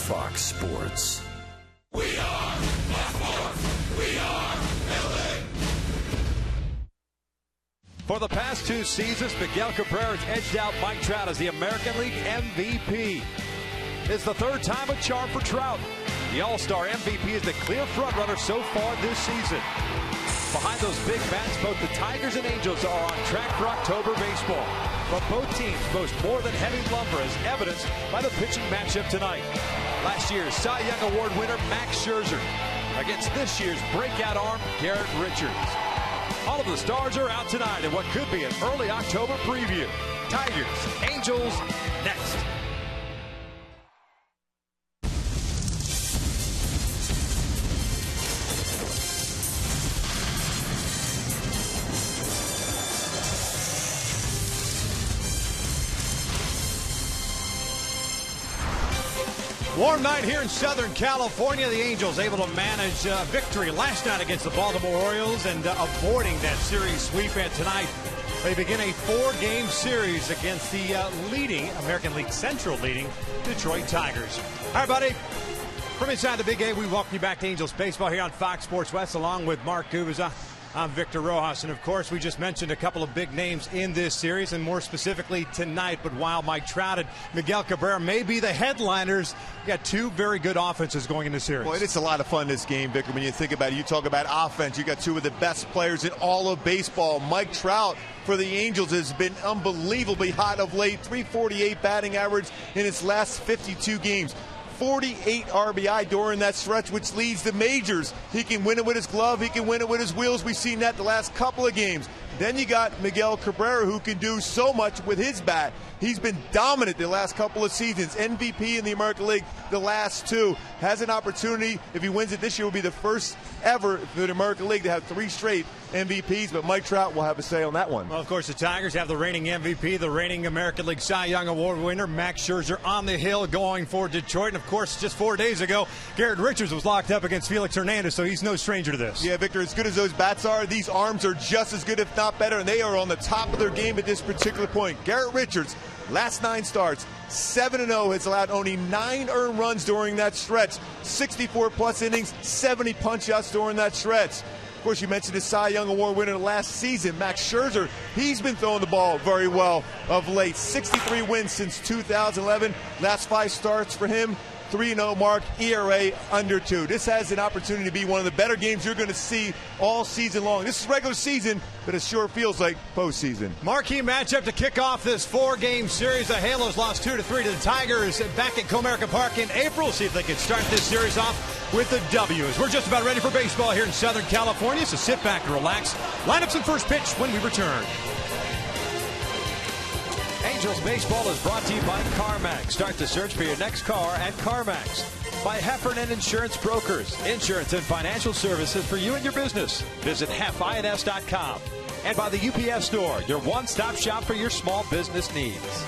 Fox Sports. We are Fox Sports. We are LA. For the past 2 seasons, Miguel Cabrera has edged out Mike Trout as the American League MVP. It's the 3rd time a charm for Trout. The All-Star MVP is the clear frontrunner so far this season. Behind those big bats, both the Tigers and Angels are on track for October baseball. But both teams boast more than heavy lumber, as evidenced by the pitching matchup tonight. Last year's Cy Young Award winner Max Scherzer against this year's breakout arm Garrett Richards. All of the stars are out tonight in what could be an early October preview. Tigers, Angels, next. Warm night here in Southern California. The Angels able to manage victory last night against the Baltimore Orioles and avoiding that series sweep. And tonight they begin a 4-game series against the leading American League Central leading Detroit Tigers. All right, buddy. From inside the Big A, we welcome you back to Angels Baseball here on Fox Sports West, along with Mark Gubas. I'm Victor Rojas, and of course we just mentioned a couple of big names in this series, and more specifically tonight. But while Mike Trout and Miguel Cabrera may be the headliners, you got 2 very good offenses going in the series. Well, it's a lot of fun, this game, Victor. When you think about it, you talk about offense, you got 2 of the best players in all of baseball. Mike Trout for the Angels has been unbelievably hot of late. 348 batting average in his last 52 games. 48 RBI during that stretch, which leads the majors. He can win it with his glove. He can win it with his wheels. We've seen that the last couple of games. Then you got Miguel Cabrera, who can do so much with his bat. He's been dominant the last couple of seasons. MVP in the American League the last 2. Has an opportunity, if he wins it this year, will be the first ever for the American League to have 3 straight MVPs, but Mike Trout will have a say on that one. Well, of course, the Tigers have the reigning MVP, the reigning American League Cy Young Award winner, Max Scherzer, on the hill going for Detroit. And, of course, just 4 days ago, Garrett Richards was locked up against Felix Hernandez, so he's no stranger to this. Yeah, Victor, as good as those bats are, these arms are just as good, if not better, and they are on the top of their game at this particular point. Garrett Richards, last 9 starts, 7-0, has allowed only 9 earned runs during that stretch. 64-plus innings, 70 punch-outs during that stretch. Of course, you mentioned the Cy Young Award winner last season, Max Scherzer. He's been throwing the ball very well of late. 63 wins since 2011. Last 5 starts for him. 3-0 mark, ERA under 2. This has an opportunity to be one of the better games you're going to see all season long. This is regular season, but it sure feels like postseason. Marquee matchup to kick off this 4-game series. The Halos lost 2-3 to the Tigers back at Comerica Park in April. See if they can start this series off with the W's. We're just about ready for baseball here in Southern California, so sit back and relax. Lineups and first pitch when we return. Angels Baseball is brought to you by CarMax. Start the search for your next car at CarMax. By Heffernan Insurance Brokers. Insurance and financial services for you and your business. Visit hefins.com. And by the UPS Store, your one-stop shop for your small business needs.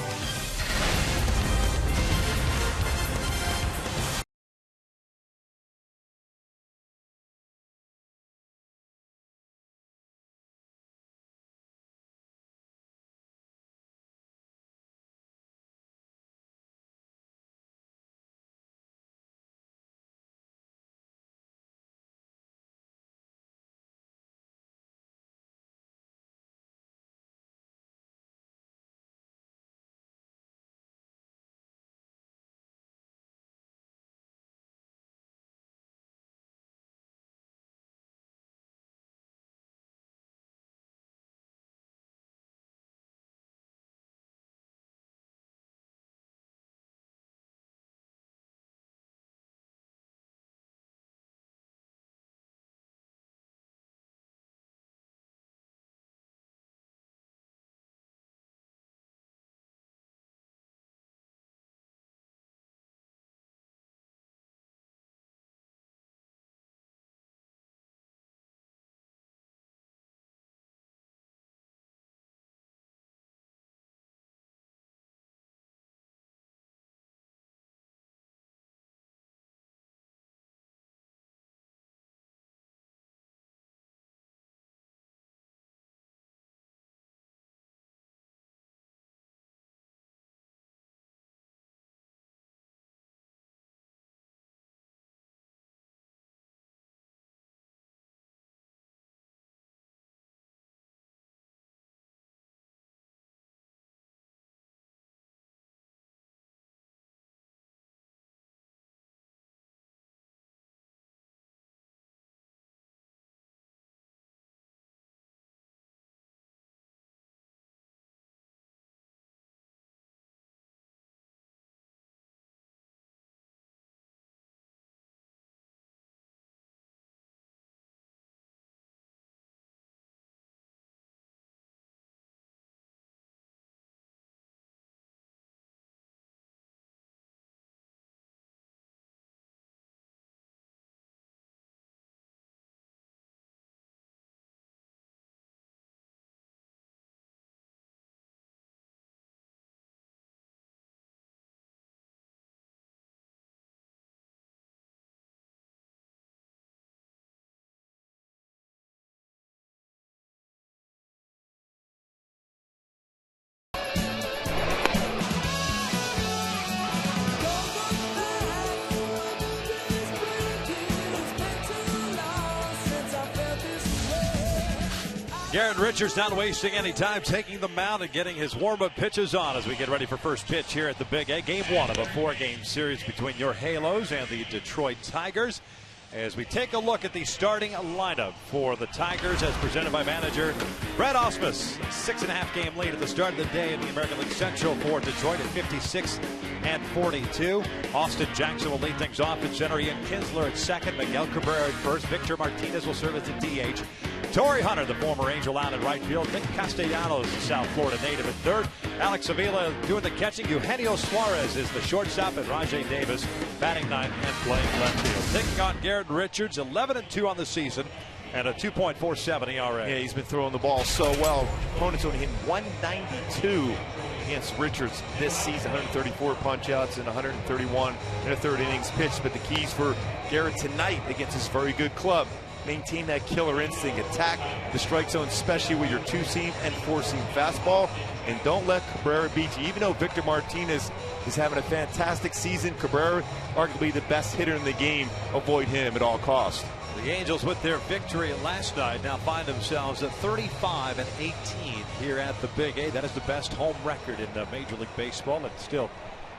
Garrett Richards not wasting any time, taking the mound and getting his warm-up pitches on as we get ready for first pitch here at the Big A. Game 1 of a 4-game series between your Halos and the Detroit Tigers. As we take a look at the starting lineup for the Tigers as presented by manager Brad Ausmus. 6.5 game lead at the start of the day in the American League Central for Detroit at 56-42. Austin Jackson will lead things off at center. Ian Kinsler at second. Miguel Cabrera at first. Victor Martinez will serve as the DH. Torrey Hunter, the former Angel, out in right field. Nick Castellanos, the South Florida native, at third. Alex Avila doing the catching. Eugenio Suarez is the shortstop, and Rajay Davis batting ninth and playing left field. Taking on Garrett Richards, 11-2 on the season, and a 2.47 ERA. Yeah, he's been throwing the ball so well. Opponents only hitting 192 against Richards this season. 134 punch-outs and 131 in the third innings pitched. But the keys for Garrett tonight against this very good club: maintain that killer instinct, attack the strike zone, especially with your 2-seam and 4-seam fastball, and don't let Cabrera beat you. Even though Victor Martinez is having a fantastic season, Cabrera, arguably the best hitter in the game, avoid him at all costs. The Angels, with their victory last night, now find themselves at 35-18 here at the Big A. That is the best home record in Major League Baseball. And still,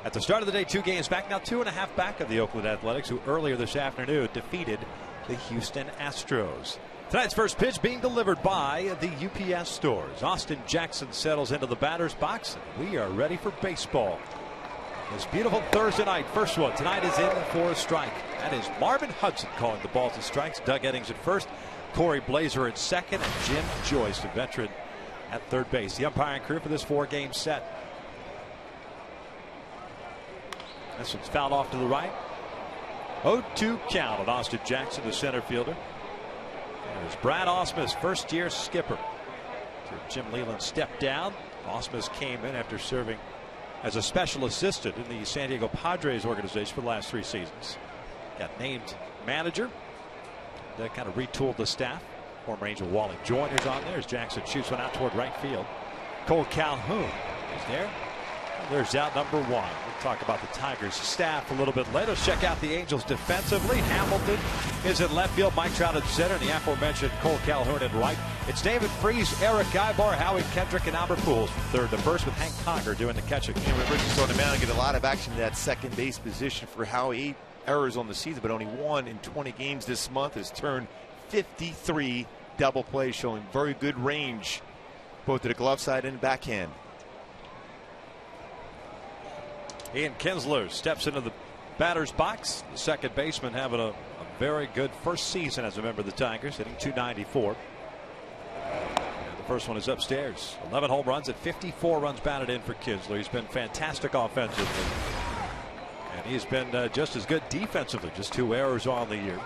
at the start of the day, 2 games back, now 2.5 back of the Oakland Athletics, who earlier this afternoon defeated the Houston Astros. Tonight's first pitch being delivered by the UPS stores. Austin Jackson settles into the batter's box, and we are ready for baseball. This beautiful Thursday night, first one tonight is in for a strike. That is Marvin Hudson calling the balls and strikes. Doug Eddings at first, Corey Blazer at second, and Jim Joyce, a veteran, at third base. The umpiring crew for this 4-game set. This one's fouled off to the right. 0-2 count on Austin Jackson, the center fielder. There's Brad Ausmus, first-year skipper. Jim Leland stepped down. Ausmus came in after serving as a special assistant in the San Diego Padres organization for the last 3 seasons. Got named manager. That kind of retooled the staff. Former Angel Wally Joyner's on there as Jackson shoots one out toward right field. Cole Calhoun is there. There's out number 1. We'll talk about the Tigers staff a little bit later. Let's check out the Angels defensively. Hamilton is in left field. Mike Trout at center. And the aforementioned Cole Calhoun at right. It's David Freese, Eric Ibar, Howie Kendrick, and Albert Pujols from third to first, with Hank Conger doing the catching. And when Richards on the mound, get a lot of action in that second base position for Howie. 8 errors on the season, but only 1 in 20 games this month. Has turned 53 double plays, showing very good range both to the glove side and backhand. Ian Kinsler steps into the batter's box. The second baseman having a very good first season as a member of the Tigers, hitting .294. And the first one is upstairs. 11 home runs at 54 runs batted in for Kinsler. He's been fantastic offensively, and he's been just as good defensively. Just 2 errors on the year.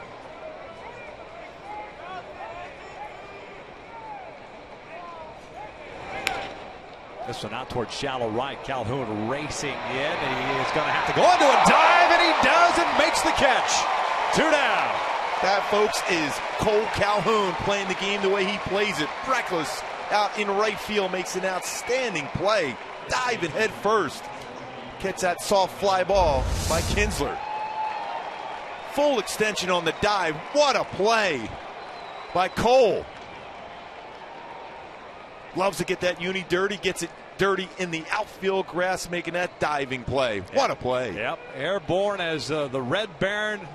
This one out towards shallow right. Calhoun racing in, and he is going to have to go into a dive, and he does, and makes the catch. 2 down. That, folks, is Cole Calhoun playing the game the way he plays it. Reckless out in right field, makes an outstanding play. Diving head first. Gets that soft fly ball by Kinsler. Full extension on the dive. What a play by Cole. Loves to get that uni dirty, gets it dirty in the outfield grass, making that diving play. What a play. Yep, airborne as the Red Baron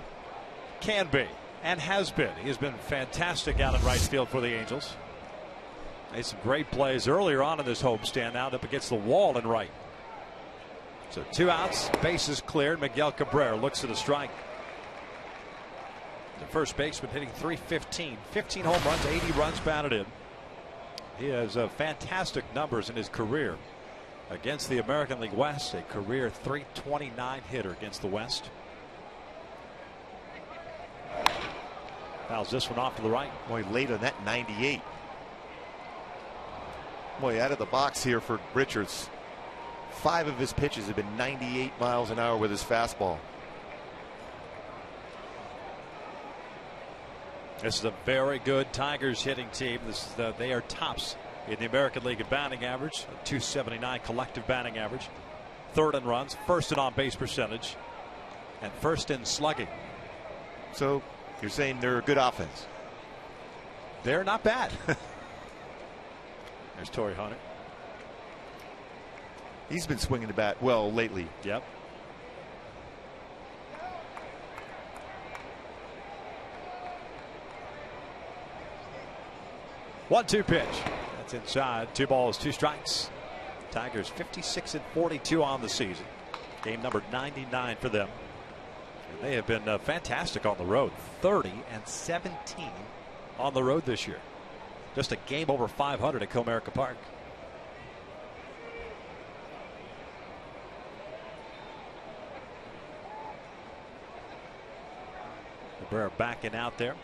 can be and has been. He has been fantastic out in right field for the Angels. Made some great plays earlier on in this homestand, out up against the wall in right. So 2 outs, bases cleared. Miguel Cabrera looks at a strike. The first baseman hitting .315, 15 home runs, 80 runs batted in. He has fantastic numbers in his career against the American League West, a career .329 hitter against the West. Fouls this one off to the right. Boy, late on that 98. Boy, out of the box here for Richards. 5 of his pitches have been 98 miles an hour with his fastball. This is a very good Tigers hitting team. They are tops in the American League in batting average, .279 collective batting average, 3rd in runs, 1st in on-base percentage, and 1st in slugging. So you're saying they're a good offense? They're not bad. There's Torrey Hunter. He's been swinging the bat well lately. Yep. One-two pitch. That's inside. 2 balls, 2 strikes. Tigers 56-42 on the season. Game number 99 for them. And they have been fantastic on the road. 30-17 on the road this year. Just a game over 500 at Comerica Park. Cabrera backing out there.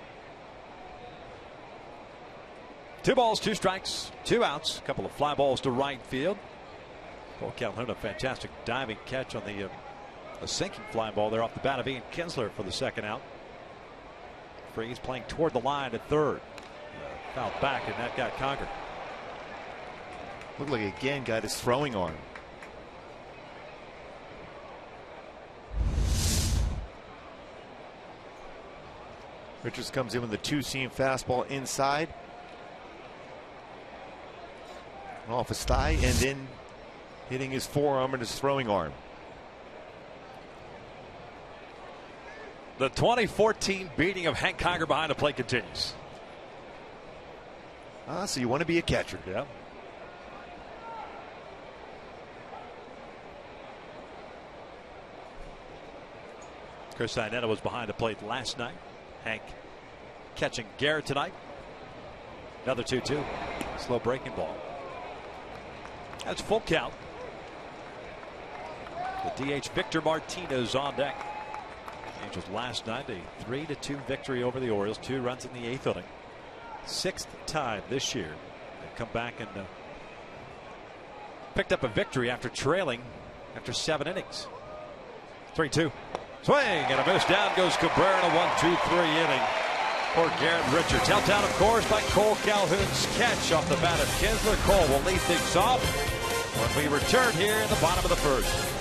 2 balls, 2 strikes, 2 outs. A couple of fly balls to right field. Cole Calhoun, a fantastic diving catch on the a sinking fly ball there off the bat of Ian Kinsler for the second out. Freeze playing toward the line at third. Fouled back, and that got conquered. Looked like again got his throwing arm. Richards comes in with a 2-seam fastball inside. Off his thigh and then hitting his forearm and his throwing arm. The 2014 beating of Hank Conger behind the plate continues. So you want to be a catcher. Yeah. Chris Iannetta was behind the plate last night. Hank catching Garrett tonight. Another 2-2. Slow breaking ball. That's full count. The DH Victor Martinez on deck. Angels last night a 3-2 victory over the Orioles. 2 runs in the 8th inning. 6th time this year they've come back and picked up a victory after trailing after 7 innings. 3-2. Swing and a miss. Down goes Cabrera in a 1-2-3 inning for Garrett Richards. Held down, of course, by Cole Calhoun's catch off the bat of Kinsler. Cole will lead things off when we return here in the bottom of the first.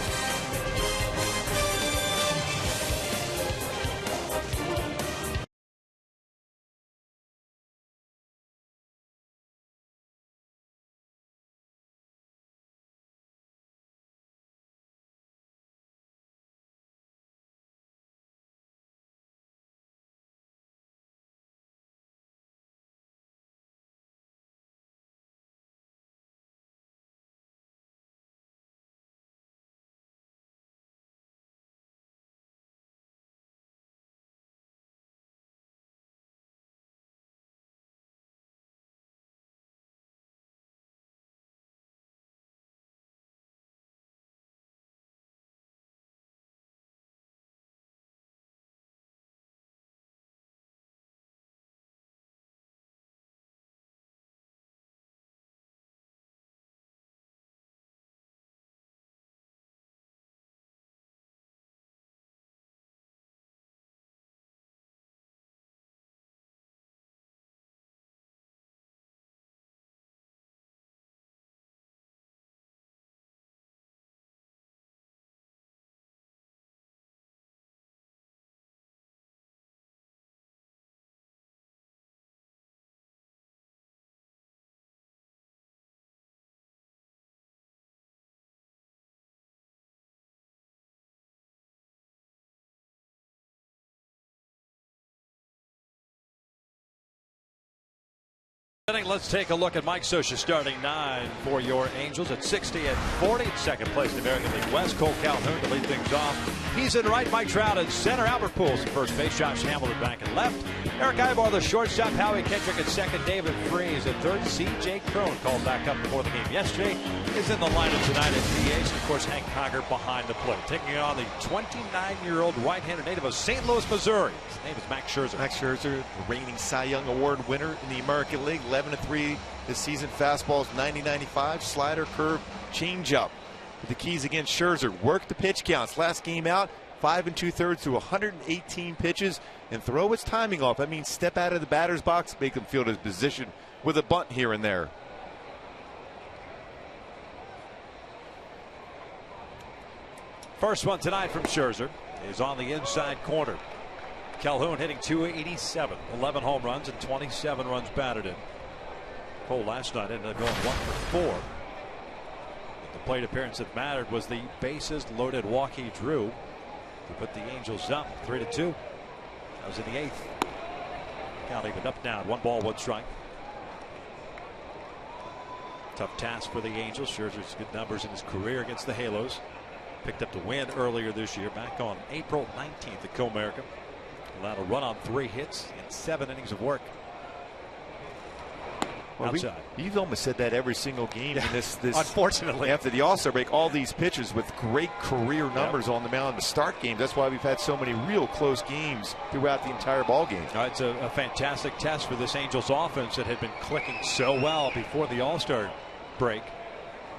Let's take a look at Mike Scioscia starting 9 for your Angels at 60-40. Second place in the American League West. Cole Calhoun to lead things off. He's in right. Mike Trout at center. Albert Pujols at first base. Josh Hamilton back and left. Eric Ibar the shortstop. Howie Kendrick at second. David Freese at third. C.J. Cron called back up before the game yesterday is in the lineup tonight at DH. And of course Hank Conger behind the plate, taking on the 29-year-old right-hander native of St. Louis, Missouri. His name is Max Scherzer. Max Scherzer, the reigning Cy Young Award winner in the American League. 11-3 this season. Fastballs 90-95. Slider, curve, changeup. With the keys against Scherzer. Work the pitch counts. Last game out, 5 2/3 to 118 pitches, and throw his timing off. That means step out of the batter's box, make him field his position with a bunt here and there. First one tonight from Scherzer is on the inside corner. Calhoun hitting .287, 11 home runs and 27 runs batted in. Cole last night ended up going 1 for 4. But the plate appearance that mattered was the bases loaded walk he drew to put the Angels up 3-2. That was in the 8th. Count even up now. 1 ball, 1 strike. Tough task for the Angels. Scherzer's good numbers in his career against the Halos. Picked up the win earlier this year, back on April 19th at Comerica. Allowed a run on 3 hits and 7 innings of work. Well, you've almost said that every single game in this unfortunately, after the All-Star break. All these pitchers with great career numbers on the mound to start games. That's why we've had so many real close games throughout the entire ball game. It's a fantastic test for this Angels offense that had been clicking so well before the All-Star break.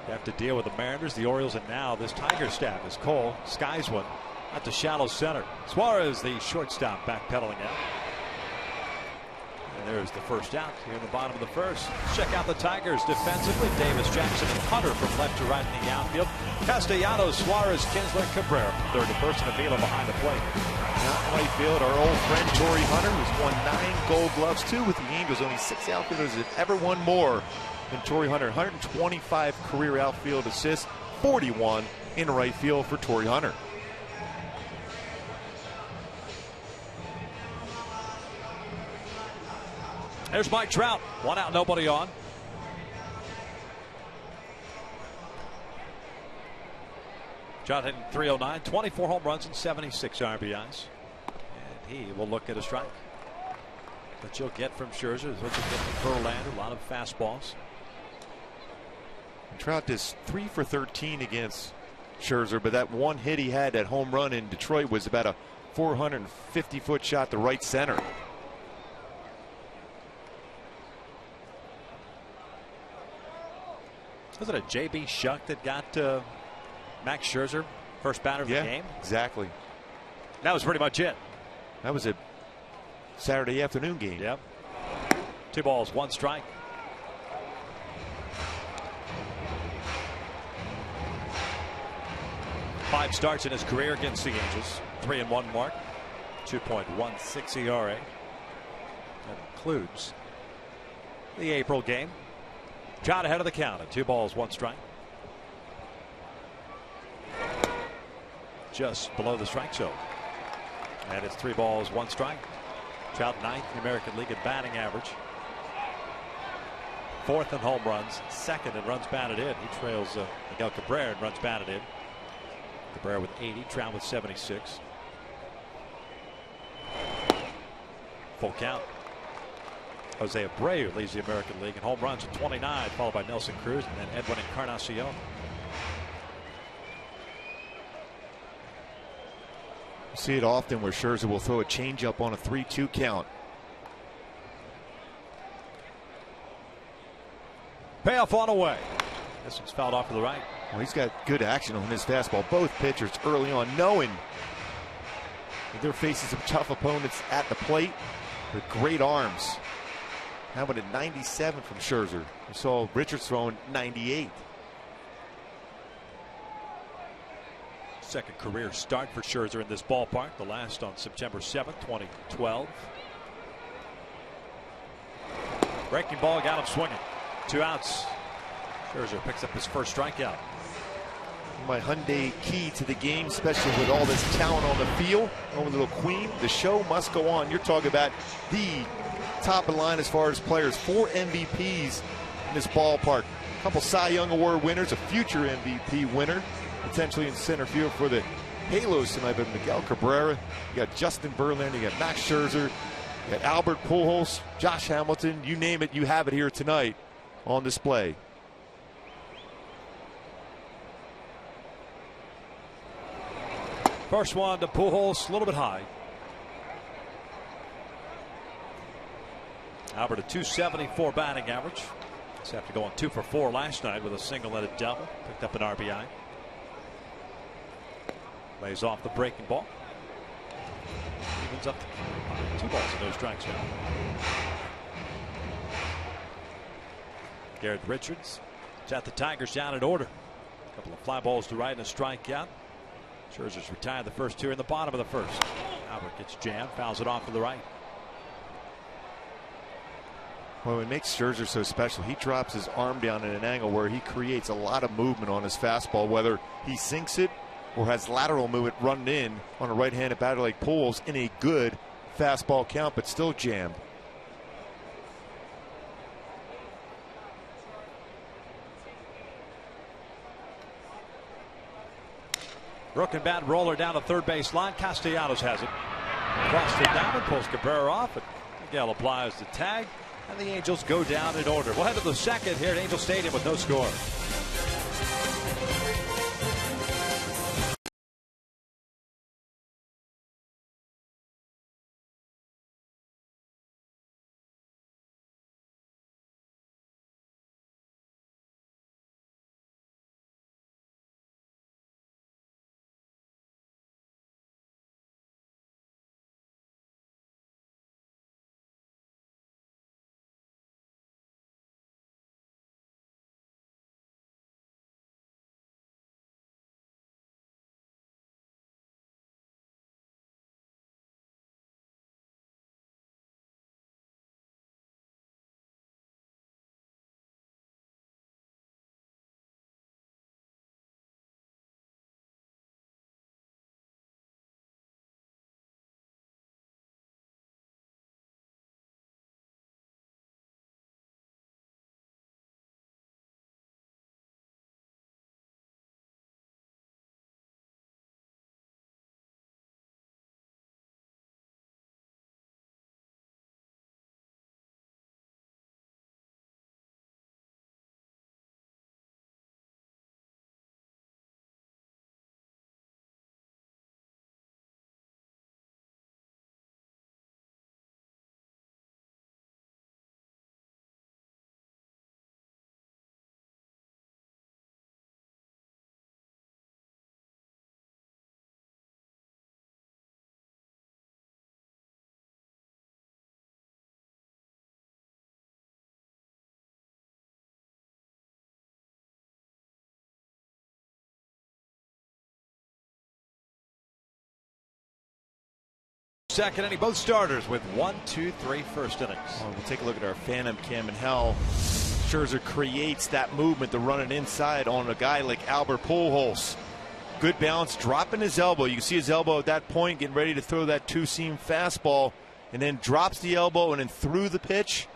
You have to deal with the Mariners, the Orioles, and now this Tiger staff as Cole skies one at the shallow center. Suarez, the shortstop, backpedaling out. And there's the first out here in the bottom of the first. Check out the Tigers defensively. Davis, Jackson, and Hunter from left to right in the outfield. Castellanos, Suarez, Kinsler, Cabrera from third to first, and Avila behind the plate. Out in right field, our old friend Torrey Hunter, who's won 9 Gold Gloves, 2 with the Angels. Only 6 outfielders have ever won more than Torrey Hunter. 125 career outfield assists, 41 in right field for Torrey Hunter. There's Mike Trout. 1 out, nobody on. Trout hitting .309, 24 home runs and 76 RBIs. And he will look at a strike. But you'll get from Scherzer is what you get from Verlander. A lot of fastballs. And Trout is 3 for 13 against Scherzer, but that 1 hit he had, that home run in Detroit, was about a 450-foot shot to right center. Was it a J.B. Shuck that got Max Scherzer first batter of the game? Exactly. That was pretty much it. That was a Saturday afternoon game. Yep. 2 balls, 1 strike. Five starts in his career against the Angels. 3-1 mark. 2.16 ERA. That includes the April game. Trout ahead of the count at 2 balls, 1 strike. Just below the strike zone. And it's 3 balls, 1 strike. Trout 9th in the American League in batting average. 4th in home runs, 2nd in runs batted in. He trails Miguel Cabrera in runs batted in. Cabrera with 80, Trout with 76. Full count. Jose Abreu leads the American League in home runs at 29, followed by Nelson Cruz and then Edwin Encarnacion. You see it often where Scherzer will throw a changeup on a 3-2 count. Payoff on away. This one's fouled off to the right. Well, he's got good action on his fastball. Both pitchers early on, knowing that they're facing some tough opponents at the plate with great arms. How about a 97 from Scherzer? We saw Richards throwing 98. Second career start for Scherzer in this ballpark. The last on September 7th, 2012. Breaking ball got him swinging. 2 outs. Scherzer picks up his first strikeout. My Hyundai key to the game, especially with all this talent on the field. Over the little queen. The show must go on. You're talking about the top of the line as far as players. 4 MVPs in this ballpark. A couple Cy Young Award winners, a future MVP winner, potentially in center field for the Halos tonight. But Miguel Cabrera, you got Justin Verlander, you got Max Scherzer, you got Albert Pujols, Josh Hamilton, you name it, you have it here tonight on display. First one to Pujols, a little bit high. Albert a .274 batting average. Just after going 2 for 4 last night with a single and a double. Picked up an RBI. Lays off the breaking ball. Evens up to 2 balls and no strikes now. Garrett Richards got the Tigers down in order. A couple of fly balls to right and a strikeout. Scherzer's retired the first 2 in the bottom of the first. Albert gets jammed, fouls it off to the right. Well, it makes Scherzer so special. He drops his arm down at an angle where he creates a lot of movement on his fastball, whether he sinks it or has lateral movement run in on a right-handed batter like Pujols in a good fastball count, but still jammed. Broken bat roller down the third base line. Castellanos has it. Across the diamond, pulls Cabrera off, but Miguel applies the tag, and the Angels go down in order. We'll head to the second here at Angel Stadium with no score. Second inning, both starters with 1, 2, 3 first innings. Well, we'll take a look at our Phantom Cam and how Scherzer creates that movement to run it inside on a guy like Albert Pujols. Good balance, dropping his elbow. You can see his elbow at that point, getting ready to throw that two-seam fastball, and then drops the elbow and then threw the pitch,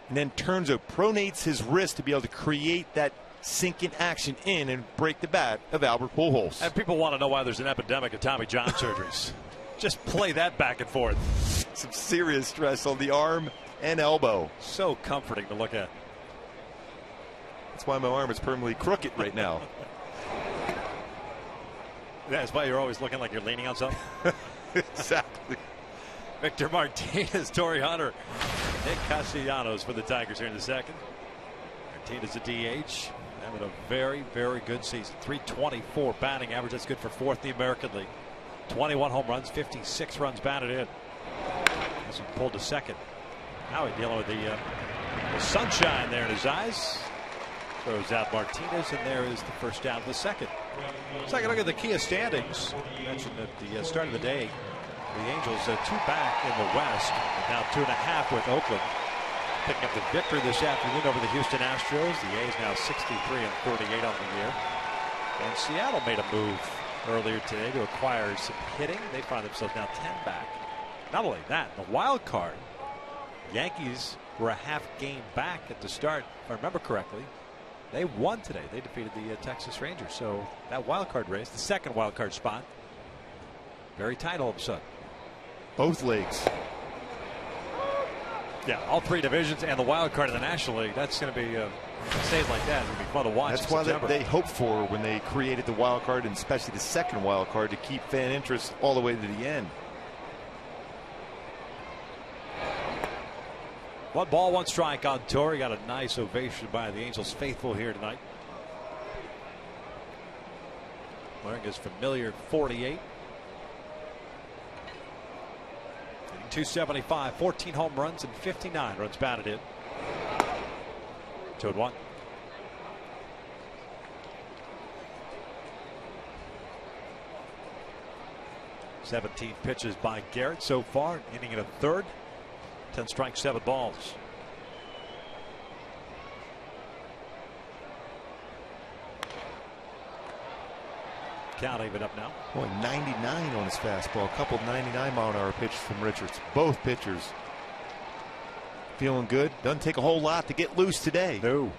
and then pronates his wrist to be able to create that sinking action in and break the bat of Albert Pujols. And people want to know why there's an epidemic of Tommy John surgeries. Just play that back and forth. Some serious stress on the arm and elbow. So comforting to look at. That's why my arm is permanently crooked right now. That's why you're always looking like you're leaning on something. Exactly. Victor Martinez, Torrey Hunter, Nick Castellanos for the Tigers here in the second. Martinez a DH, having a very, very good season. .324 batting average. That's good for fourth in the American League. 21 home runs, 56 runs batted in. As he pulled to second. Now he's dealing with the sunshine there in his eyes. Throws out Martinez, and there is the first down of the second. Let's take a look at the Kia standings. I mentioned at the start of the day, the Angels 2 back in the West, and now 2.5 with Oakland. Picking up the victory this afternoon over the Houston Astros. The A's now 63-38 on the year. And Seattle made a move earlier today to acquire some hitting. They find themselves now 10 back. Not only that, the wild card, Yankees were a half game back at the start, if I remember correctly. They won today. They defeated the Texas Rangers. So that wild card race, the second wild card spot, very tight all of a sudden. Both leagues. Yeah, all three divisions and the wild card in the National League. That's going to be stays like that. It's going to be fun to watch. That's why they hoped for when they created the wild card, and especially the second wild card, to keep fan interest all the way to the end. 1 ball, 1 strike on Torrey. Got a nice ovation by the Angels faithful here tonight. Wearing his familiar 48. 275, 14 home runs and 59 runs batted in. 2-1. Seventeen pitches by Garrett so far, inning in a third. 10 strikes, 7 balls. count even up now. Boy, 99 on his fastball. A couple 99-mile-an-hour pitches from Richards. Both pitchers feeling good. Doesn't take a whole lot to get loose today. No.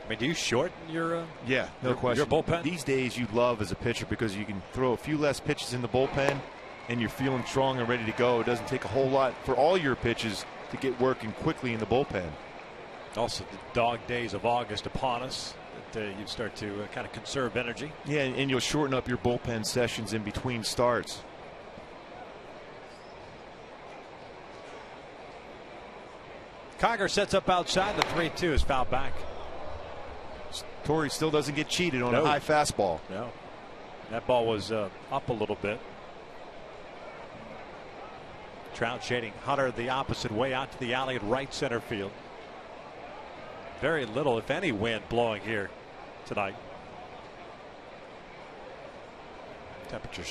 I mean, do you shorten your yeah, no question. Your bullpen? These days you love as a pitcher because you can throw a few less pitches in the bullpen and you're feeling strong and ready to go. It doesn't take a whole lot for all your pitches to get working quickly in the bullpen. Also, the dog days of August upon us. That you start to kind of conserve energy. Yeah, and you'll shorten up your bullpen sessions in between starts. Kiger sets up outside. The 3-2 is fouled back. Torrey still doesn't get cheated on No. a high fastball. No. That ball was up a little bit. Trout shading Hunter the opposite way out to the alley at right center field. Very little, if any, wind blowing here tonight. Temperature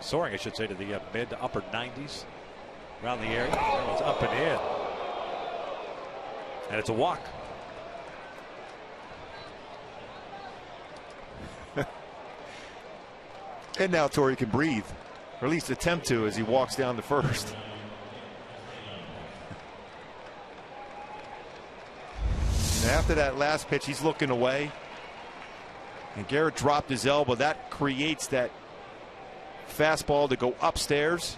soaring, I should say, to the mid to upper 90s around the area. That one's up and in. And it's a walk. And now Torrey can breathe, or at least attempt to, as he walks down the first. And after that last pitch, he's looking away. And Garrett dropped his elbow. That creates that fastball to go upstairs.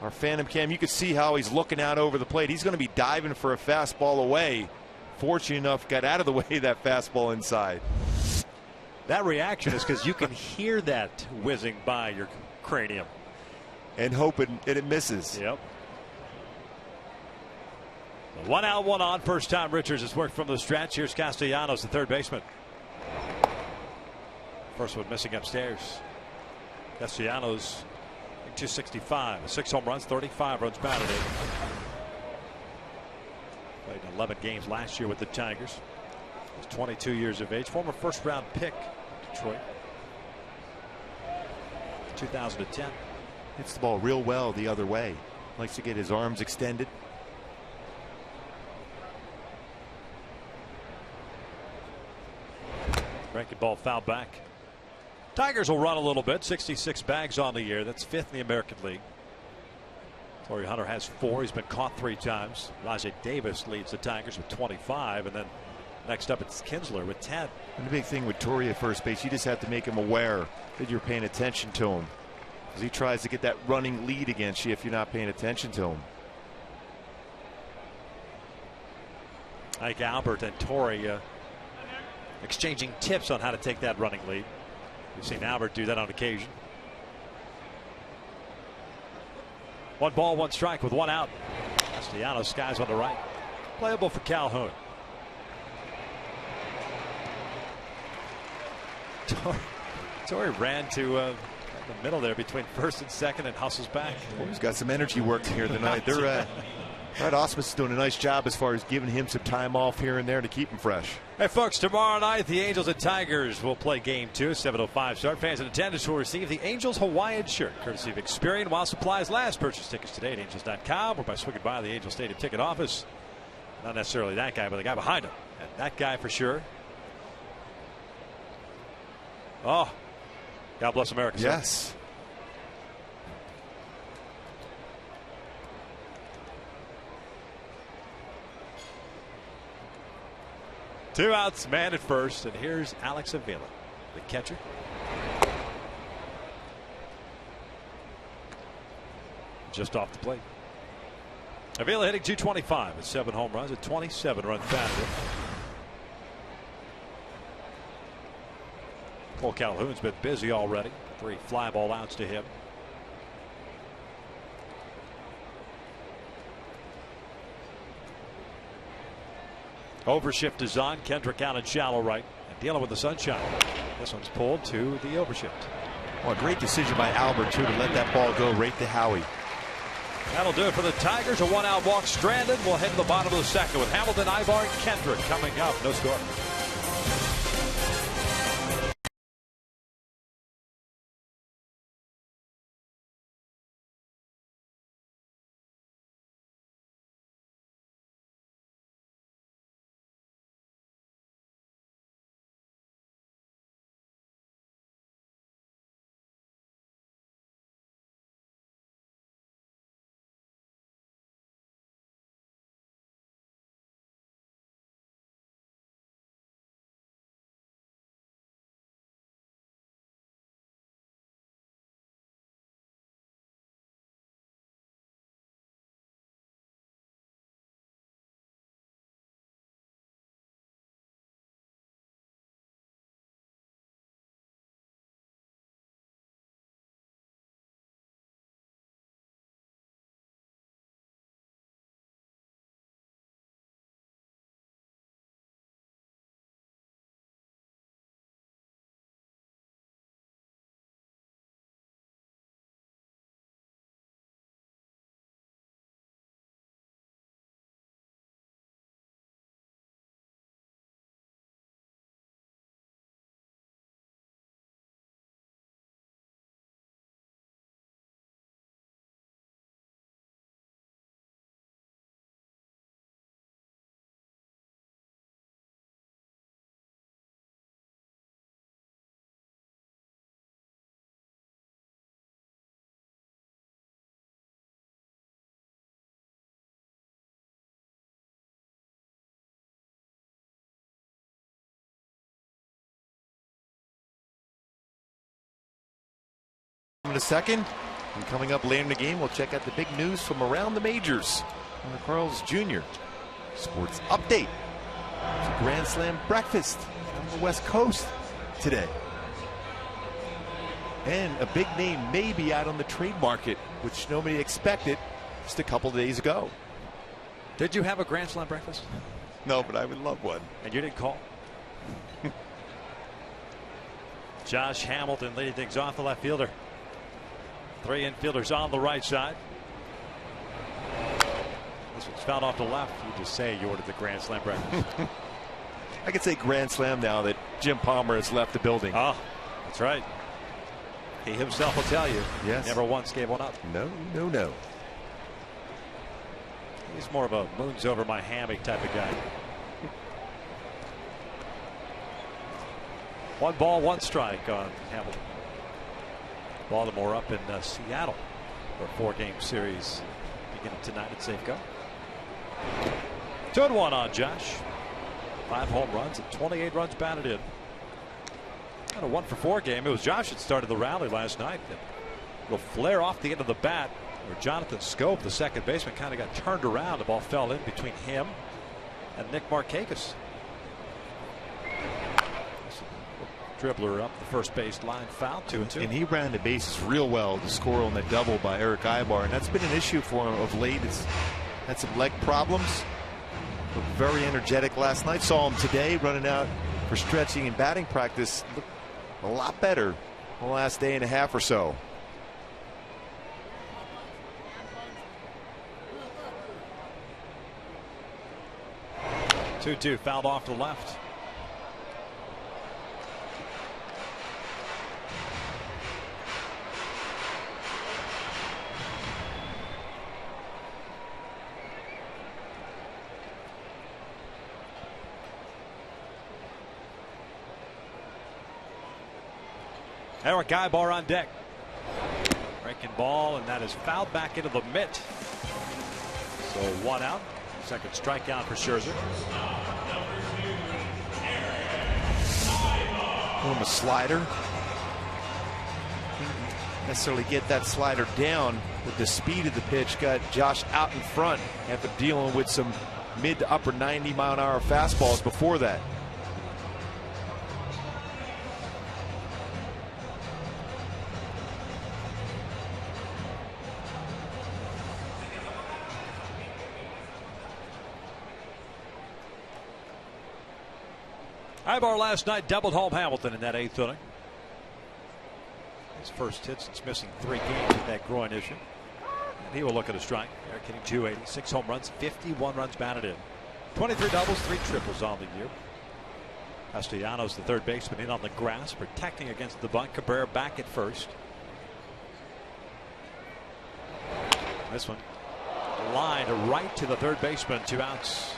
Our Phantom Cam, you can see how he's looking out over the plate. He's going to be diving for a fastball away. Fortunate enough, got out of the way of that fastball inside. That reaction is because you can hear that whizzing by your cranium. And hoping it misses. Yep. 1 out, 1 on. First time Richards has worked from the stretch. Here's Castellanos, the third baseman. First one missing upstairs. Castellanos, 265, 6 home runs, 35 runs batted in. Played 11 games last year with the Tigers. He's 22 years of age, former first round pick, Detroit. 2010. Hits the ball real well the other way. Likes to get his arms extended. Breaking ball foul back. Tigers will run a little bit. 66 bags on the year. That's 5th in the American League. Torrey Hunter has 4. He's been caught 3 times. Rajay Davis leads the Tigers with 25, and then next up it's Kinsler with 10. And the big thing with Torrey at first base, you just have to make him aware that you're paying attention to him, because he tries to get that running lead against you if you're not paying attention to him. Ike Albert and Torrey exchanging tips on how to take that running lead. We've seen Albert do that on occasion. 1 ball, 1 strike with 1 out. Castellanos skies on the right. Playable for Calhoun. Torrey ran to the middle there between first and second and hustles back. Well, he's got some energy work here tonight. They're Red Osmus is doing a nice job as far as giving him some time off here and there to keep him fresh. Hey folks, tomorrow night the Angels and Tigers will play game 2, 7:05 start. Fans in attendance will receive the Angels Hawaiian shirt courtesy of Experian while supplies last. Purchase tickets today at angels.com or by swinging by the Angel Stadium ticket office. Not necessarily that guy, but the guy behind him. And that guy for sure. Oh, God bless America. Yes. Two outs, man at first, and here's Alex Avila, the catcher. Just off the plate. Avila hitting .225 with 7 home runs and 27 runs batted. Cole Calhoun's been busy already. 3 fly ball outs to him. Overshift is on. Kendrick out in shallow right and dealing with the sunshine. This one's pulled to the overshift. Well, a great decision by Albert too to let that ball go right to Howie. That'll do it for the Tigers. A 1-out walk stranded. We'll head to the bottom of the second with Hamilton, Ibar, and Kendrick coming up. No score. a second. And coming up later in the game, we'll check out the big news from around the majors on the Carl's Jr. Sports Update. It's a Grand Slam breakfast on the West Coast today. And a big name may be out on the trade market, which nobody expected just a couple of days ago. Did you have a Grand Slam breakfast? No, but I would love one. And you didn't call? Josh Hamilton leading things off, the left fielder. 3 infielders on the right side. This one's fouled off to left. You just say you ordered the Grand Slam breakfast. I could say Grand Slam now that Jim Palmer has left the building. Oh, that's right. He himself will tell you. Yes. Never once gave one up. No, no, no. He's more of a moons over my hammock type of guy. 1 ball, 1 strike on Hamilton. Baltimore up in Seattle for a 4-game series beginning tonight at Safeco. 2-1 on Josh. 5 home runs and 28 runs batted in. And a 1-for-4 game. It was Josh that started the rally last night. A little flare off the end of the bat where Jonathan Scope, the second baseman, kind of got turned around. The ball fell in between him and Nick Markakis. Dribbler up the first base line, foul, 2-2. And he ran the bases real well to score on the double by Eric Ibar, and that's been an issue for him of late. It's had some leg problems. Looked very energetic last night. Saw him today running out for stretching and batting practice. Looked a lot better the last day and a half or so. Two fouled off to the left. Eric Ibar on deck. Breaking ball, and that is fouled back into the mitt. So 1 out. Second strikeout for Scherzer. A slider. Didn't necessarily get that slider down, but the speed of the pitch got Josh out in front after dealing with some mid to upper 90-mile-an-hour fastballs before that. Ibar last night doubled home Hamilton in that 8th inning. His first hit since missing 3 games with that groin issue. And he will look at a strike. Eric hitting 280, 6 home runs, 51 runs batted in. 23 doubles, 3 triples on the year. Castellanos, the third baseman, in on the grass, protecting against the bunt. Cabrera back at first. This one lined right to the third baseman, 2 outs.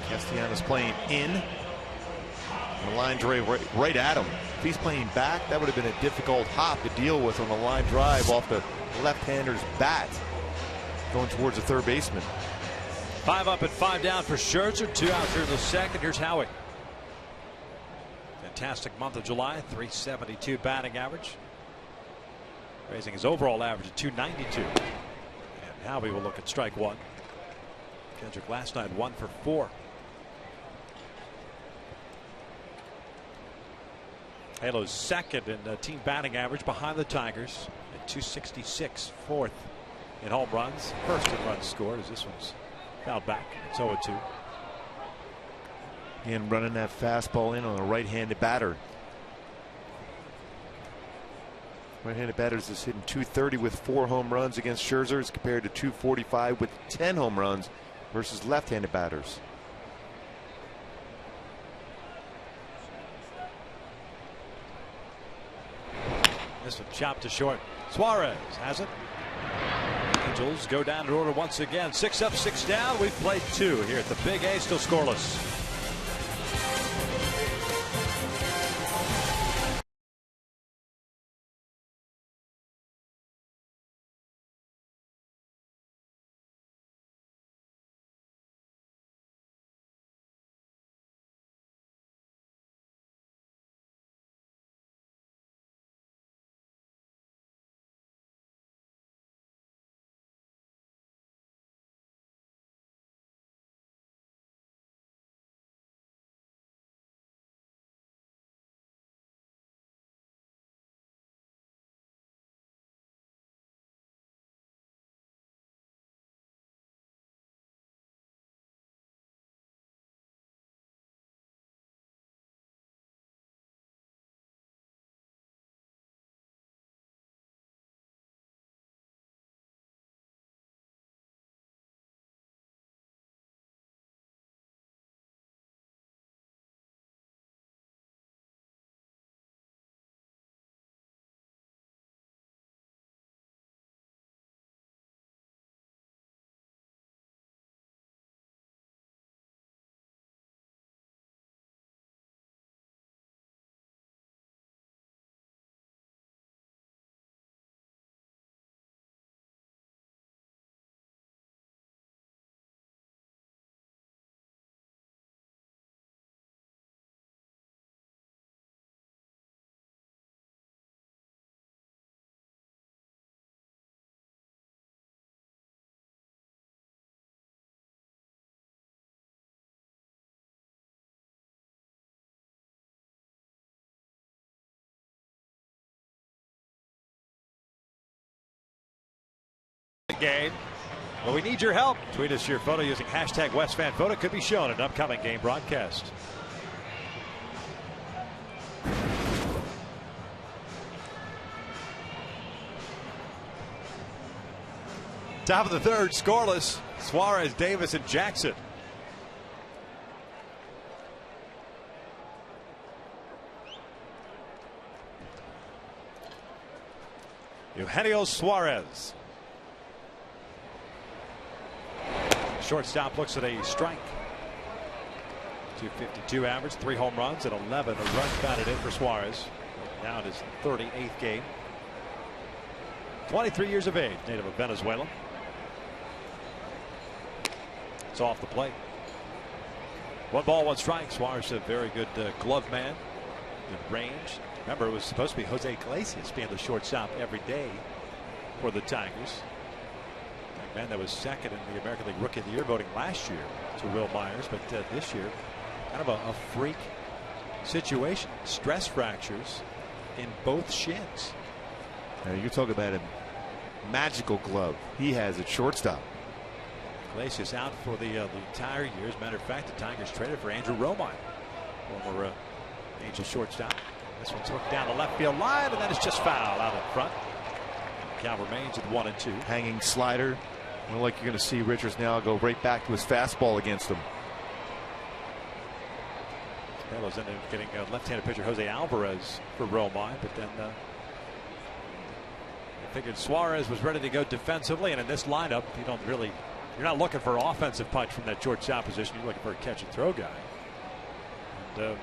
Castellanos playing in. The line drive right at him. If he's playing back, that would have been a difficult hop to deal with on the line drive off the left-hander's bat going towards the third baseman. 5 up and 5 down for Scherzer. 2 outs here in the second. Here's Howie. Fantastic month of July. 372 batting average. Raising his overall average to 292. And Howie will look at strike 1. Kendrick last night 1 for 4. Halo's second in team batting average behind the Tigers at 266, 4th in home runs, 1st in runs scored as this one's fouled back. It's 0-2. And running that fastball in on a right-handed batter. Right-handed batters is hitting 230 with 4 home runs against Scherzer as compared to 245 with 10 home runs versus left-handed batters. This one chopped to short. Suarez has it. Angels go down in order once again. 6 up, 6 down. We've played 2 here at the Big A, still scoreless. Game. Well, we need your help. Tweet us your photo using hashtag WestFanPhoto. Could be shown in an upcoming game broadcast. Top of the third, scoreless. Suarez, Davis, and Jackson. Eugenio Suarez. Shortstop looks at a strike. 252 average, 3 home runs, and 11 runs batted in for Suarez. Now in his 38th game. 23 years of age, native of Venezuela. It's off the plate. 1 ball, 1 strike. Suarez a very good glove man. Good range. Remember, it was supposed to be Jose Iglesias being the shortstop every day for the Tigers. A man that was second in the American League Rookie of the Year voting last year to Will Myers, but this year, kind of a freak situation. Stress fractures in both shins. Now you talk about a magical glove he has at shortstop. Iglesias out for the entire year. As a matter of fact, the Tigers traded for Andrew Romine, former Angel shortstop. This one's hooked down the left field line, and that is just foul out in front. Count remains at 1-2. Hanging slider. Well, like you're going to see Richards now go right back to his fastball against him. Carlos ended up getting left-handed pitcher Jose Alvarez for Romine, but then I figured Suarez was ready to go defensively, and in this lineup, you're not looking for an offensive punch from that shortstop position. You're looking for a catch and throw guy. And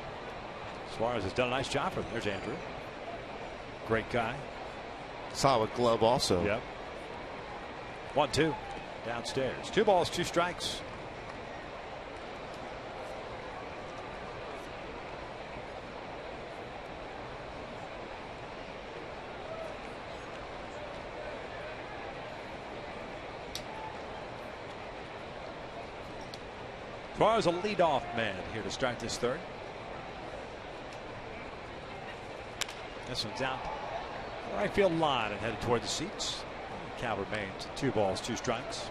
Suarez has done a nice job for them. There's Andrew. Great guy. Solid glove also. Yep. 1-2 downstairs. 2 balls, 2 strikes. Suarez a leadoff man here to start this third. This one's out. Right field line and headed toward the seats. Count remains 2 balls, 2 strikes.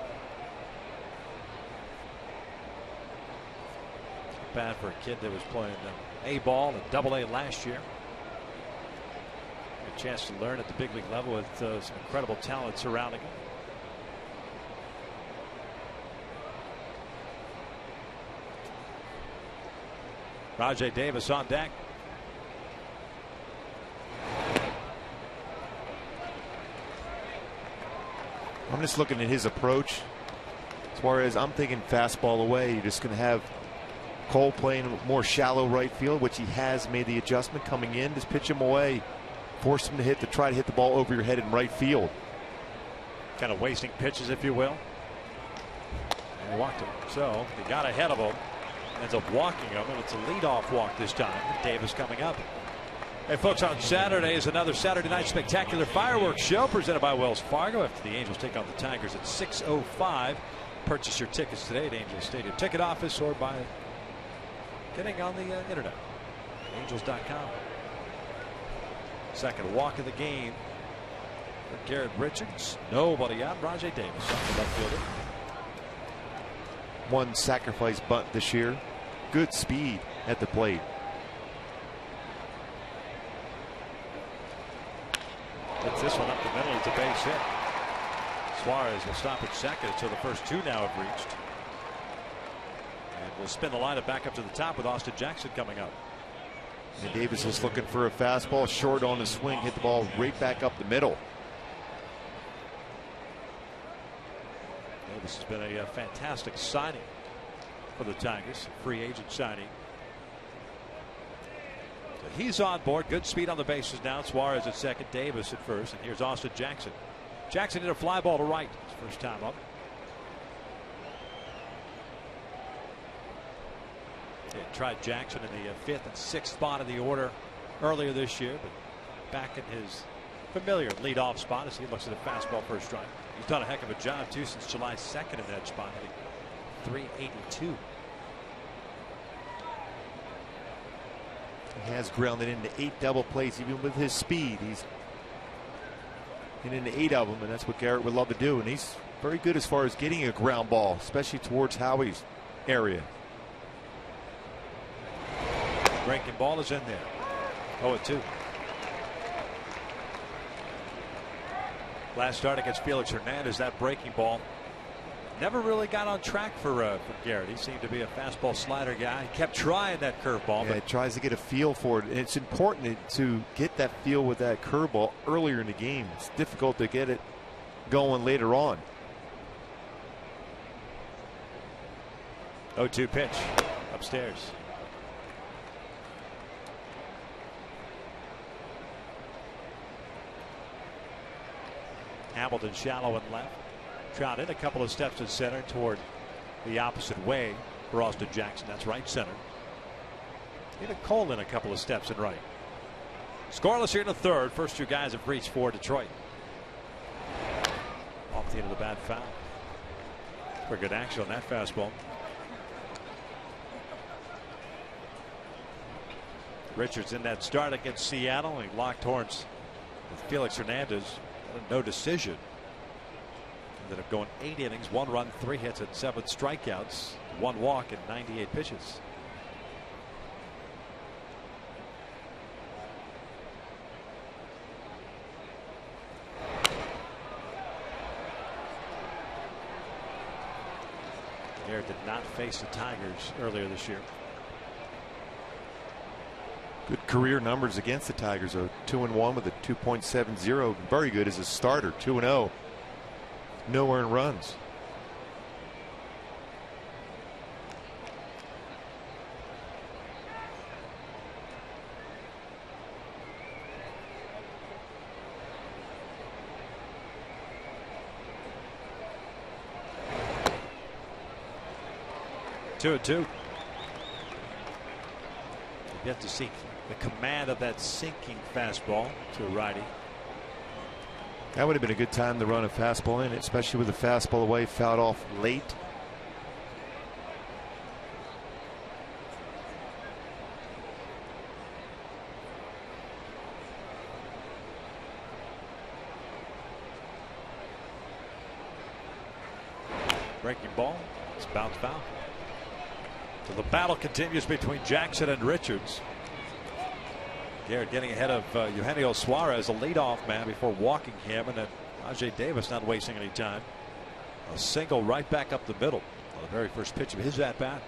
Bad for a kid that was playing A-ball and Double-A last year. A chance to learn at the big league level with some incredible talent surrounding him. Rajai Davis on deck. I'm just looking at his approach. Suarez, I'm thinking fastball away. You're just going to have Cole playing more shallow right field, which he has made the adjustment coming in. Just pitch him away. Force him to try to hit the ball over your head in right field. Kind of wasting pitches, if you will. And walked him. So he got ahead of him. Ends up walking him, and it's a leadoff walk this time. Davis coming up. Hey, folks, on Saturday is another Saturday night spectacular fireworks show presented by Wells Fargo after the Angels take on the Tigers at 6:05. Purchase your tickets today at Angels Stadium ticket office or by getting on the internet. Angels.com. Second walk of the game for Garrett Richards. Nobody out. Rajai Davis off the left fielder. 1 sacrifice bunt this year. Good speed at the plate. Gets this one up the middle. It's a base hit. Suarez will stop at second until the first 2 now have reached. And we'll spin the lineup back up to the top with Austin Jackson coming up. And Davis is looking for a fastball short on the swing. Hit the ball right back up the middle. Davis has been a fantastic signing for the Tigers. Free agent signing. So he's on board. Good speed on the bases now. Suarez at second. Davis at first. And here's Austin Jackson. Jackson hit a fly ball to right. His first time up. They tried Jackson in the 5th and 6th spot of the order earlier this year, but back in his familiar leadoff spot as he looks at a fastball for a strike. He's done a heck of a job too since July 2nd in that spot, hitting .382. He has grounded into 8 double plays. Even with his speed, he's and in 8 of them, and that's what Garrett would love to do. And he's very good as far as getting a ground ball, especially towards Howie's area. Breaking ball is in there. 0-2. Last start against Felix Hernandez, that breaking ball never really got on track for Garrett. He seemed to be a fastball slider guy. He kept trying that curveball. Yeah, but he tries to get a feel for it. And it's important to get that feel with that curveball earlier in the game. It's difficult to get it going later on. 0-2 pitch upstairs. Hamilton shallow and left. Trout in a couple of steps to center toward the opposite way for Austin Jackson. That's right center. Even Cole in a couple of steps in right. Scoreless here in the third. First 2 guys have reached for Detroit. Off the end of the bat, foul. Pretty good action on that fastball. Richards in that start against Seattle. He locked horns with Felix Hernandez. No decision. Ended up going 8 innings, 1 run, 3 hits, and 7 strikeouts, 1 walk, and 98 pitches. Garrett did not face the Tigers earlier this year. Good career numbers against the Tigers. 2-1 with a 2.70. Very good as a starter. 2-0. No earned runs. Two and two. You have to see the command of that sinking fastball to a righty. That would have been a good time to run a fastball in, especially with the fastball away, fouled off late. Breaking ball. It's bounced foul. So the battle continues between Jackson and Richards. Garrett getting ahead of Eugenio Suarez, a leadoff man, before walking him, and then Ajay Davis not wasting any time. A single right back up the middle on the very first pitch of his at bat.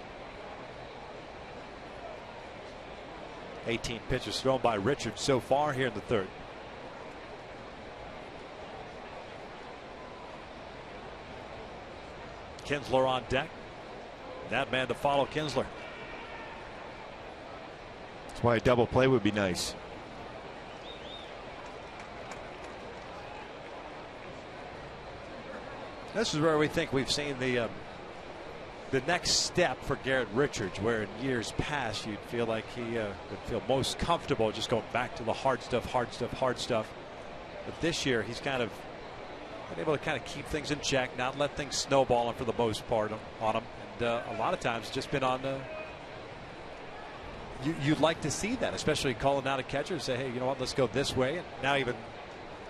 18 pitches thrown by Richards so far here in the third. Kinsler on deck. That man to follow Kinsler. That's why a double play would be nice. This is where we think we've seen the next step for Garrett Richards, where in years past you'd feel like he would feel most comfortable just going back to the hard stuff. But this year he's kind of been able to kind of keep things in check, not let things snowball him for the most part on him. And a lot of times just been on the. You'd like to see that, especially calling out a catcher and say, hey, you know what, let's go this way. And now even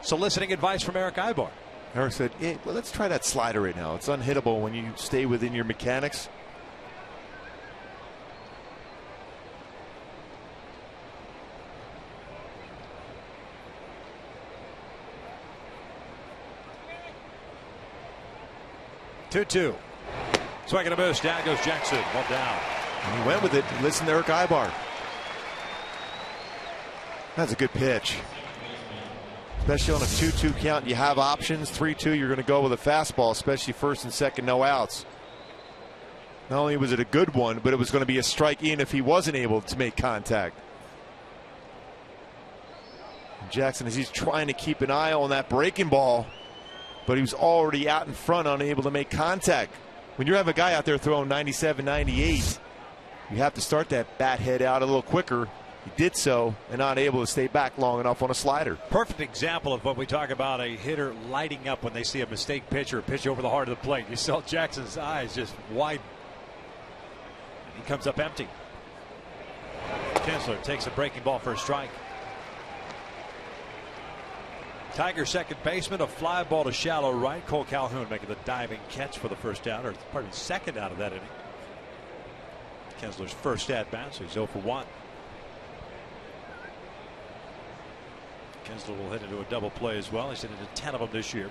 soliciting advice from Eric Ibar. Eric said, hey, well, let's try that slider right now. It's unhittable when you stay within your mechanics. Two. Swing and a miss. Down goes Jackson. 1 down. And he went with it. Listen to Eric Ibar. That's a good pitch. Especially on a 2-2 count, you have options. 3-2, you're going to go with a fastball, especially first and second, no outs. Not only was it a good one, but it was going to be a strike in if he wasn't able to make contact. Jackson, as he's trying to keep an eye on that breaking ball, but he was already out in front, unable to make contact. When you have a guy out there throwing 97, 98, you have to start that bat head out a little quicker. He did so and not able to stay back long enough on a slider. Perfect example of what we talk about, a hitter lighting up when they see a mistake pitch or a pitch over the heart of the plate. You saw Jackson's eyes just wide. He comes up empty. Kinsler takes a breaking ball for a strike. Tiger second baseman, a fly ball to shallow right. Cole Calhoun making the diving catch for the first out, or pardon me, second out of that inning. Kessler's first at bat, so he's 0 for 1. Kessler will hit into a double play as well. He's hit into 10 of them this year.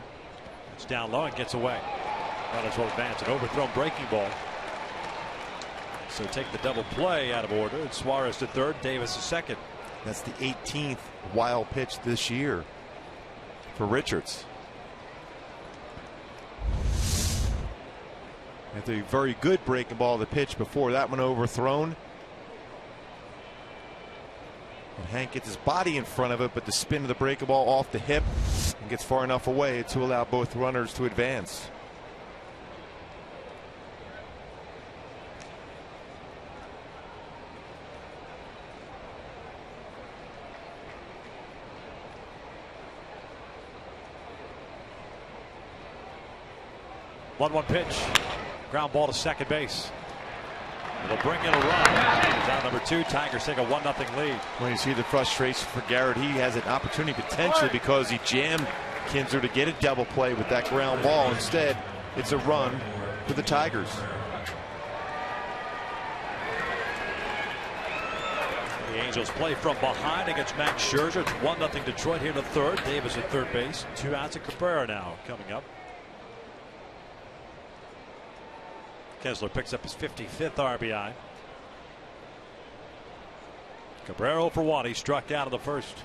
It's down low and gets away. Runners will advance. An overthrown breaking ball. So take the double play out of order. And Suarez to third, Davis to second. That's the 18th wild pitch this year for Richards. That's a very good breaking ball, the pitch before that one overthrown. And Hank gets his body in front of it, but the spin of the breaking ball off the hip and gets far enough away to allow both runners to advance. One pitch. Ground ball to second base. It'll bring in a run. Down number 2. Tigers take a 1-0 lead. When you see the frustration for Garrett, he has an opportunity potentially because he jammed Kinsler to get a double play with that ground ball. Instead, it's a run for the Tigers. The Angels play from behind against Max Scherzer. It's 1-0 Detroit here to third. Davis at third base. 2 outs at Cabrera now coming up. Kessler picks up his 55th RBI. Cabrera 0 for 1. He struck out in the first.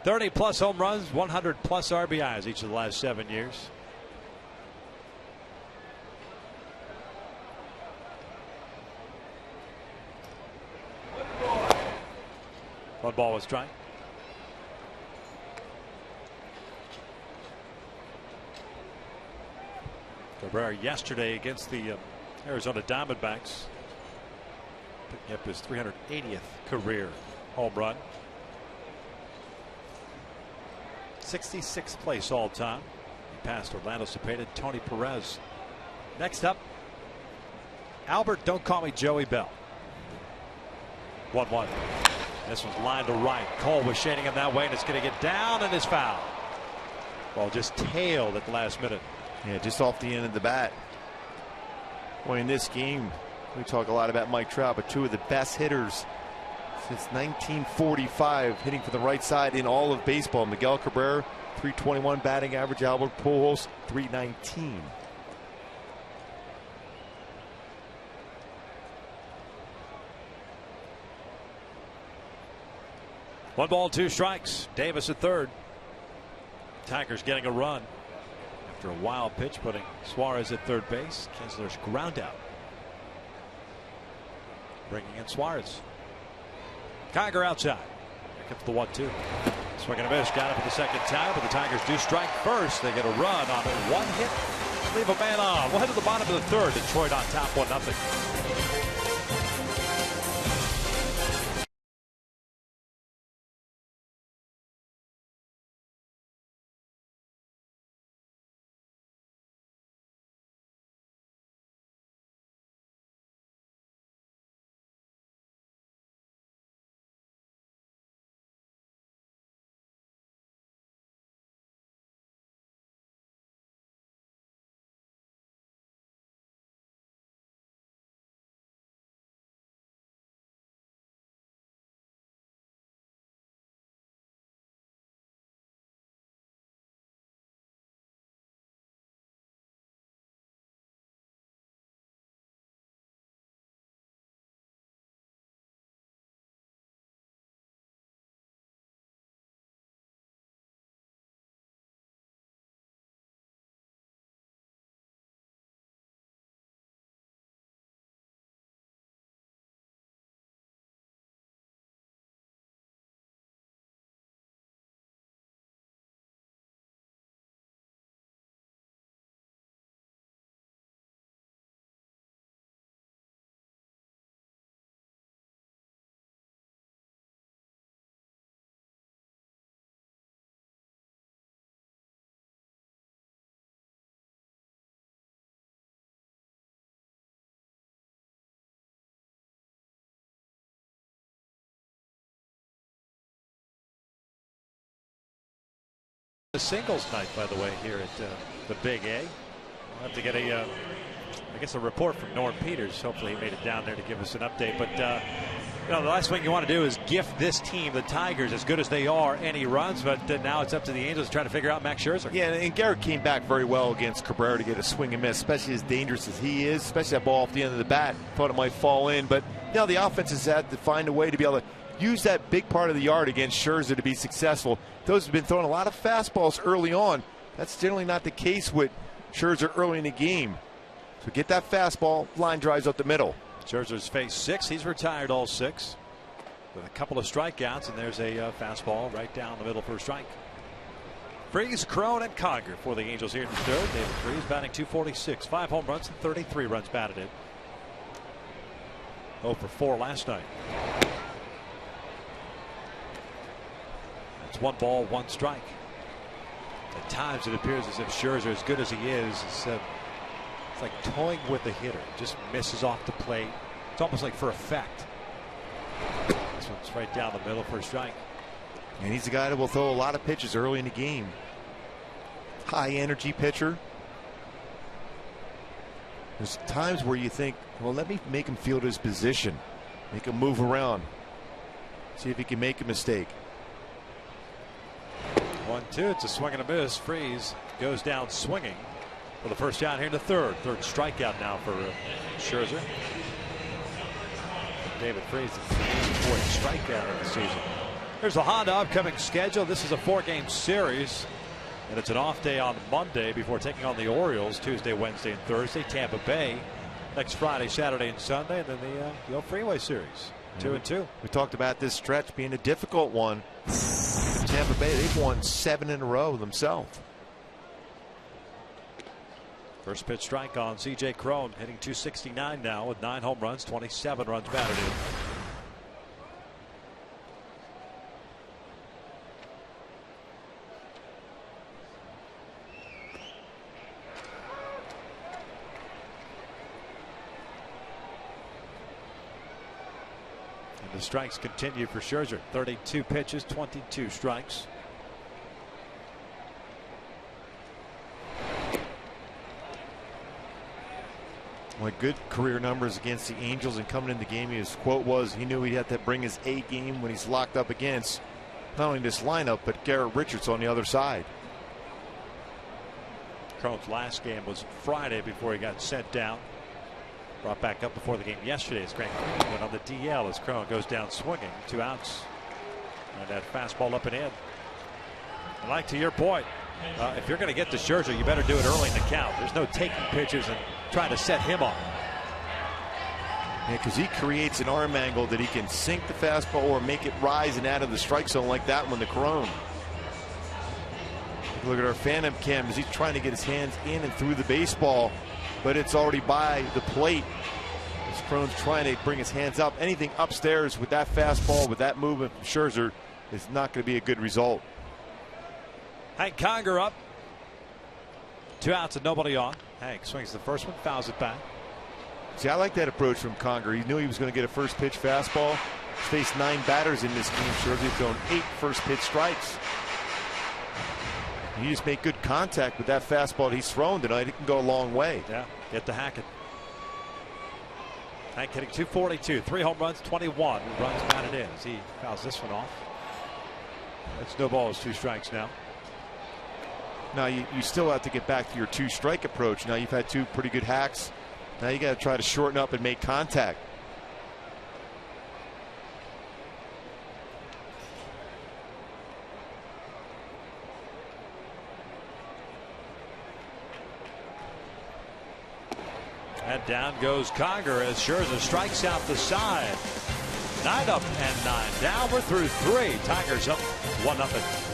+30 home runs, 100+ RBIs each of the last 7 years. One ball was strike. Cabrera yesterday against the Arizona Diamondbacks, picking up his 380th career home run. 66th place all time. He passed Orlando Cepeda, Tony Perez. Next up, Albert, don't call me Joey Bell. 1-1. This one's lined to right. Cole was shading him that way, and it's going to get down and is foul. Ball just tailed at the last minute. Yeah, just off the end of the bat. Boy, in this game, we talk a lot about Mike Trout, but 2 of the best hitters since 1945 hitting from the right side in all of baseball. Miguel Cabrera, 321 batting average. Albert Pujols, 319. One ball, 2 strikes. Davis at third. Tigers getting a run after a wild pitch, putting Suarez at third base. Kessler's ground out. Bringing in Suarez. Tiger outside. Here comes the 1-2. Swing and a miss. Got it for the second time, but the Tigers do strike first. They get a run on it. 1 hit. Leave a man on. We'll head to the bottom of the third. Detroit on top 1-0. The singles night, by the way, here at the Big A. We'll have to get a, I guess, a report from Norm Peters. Hopefully he made it down there to give us an update. But you know, the last thing you want to do is gift this team, the Tigers, as good as they are, any runs. But now it's up to the Angels to try to figure out Max Scherzer. Yeah, and Garrett came back very well against Cabrera to get a swing and miss, especially as dangerous as he is, especially that ball off the end of the bat. Thought it might fall in, but you know, the offense has had to find a way to be able to use that big part of the yard against Scherzer to be successful. Those have been throwing a lot of fastballs early on. That's generally not the case with Scherzer early in the game. So get that fastball, line drives up the middle. Scherzer's faced 6. He's retired all 6 with a couple of strikeouts, and there's a fastball right down the middle for a strike. Freese, Cron, and Conger for the Angels here in the third. David Freese batting .246, 5 home runs and 33 runs batted in. 0 for 4 last night. It's 1 ball, 1 strike. At times it appears as if Scherzer, as good as he is, it's like toying with the hitter. Just misses off the plate. It's almost like for effect. This one's right down the middle for a strike. And he's a guy that will throw a lot of pitches early in the game. High energy pitcher. There's times where you think, well, let me make him field his position, make him move around, see if he can make a mistake. 1-2. It's a swing and a miss. Freese goes down swinging for the first down here in the third. Third strikeout now for Scherzer. David Freese, the 4th strikeout of the season. Here's the Honda upcoming schedule. This is a 4-game series, and it's an off day on Monday before taking on the Orioles Tuesday, Wednesday, and Thursday. Tampa Bay next Friday, Saturday, and Sunday, and then the old Freeway Series. 2-2. We talked about this stretch being a difficult one. Tampa Bay, they've won 7 in a row themselves. First pitch strike on C.J. Cron, hitting .269 now with 9 home runs, 27 runs batted in. And the strikes continue for Scherzer. 32 pitches, 22 strikes. Well, good career numbers against the Angels, and coming in the game, his quote was he knew he'd have to bring his A game when he's locked up against not only this lineup but Garrett Richards on the other side. Cron's last game was Friday before he got sent down. Brought back up before the game yesterday as Grant Green went on the DL as Cron goes down swinging. 2 outs. And that fastball up and in. And like to your point, if you're going to get to Scherzer, you better do it early in the count. There's no taking pitches and trying to set him up. Yeah, because he creates an arm angle that he can sink the fastball or make it rise and out of the strike zone like that one to Cron. Look at our phantom cam as he's trying to get his hands in and through the baseball, but it's already by the plate. As Cron's trying to bring his hands up. Anything upstairs with that fastball, with that movement from Scherzer, is not going to be a good result. Hank Conger up. 2 outs and nobody on. Hank swings the first one, fouls it back. See, I like that approach from Conger. He knew he was going to get a first pitch fastball. He's faced 9 batters in this game. Scherzer thrown 8 first pitch strikes. He just made good contact with that fastball that he's thrown tonight. It can go a long way. Yeah, get to Hackett. Hank hitting .242, 3 home runs, 21 runs batted in as he fouls this one off. That's no balls, 2 strikes now. Now you still have to get back to your 2-strike approach. Now you've had 2 pretty good hacks. Now you got to try to shorten up and make contact. And down goes Conger as Scherzer strikes out the side. 9 up and 9 down. We're through 3. Tigers up 1-0.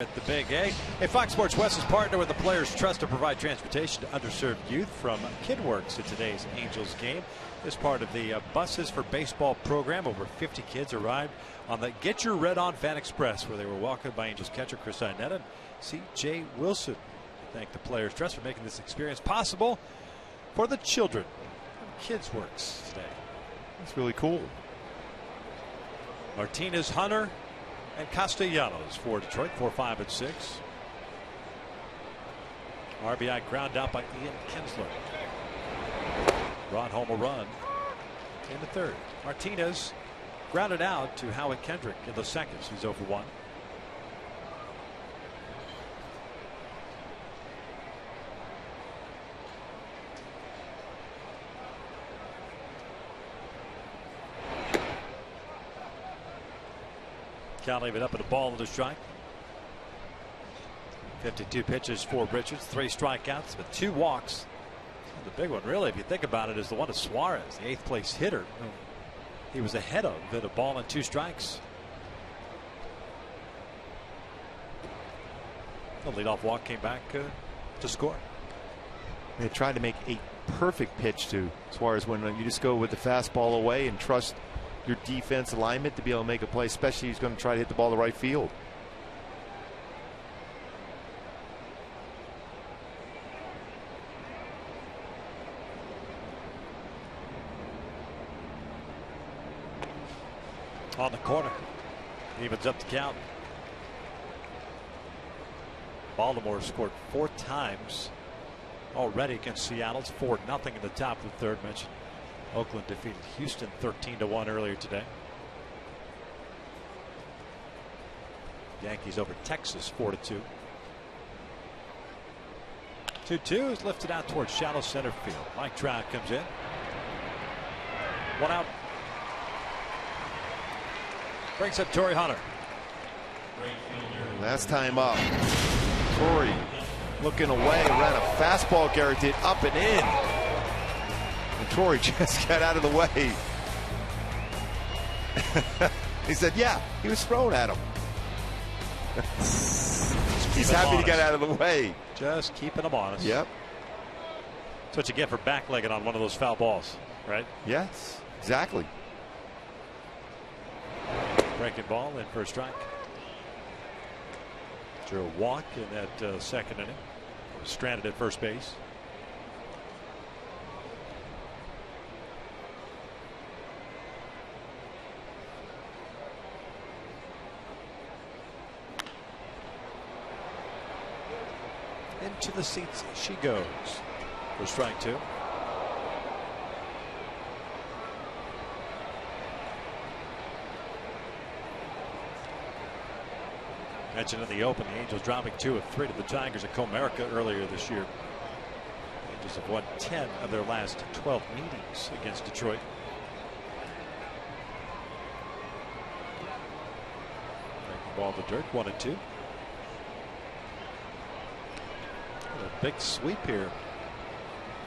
At the Big A. Hey, Fox Sports West is partner with the Players Trust to provide transportation to underserved youth from KidWorks to today's Angels game. As part of the Buses for Baseball program, over 50 kids arrived on the Get Your Red On Fan Express, where they were welcomed by Angels catcher Chris Inetta and C.J. Wilson. Thank the Players Trust for making this experience possible for the children from KidWorks today. That's really cool. Martinez, Hunter, and Castellanos for Detroit, 4, 5, and 6. RBI ground out by Ian Kinsler. Brought home a run in the third. Martinez grounded out to Howie Kendrick in the second. He's 0 for 1. Count leave it up at a ball with a strike. 52 pitches for Richards, 3 strikeouts, but 2 walks. The big one, really, if you think about it, is the one to Suarez, the 8th place hitter. He was ahead of at a ball and 2 strikes. The leadoff walk came back to score. They tried to make a perfect pitch to Suarez when you just go with the fastball away and trust your defense alignment to be able to make a play, especially he's going to try to hit the ball to right field. On the corner, evens up the count. Baltimore scored 4 times already against Seattle. It's 4-0 in the top of the third. Mentioned Oakland defeated Houston 13-1 earlier today. Yankees over Texas 4-2. 2-2 is lifted out towards shallow center field. Mike Trout comes in. 1 out. Brings up Torrey Hunter. Last time up, Torrey looking away, ran a fastball. Garrett did up and in. And Torrey just got out of the way. He said, yeah, he was thrown at him. He's happy to get out of the way. Just keeping him honest. Yep. That's what you get for backlegging on one of those foul balls, right? Yes, exactly. Breaking ball in for a strike. Drew a walk in that second inning. Stranded at first base. Into the seats she goes for strike 2. Mentioned in the open, the Angels dropping 2 of 3 to the Tigers at Comerica earlier this year. The Angels have won 10 of their last 12 meetings against Detroit. Breaking ball to dirt, 1-2. A big sweep here.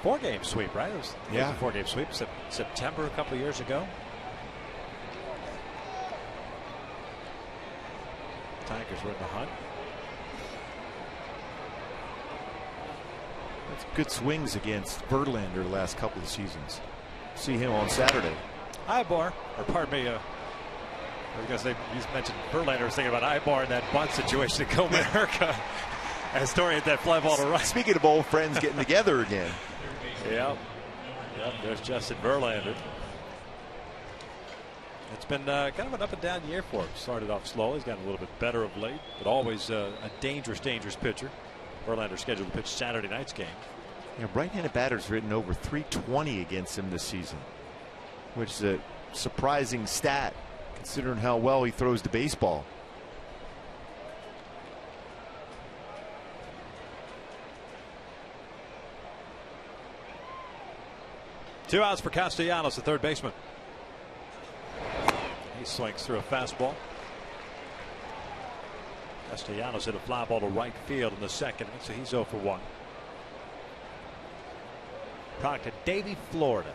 4-game sweep, right? It was a 4-game sweep. September a couple of years ago. Tigers were in the hunt. That's good swings against Verlander the last couple of seasons. See him on Saturday. Ibar, or pardon me, because you mentioned Verlander. I was thinking about Ibar in that bunt situation at Comerica. As Torrey hit that fly ball to right. Speaking of old friends getting together again. Yep, there's Justin Verlander. It's been kind of an up and down year for him. Started off slow. He's gotten a little bit better of late, but always a dangerous pitcher. Verlander scheduled to pitch Saturday night's game. Yeah, right-handed batters written over 320 against him this season, which is a surprising stat considering how well he throws the baseball. Two outs for Castellanos, the third baseman. He swings through a fastball. Castellanos hit a fly ball to right field in the second, so he's 0 for 1. Product to Davie, Florida.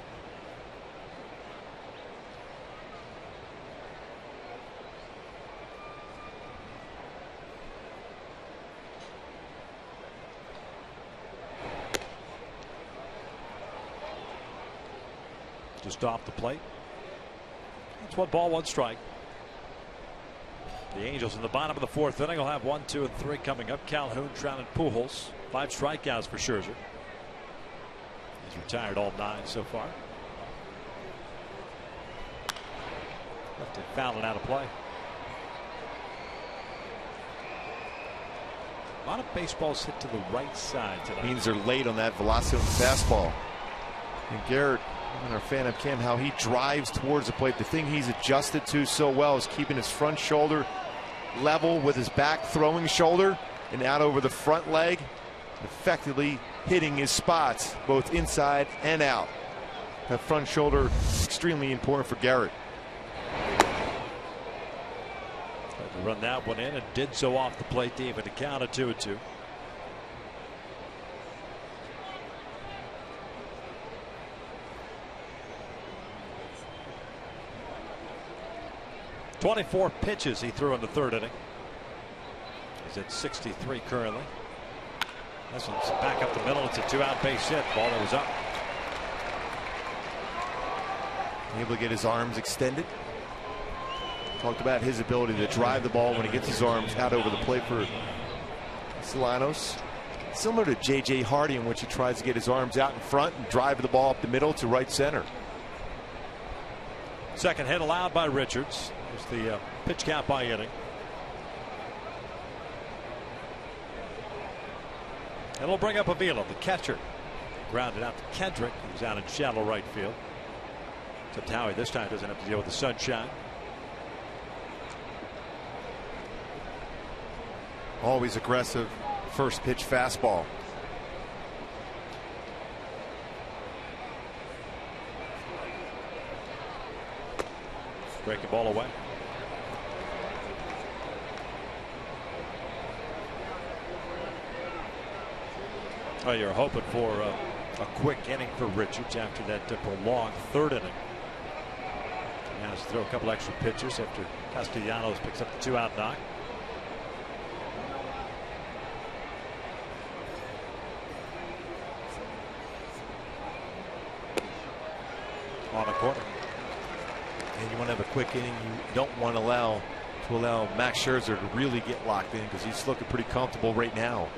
just off the plate. It's 1 ball, 1 strike. The Angels in the bottom of the 4th inning will have 1, 2, and 3 coming up. Calhoun, Trout, and Pujols. 5 strikeouts for Scherzer. He's retired all 9 so far. Lefty fouling out of play. A lot of baseballs hit to the right side tonight. Means they're late on that velocity on the fastball. And Garrett, I'm a fan of Cam, how he drives towards the plate. The thing he's adjusted to so well is keeping his front shoulder level with his back throwing shoulder and out over the front leg, effectively hitting his spots both inside and out. That front shoulder extremely important for Garrett. Tried to run that one in and did so off the plate to even the count of 2-2. .24 pitches he threw in the 3rd inning. He's at 63 currently. This one's back up the middle. It's a 2-out base hit. Ball that was up. Able to get his arms extended. Talked about his ability to drive the ball when he gets his arms out over the plate for Solanos. Similar to J.J. Hardy, in which he tries to get his arms out in front and drive the ball up the middle to right center. Second hit allowed by Richards. There's the pitch count by inning. And it'll bring up Avila, the catcher. Grounded out to Kendrick, who's out in shallow right field. Except Howie this time doesn't have to deal with the sunshine. Always aggressive first pitch fastball. Break the ball away. Oh, you're hoping for a quick inning for Richards after that prolonged 3rd inning. He has to throw a couple extra pitches after Castellanos picks up the 2-out knock. On the corner. And you want to have a quick inning. You don't want to allow Max Scherzer to really get locked in, because he's looking pretty comfortable right now.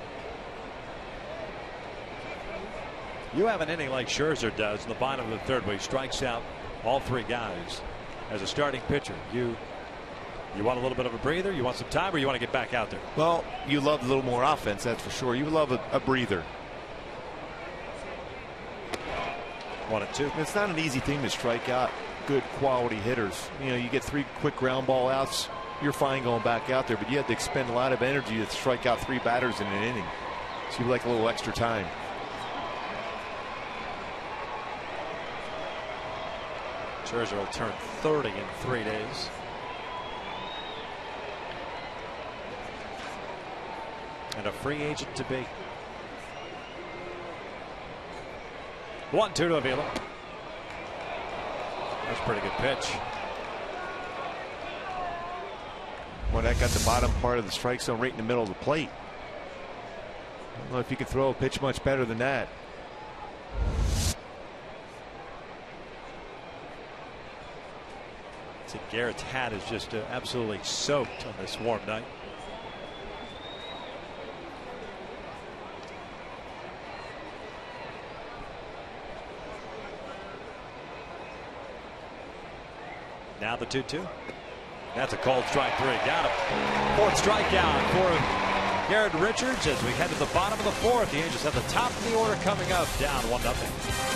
You have an inning like Scherzer does in the bottom of the 3rd, where he strikes out all 3 guys as a starting pitcher. You want a little bit of a breather, you want some time, or you want to get back out there? Well, you love a little more offense, that's for sure. You love a breather. 1-2. It's not an easy thing to strike out good quality hitters. You know, you get 3 quick ground ball outs, you're fine going back out there, but you have to expend a lot of energy to strike out 3 batters in an inning. So you like a little extra time. Scherzer will turn 30 in 3 days. And a free agent to be. 1-2 to Avila. That's a pretty good pitch. Well, that got the bottom part of the strike zone right in the middle of the plate. I don't know if you can throw a pitch much better than that. See, Garrett's hat is just absolutely soaked on this warm night. Now the 2-2. That's a cold strike 3. Got him. 4th strikeout for Garrett Richards as we head to the bottom of the 4th. The Angels have the top of the order coming up, down 1-0.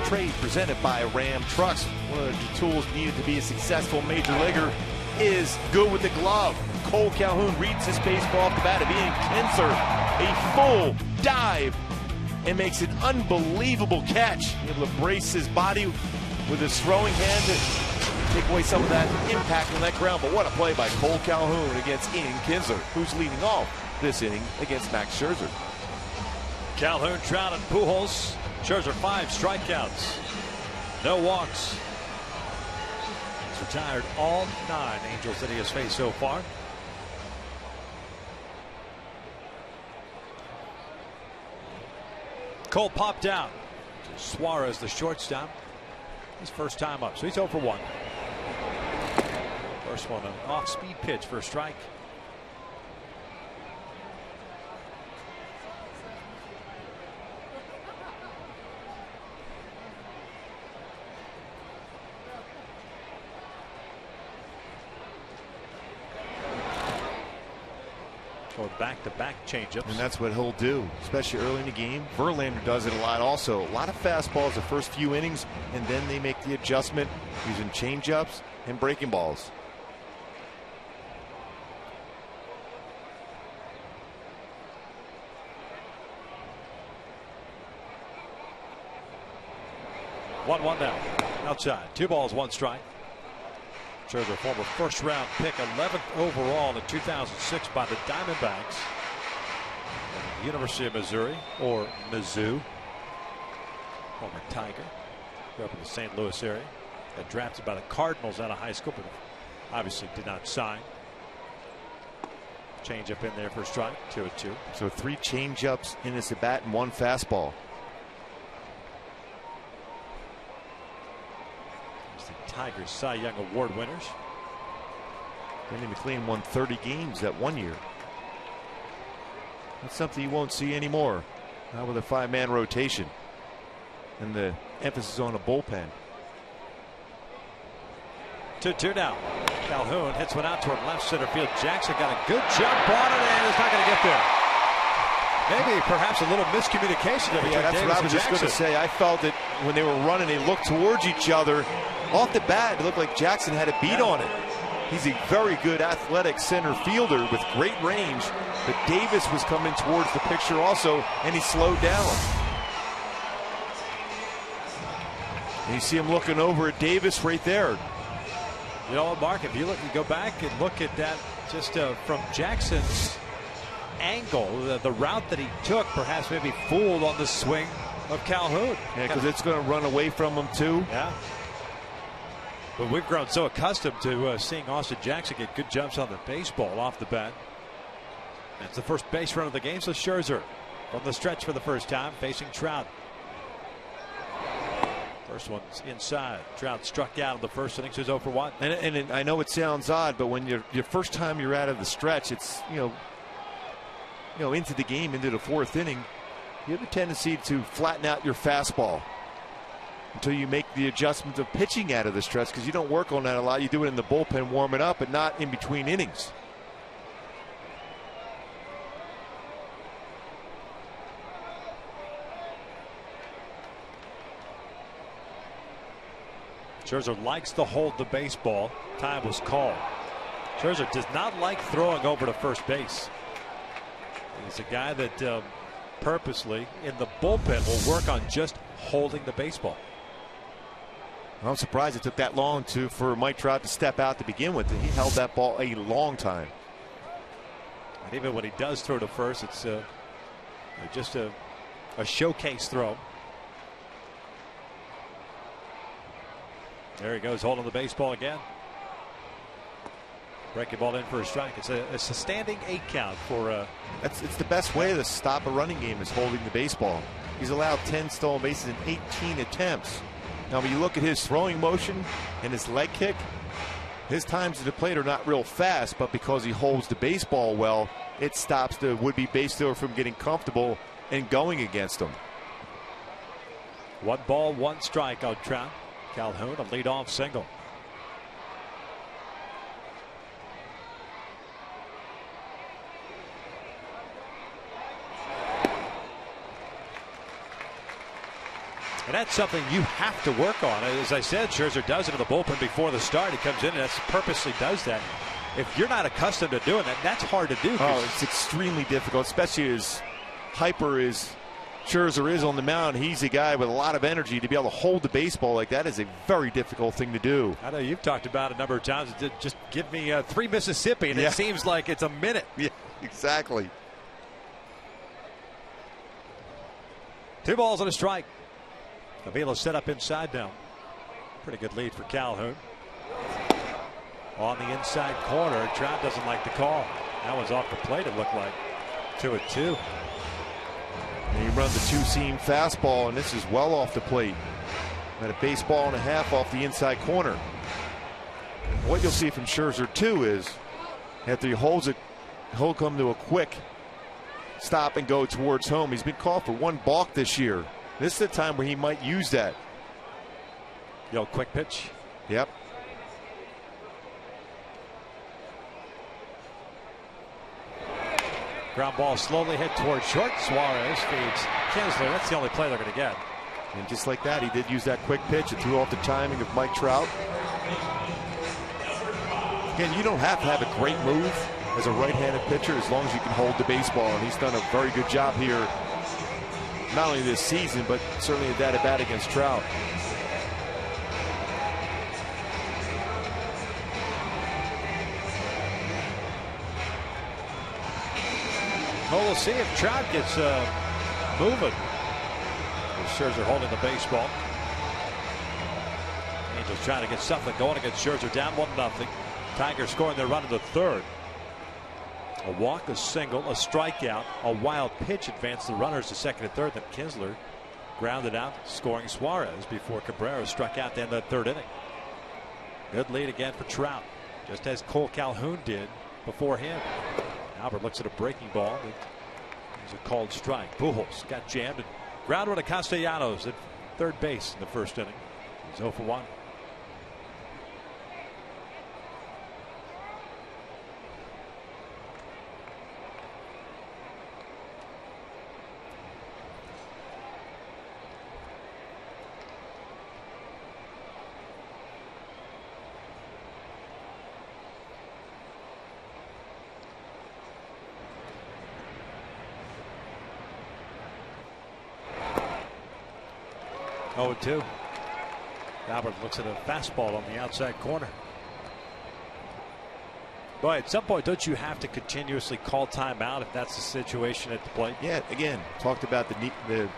trade presented by Ram Trucks. One of the tools needed to be a successful major leaguer is good with the glove. Cole Calhoun reads his baseball off the bat of Ian Kinsler. A full dive and makes an unbelievable catch. Able to brace his body with his throwing hand to take away some of that impact on that ground. But what a play by Cole Calhoun against Ian Kinsler, who's leading off this inning against Max Scherzer. Calhoun, Trout, and Pujols. Scherzer 5 strikeouts. No walks. He's retired all 9 Angels that he has faced so far. Cole popped out. Suarez, the shortstop, his first time up, so he's 0 for 1. First one, an off-speed pitch for a strike. Back-to-back changeups. And that's what he'll do, especially early in the game. Verlander does it a lot also. A lot of fastballs the first few innings, and then they make the adjustment using changeups and breaking balls. One now. Outside. 2 balls, 1 strike. Scherzer, former first-round pick, 11th overall in 2006 by the Diamondbacks. At the University of Missouri, or Mizzou. Former Tiger. Grew up in the St. Louis area. Got drafted by the Cardinals out of high school, but obviously did not sign. Change up in there for a strike. 2-2. So 3 change-ups in his at-bat and 1 fastball. Tigers Cy Young Award winners. Randy McLean won 30 games that 1 year. That's something you won't see anymore. Not with a 5-man rotation and the emphasis on a bullpen. 2-2 now. Calhoun hits one out toward left center field. Jackson got a good jump on it, and it's not going to get there. Maybe perhaps a little miscommunication there between that's Davis what I and was just going Jackson. to say. I felt that when they were running, they looked towards each other. Off the bat, it looked like Jackson had a beat on it. He's a very good athletic center fielder with great range, but Davis was coming towards the picture also, and he slowed down. And you see him looking over at Davis right there. You know what, Mark, if you go back and look at that just from Jackson's angle, the route that he took perhaps maybe fooled on the swing of Calhoun. Yeah, because it's going to run away from him too. Yeah. But we've grown so accustomed to seeing Austin Jackson get good jumps on the baseball off the bat. That's the first base run of the game, so Scherzer from the stretch for the first time facing Trout. First one's inside. Trout struck out in the first inning, so he's 0 for 1. And I know it sounds odd, but when your first time you're out of the stretch, it's into the game, into the 4th inning, you have a tendency to flatten out your fastball until you make the adjustment of pitching out of the stretch, because you don't work on that a lot. You do it in the bullpen, warm it up, but not in between innings. Scherzer likes to hold the baseball. Time was called. Scherzer does not like throwing over to first base. He's a guy that purposely in the bullpen will work on just holding the baseball. I'm surprised it took that long for Mike Trout to step out to begin with. He held that ball a long time. And even when he does throw to first, it's just a showcase throw. There he goes, holding the baseball again. Breaking ball in for a strike. It's a standing 8 count for. It's the best way to stop a running game is holding the baseball. He's allowed 10 stolen bases in 18 attempts. Now, when you look at his throwing motion and his leg kick, his times to the plate are not real fast, but because he holds the baseball well, it stops the would-be base stealer from getting comfortable and going against him. 1 ball, 1 strike on Trout. Calhoun, a leadoff single. And that's something you have to work on. As I said, Scherzer does it in the bullpen before the start. He comes in and that's purposely does that. If you're not accustomed to doing that, that's hard to do. Oh, it's extremely difficult, especially as hyper as Scherzer is on the mound. He's a guy with a lot of energy. To be able to hold the baseball like that is a very difficult thing to do. I know you've talked about it a number of times. Just give me 3 Mississippi, and it seems like it's a minute. Yeah, exactly. 2 balls and a strike. Avila set up inside now. Pretty good lead for Calhoun. On the inside corner, Trout doesn't like the call. That was off the plate, it looked like. 2-2. And you run the 2-seam fastball, and this is well off the plate. At a baseball and a half off the inside corner. What you'll see from Scherzer too is after he holds it, he'll come to a quick stop and go towards home. He's been called for 1 balk this year. This is the time where he might use that. Yo, quick pitch. Yep. Ground ball slowly hit towards short. Suarez feeds Kinsler. That's the only play they're going to get. And just like that, he did use that quick pitch. It threw off the timing of Mike Trout. Again, you don't have to have a great move as a right-handed pitcher as long as you can hold the baseball. And he's done a very good job here, not only this season, but certainly at that at-bat against Trout. Well, we'll see if Trout gets moving. Scherzer holding the baseball. Angels trying to get something going against Scherzer, down 1-0. Tigers scoring their run in the 3rd. A walk, a single, a strikeout, a wild pitch advanced the runners to 2nd and 3rd. Then Kinsler grounded out, scoring Suarez before Cabrera struck out to end that 3rd inning. Good lead again for Trout, just as Cole Calhoun did before him. Albert looks at a breaking ball. There's a called strike. Pujols got jammed and grounded to Castellanos at 3rd base in the 1st inning. He's 0 for 1. Oh, 2. Albert looks at a fastball on the outside corner. Boy, at some point, don't you have to continuously call timeout if that's the situation at the plate? Yeah, again, talked about the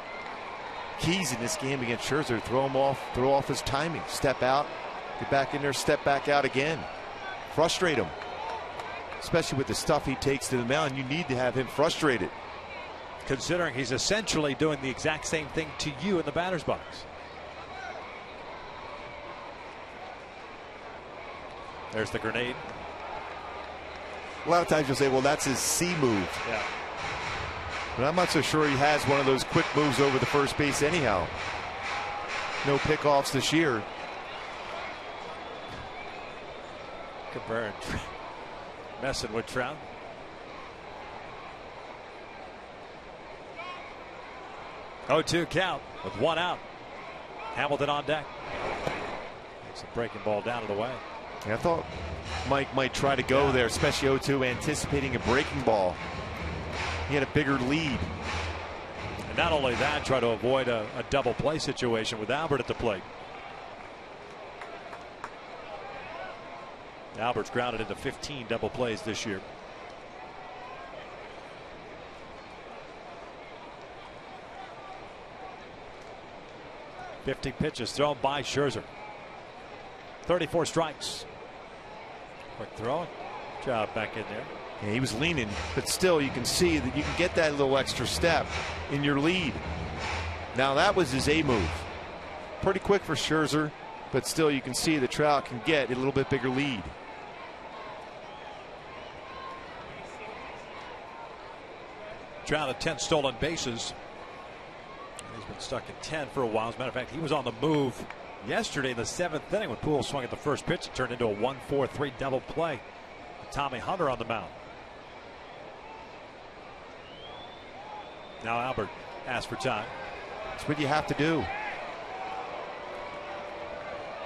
keys in this game against Scherzer. Throw off his timing. Step out, get back in there, step back out again. Frustrate him. Especially with the stuff he takes to the mound, you need to have him frustrated. Considering he's essentially doing the exact same thing to you in the batter's box. There's the grenade. A lot of times you'll say, well, that's his C move. Yeah. But I'm not so sure he has one of those quick moves over the first base anyhow. No pickoffs this year. Cabrera messing with Trout. Oh, 2 count with 1 out. Hamilton on deck. It's a breaking ball down and away. I thought Mike might try to go there, especially 0-2, anticipating a breaking ball. He had a bigger lead. And not only that, try to avoid a double play situation with Albert at the plate. Albert's grounded into 15 double plays this year. .50 pitches thrown by Scherzer. 34 strikes. Quick throw. Job back in there. Yeah, he was leaning, but still you can see that you can get that little extra step in your lead. Now that was his A move. Pretty quick for Scherzer, but still you can see the Trout can get a little bit bigger lead. Trout at 10 stolen bases. He's been stuck at 10 for a while. As a matter of fact, he was on the move yesterday in the 7th inning when Pujols swung at the first pitch. It turned into a 1-4-3 double play with Tommy Hunter on the mound. Now Albert asks for time. That's what you have to do.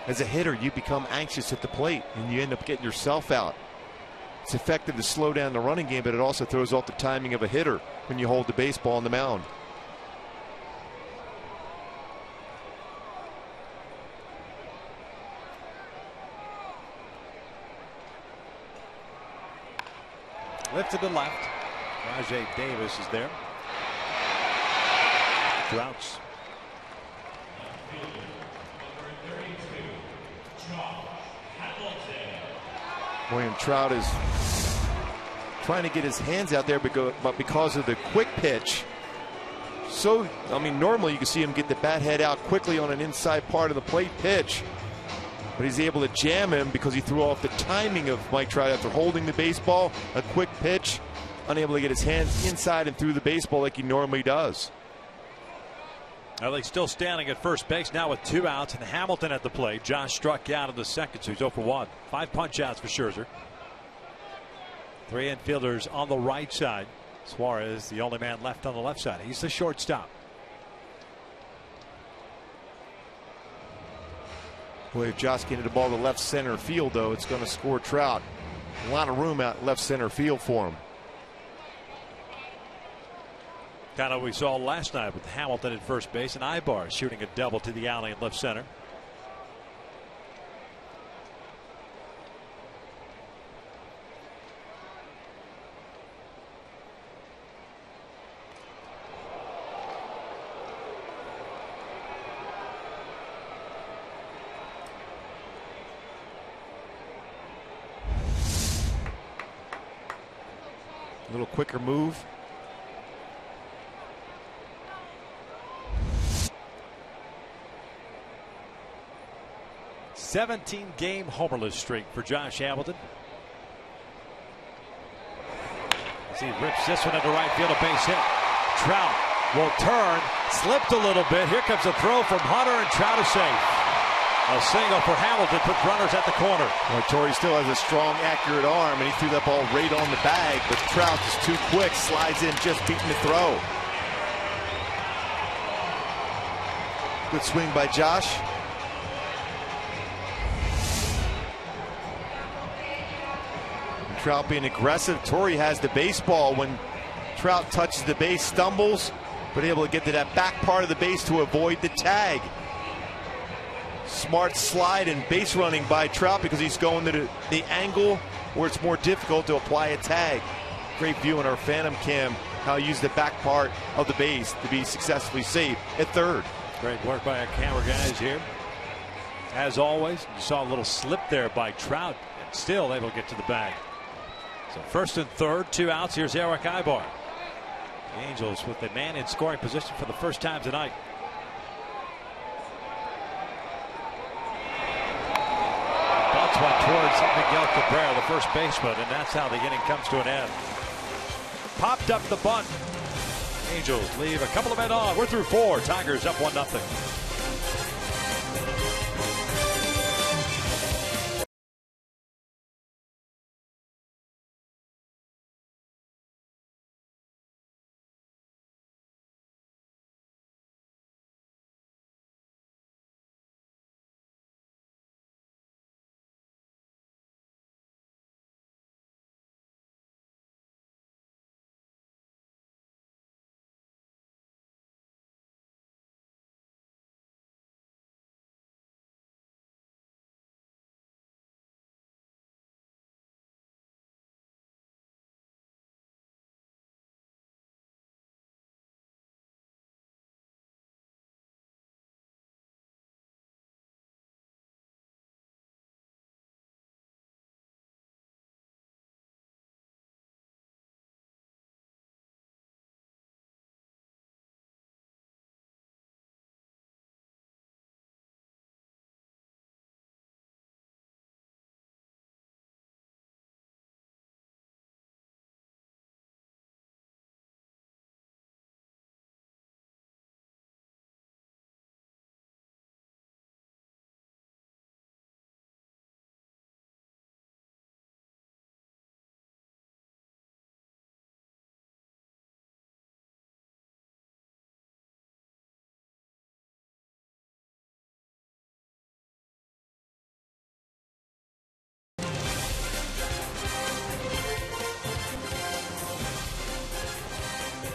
As a hitter, you become anxious at the plate and you end up getting yourself out. It's effective to slow down the running game, but it also throws off the timing of a hitter when you hold the baseball on the mound. Lifted to left. Rajay Davis is there. Trouts. William Trout is trying to get his hands out there, but because of the quick pitch. So, I mean, normally you can see him get the bat head out quickly on an inside part of the plate pitch. But he's able to jam him because he threw off the timing of Mike Trout after holding the baseball. A quick pitch, unable to get his hands inside and through the baseball like he normally does. Well, he's still standing at first base now with 2 outs and Hamilton at the plate. Josh struck out in the second, so he's 0 for 1. 5 punch outs for Scherzer. 3 infielders on the right side. Suarez, the only man left on the left side. He's the shortstop. Boy, if Josh can hit the ball to left center field, though, it's going to score Trout. A lot of room out left center field for him. Kind of what we saw last night with Hamilton at first base and Ibar shooting a double to the alley in left center. A little quicker move. Game homerless streak for Josh Hamilton. As he rips this one into right field, a base hit. Trout will turn, slipped a little bit. Here comes a throw from Hunter, and Trout is safe. A single for Hamilton, put runners at the corner. Well, Torrey still has a strong, accurate arm, and he threw that ball right on the bag, but Trout is too quick, slides in, just beating the throw. Good swing by Josh. Trout being aggressive. Torrey has the baseball when Trout touches the base, stumbles, but able to get to that back part of the base to avoid the tag. Smart slide and base running by Trout because he's going to the angle where it's more difficult to apply a tag. Great view in our Phantom Cam how he used the back part of the base to be successfully safe at third. Great work by our camera guys here. As always, you saw a little slip there by Trout, and still able to get to the bag. So first and third, 2 outs. Here's Eric Ibar. The Angels with the man in scoring position for the first time tonight. Bunts went towards Miguel Cabrera, the first baseman, and that's how the inning comes to an end. Popped up the bunt. Angels leave a couple of men on. We're through 4. Tigers up 1-0.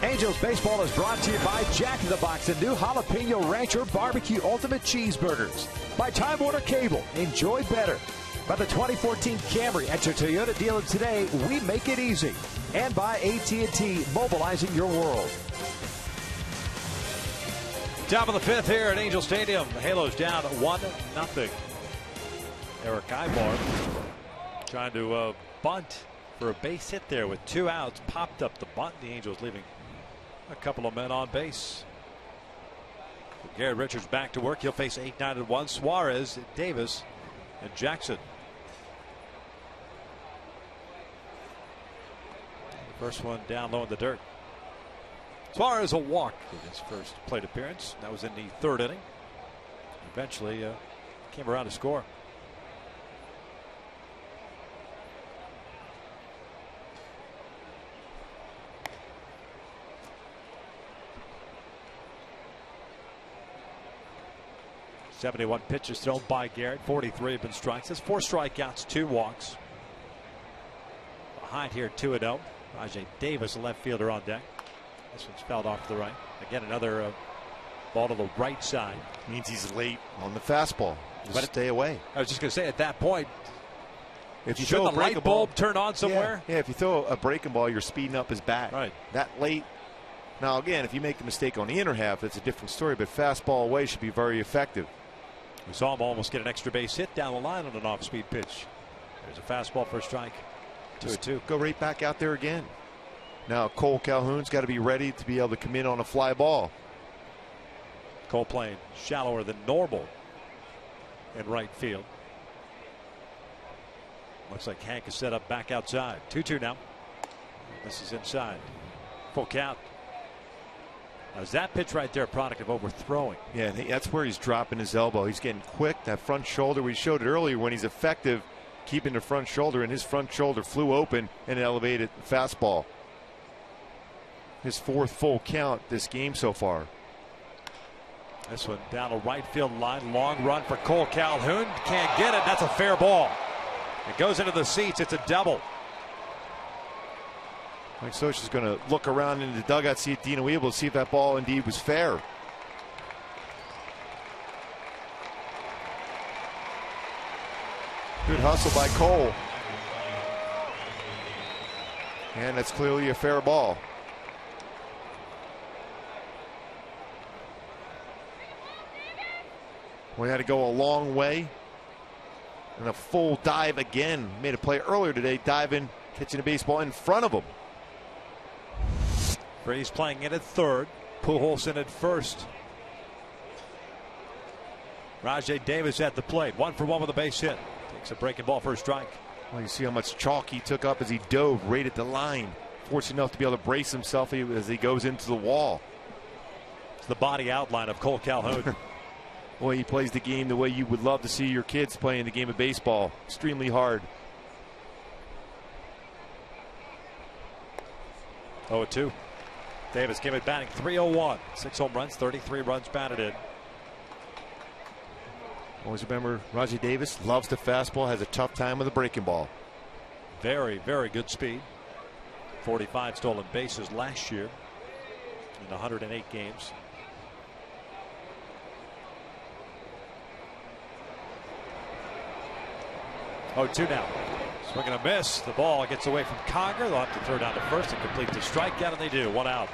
Angels baseball is brought to you by Jack in the Box and new Jalapeno Rancher Barbecue Ultimate Cheeseburgers. By Time Warner Cable, enjoy better. By the 2014 Camry at your Toyota dealer today, we make it easy. And by AT&T, mobilizing your world. Top of the fifth here at Angel Stadium. The Halos down 1-0. Eric Ibar trying to bunt for a base hit there with 2 outs. Popped up the bunt. The Angels leaving a couple of men on base. Garrett Richards back to work. He'll face 8-9-1. Suarez, Davis, and Jackson. First one down low in the dirt. Suarez a walk in his first plate appearance. That was in the 3rd inning. Eventually came around to score. .71 pitches thrown by Garrett. 43 have been strikes. That's 4 strikeouts, 2 walks. Behind here, 2-0. Rajai Davis, a left fielder, on deck. This one's fouled off to the right. Again, another ball to the right side. Means he's late on the fastball. Just stay away. I was just going to say, at that point, if you should throw the light bulb turn on somewhere? Yeah, if you throw a breaking ball, you're speeding up his bat. Right. That late. Now, again, if you make the mistake on the inner half, it's a different story, but fastball away should be very effective. We saw him almost get an extra base hit down the line on an off-speed pitch. There's a fastball for a strike. 2-2. Go right back out there again. Now Cole Calhoun's got to be ready to be able to come in on a fly ball. Cole playing shallower than normal in right field. Looks like Hank is set up back outside. 2-2 now. This is inside. Full count. Now, is that pitch right there a product of overthrowing? Yeah, that's where he's dropping his elbow. He's getting quick. That front shoulder, we showed it earlier when he's effective keeping the front shoulder, and his front shoulder flew open and elevated fastball. His 4th full count this game so far. This one down a right field line. Long run for Cole Calhoun. Can't get it. That's a fair ball. It goes into the seats. It's a double. Mike Scioscia's going to look around in the dugout, see if Dino Weeble, see if that ball indeed was fair. Good hustle by Cole. And that's clearly a fair ball. We had to go a long way. And a full dive again. Made a play earlier today, diving, catching a baseball in front of him. Freeze playing in at 3rd. Pujols in at 1st. Rajai Davis at the plate. 1 for 1 with a base hit. Takes a breaking ball for a strike. Well, you see how much chalk he took up as he dove right at the line. Fortunate enough to be able to brace himself as he goes into the wall. It's the body outline of Cole Calhoun. Boy, he plays the game the way you would love to see your kids playing the game of baseball. Extremely hard. 0-2. Davis came in batting .301. 6 home runs, 33 runs batted in. Always remember, Rajai Davis loves the fastball, has a tough time with the breaking ball. Very, very good speed. 45 stolen bases last year in 108 games. Oh, 2 now. Swing and a miss. The ball gets away from Conger. They'll have to throw down to first and complete the strikeout, and they do. 1 out.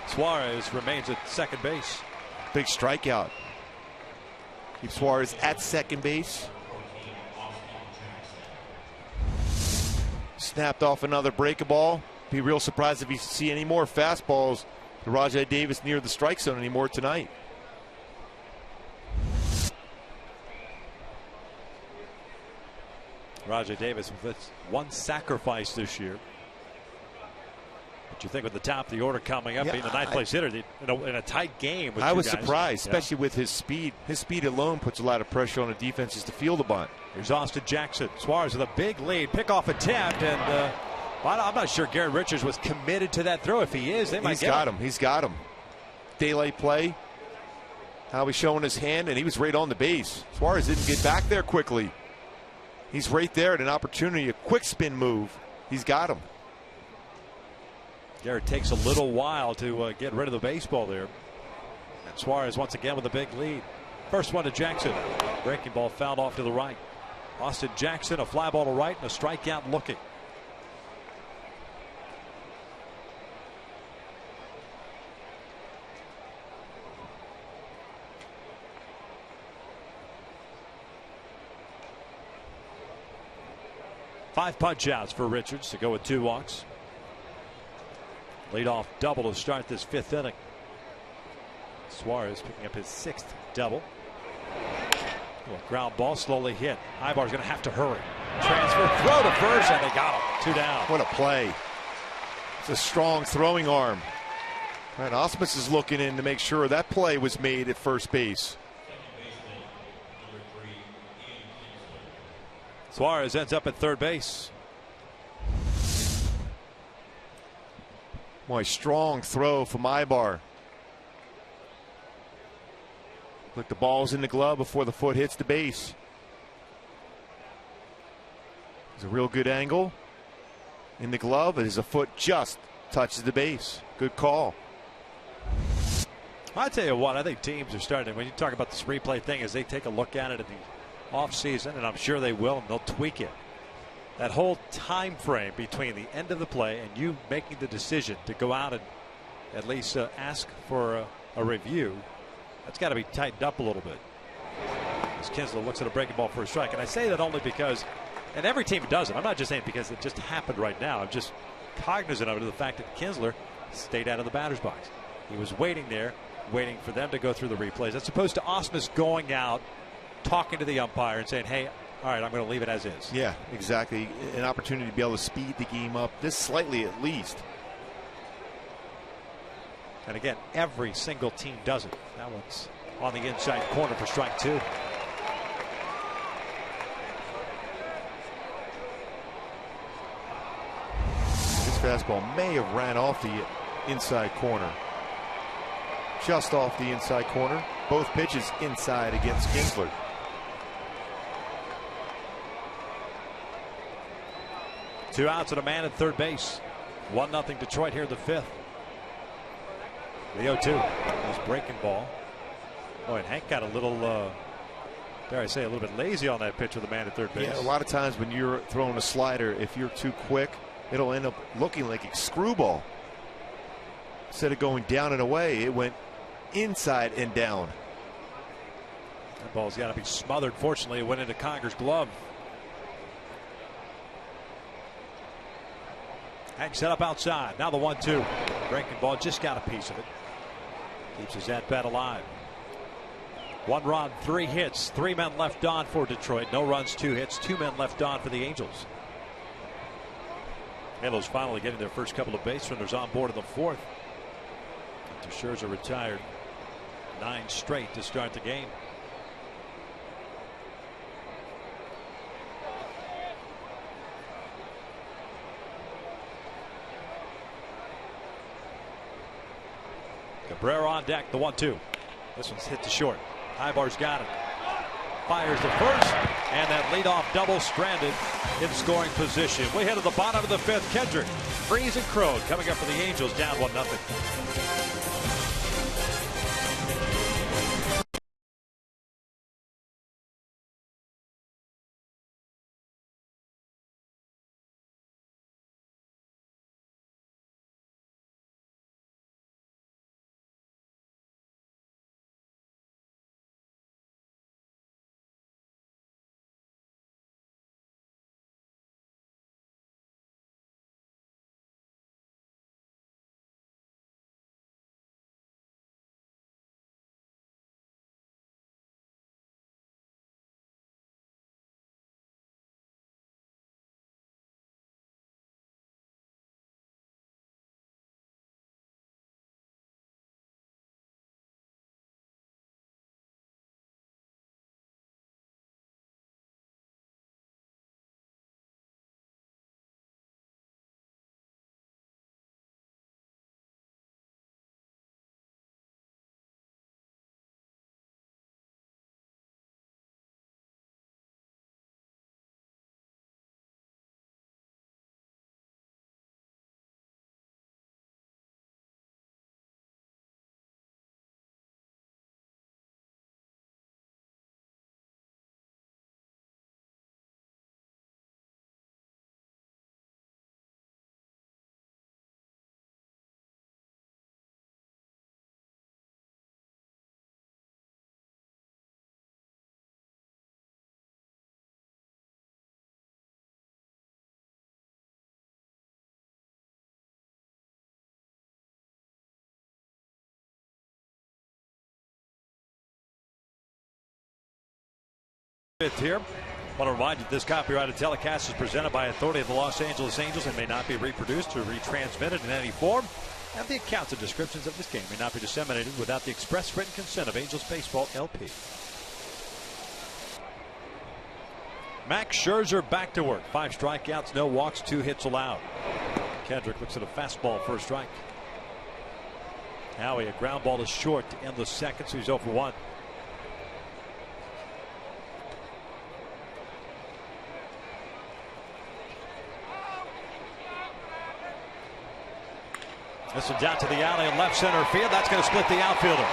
Suarez remains at second base. Big strikeout. Keep Suarez at second base. Snapped off another breaking ball. Be real surprised if you see any more fastballs to Rajai Davis near the strike zone anymore tonight. Rajai Davis with 1 sacrifice this year. But you think with the top of the order coming up, being the 9th place hitter in a tight game with I was guys. surprised, especially with his speed. His speed alone puts a lot of pressure on the defenses to field the bunt. Here's Austin Jackson. Suarez with a big lead. Pickoff attempt, and I'm not sure Garrett Richards was committed to that throw. If he is, they might get him. He's got him. Daylight play. How he's showing his hand, and he was right on the base. Suarez didn't get back there quickly. He's right there at an opportunity, a quick spin move. He's got him. Garrett takes a little while to get rid of the baseball there. And Suarez once again with a big lead. First one to Jackson. Breaking ball fouled off to the right. Austin Jackson, a fly ball to right and a strikeout looking. Five punch outs for Richards to go with 2 walks. Leadoff double to start this 5th inning. Suarez picking up his 6th double. Ground ball slowly hit. Ibar's going to have to hurry. Transfer, throw to first, and they got him. 2 down. What a play. It's a strong throwing arm. And Osmus is looking in to make sure that play was made at first base. Suarez ends up at third base. Boy, strong throw from Ibar. Look, the ball's in the glove before the foot hits the base. It's a real good angle in the glove as the foot just touches the base. Good call. I tell you what, I think teams are starting, when you talk about this replay thing, as they take a look at it in the offseason, and I'm sure they will, and they'll tweak it. That whole time frame between the end of the play and you making the decision to go out and at least ask for a review, that's got to be tightened up a little bit. As Kinsler looks at a breaking ball for a strike. And I say that only because, and every team does it. I'm not just saying because it just happened right now. I'm just cognizant of it, of the fact that Kinsler stayed out of the batter's box. He was waiting there, waiting for them to go through the replays, as opposed to Osmus going out, talking to the umpire and saying, hey, all right, I'm going to leave it as is. Yeah, exactly. An opportunity to be able to speed the game up just slightly at least. And again, every single team does it. That one's on the inside corner for strike 2. This fastball may have ran off the inside corner. Just off the inside corner. Both pitches inside against Kinsler. Two outs and a man at third base. 1-0 Detroit here in the 5th. The 0-2. This breaking ball. Boy, and Hank got a little, dare I say, a little bit lazy on that pitch with the man at third base. Yeah, a lot of times when you're throwing a slider, if you're too quick, it'll end up looking like a screwball. Instead of going down and away, it went inside and down. That ball's got to be smothered. Fortunately, it went into Conger's glove. Hank set up outside. Now the 1-2. Breaking ball just got a piece of it. Keeps his at-bat alive. 1 run, 3 hits, 3 men left on for Detroit. No runs, 2 hits, 2 men left on for the Angels. Halos finally getting their first couple of base runners on board in the 4th. After Scherzer retired 9 straight to start the game. Cabrera on deck, the 1-2. This one's hit to short. Ibar's got it. Fires the first, and that leadoff double stranded in scoring position. We head to the bottom of the 5th. Kendrick, Freese, and Crone coming up for the Angels, down 1-0. Fifth here. I want to remind you that this copyrighted telecast is presented by authority of the Los Angeles Angels and may not be reproduced or retransmitted in any form. And the accounts and descriptions of this game may not be disseminated without the express written consent of Angels Baseball LP. Max Scherzer back to work. 5 strikeouts, no walks, 2 hits allowed. Kendrick looks at a fastball for a strike. Howie, a ground ball is short to end the second, so he's 0 for 1. This one's out to the alley in left center field. That's going to split the outfielders.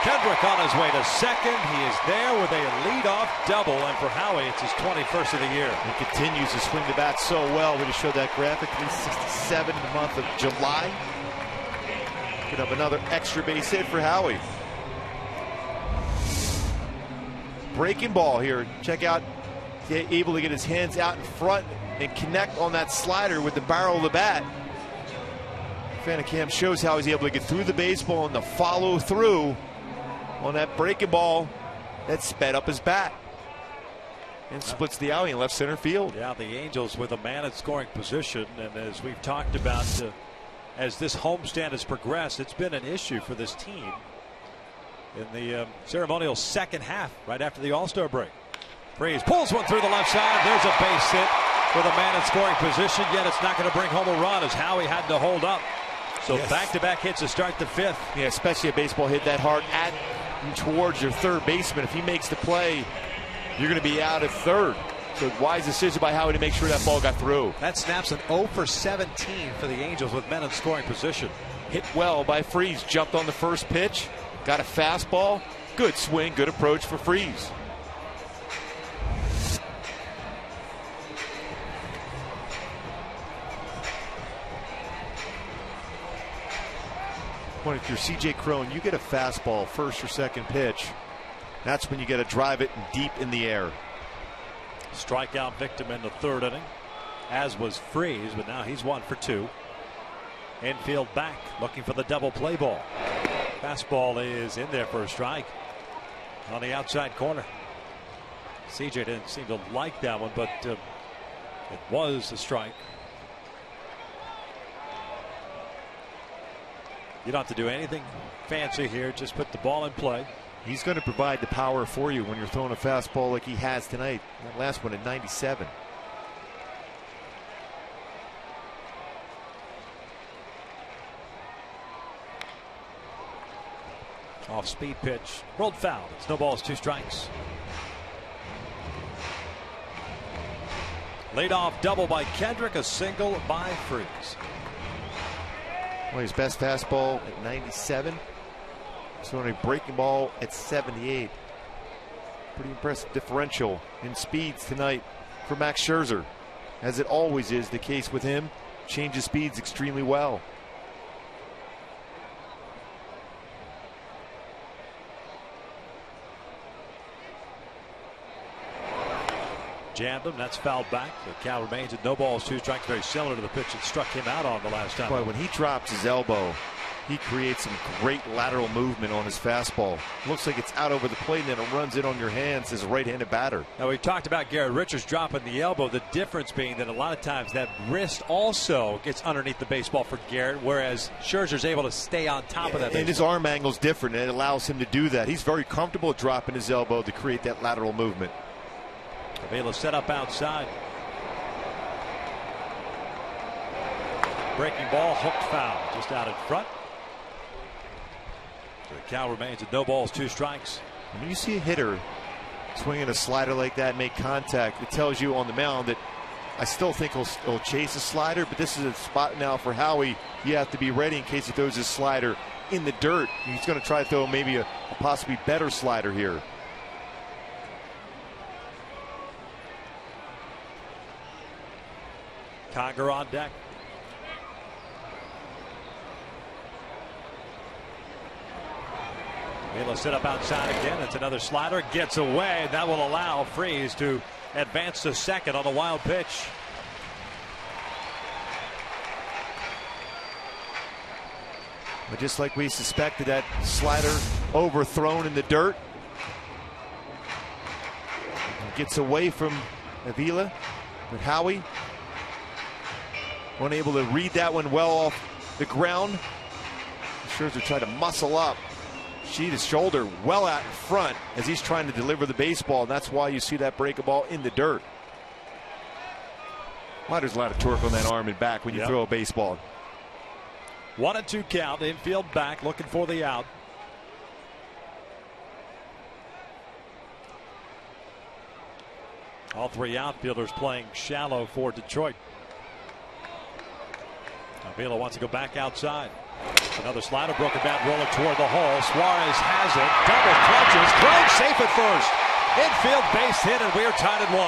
Kendrick on his way to second. He is there with a leadoff double, and for Howie, it's his 21st of the year. He continues to swing the bat so well. We just showed that graphic. 367 in the month of July. Get up another extra base hit for Howie. Breaking ball here. Check out, able to get his hands out in front and connect on that slider with the barrel of the bat. Fanicam shows how he's able to get through the baseball and the follow through on that breaking ball that sped up his bat and splits the alley in left center field. Yeah, the Angels with a man in scoring position, and as we've talked about, as this homestand has progressed, it's been an issue for this team in the ceremonial second half right after the All-Star break. Freese pulls one through the left side. There's a base hit with a man in scoring position, yet it's not going to bring home a run as Howie had to hold up. So back-to-back hits to start the 5th. Yeah, especially a baseball hit that hard at towards your third baseman. If he makes the play, you're going to be out at third. So wise decision by Howie to make sure that ball got through. That snaps an 0 for 17 for the Angels with men in scoring position. Hit well by Freese. Jumped on the first pitch. Got a fastball. Good swing, good approach for Freese. When if you're C.J. Cron, you get a fastball first or second pitch. That's when you got to drive it deep in the air. Strikeout victim in the 3rd inning, as was Freese, but now he's 1 for 2. Infield back, looking for the double play ball. Fastball is in there for a strike on the outside corner. C.J. didn't seem to like that one, but it was a strike. You don't have to do anything fancy here. Just put the ball in play. He's going to provide the power for you when you're throwing a fastball like he has tonight. That last one at 97. Off speed pitch. Rolled foul. It's no balls, 2 strikes. Lead off double by Kendrick. A single by Freese. Well, his best fastball at 97. So only breaking ball at 78. Pretty impressive differential in speeds tonight for Max Scherzer. As it always is the case with him, changes speeds extremely well. Jammed him. That's fouled back. The count remains at no balls, 2 strikes. Very similar to the pitch that struck him out on the last time. Boy, when he drops his elbow, he creates some great lateral movement on his fastball. Looks like it's out over the plate, and then it runs in on your hands as a right-handed batter. Now, we've talked about Garrett Richards dropping the elbow. The difference being that a lot of times that wrist also gets underneath the baseball for Garrett, whereas Scherzer's able to stay on top of that baseball. And his arm angle's different, and it allows him to do that. He's very comfortable dropping his elbow to create that lateral movement. Avila set up outside. Breaking ball, hooked foul, just out in front. So the count remains at no balls, 2 strikes. When you see a hitter swinging a slider like that, make contact, it tells you on the mound that I still think he'll chase a slider, but this is a spot now for Howie. You have to be ready in case he throws his slider in the dirt. He's going to try to throw maybe a possibly better slider here. Conger on deck. He'll set up outside again. It's another slider. Gets away. That will allow Freese to advance to second on the wild pitch. But just like we suspected, that slider overthrown in the dirt. gets away from Avila, but Howie unable to read that one well off the ground. Scherzer tried to muscle up. Sheet his shoulder well out in front as he's trying to deliver the baseball, and that's why you see that breaking ball in the dirt. Well, there's a lot of torque on that arm and back when you throw a baseball. 1-2 count. Infield back, looking for the out. All three outfielders playing shallow for Detroit. Avila wants to go back outside. Another slider, broken bat roller toward the hole. Suarez has it. Double clutches. Craig safe at first. Infield base hit, and we're tied at 1.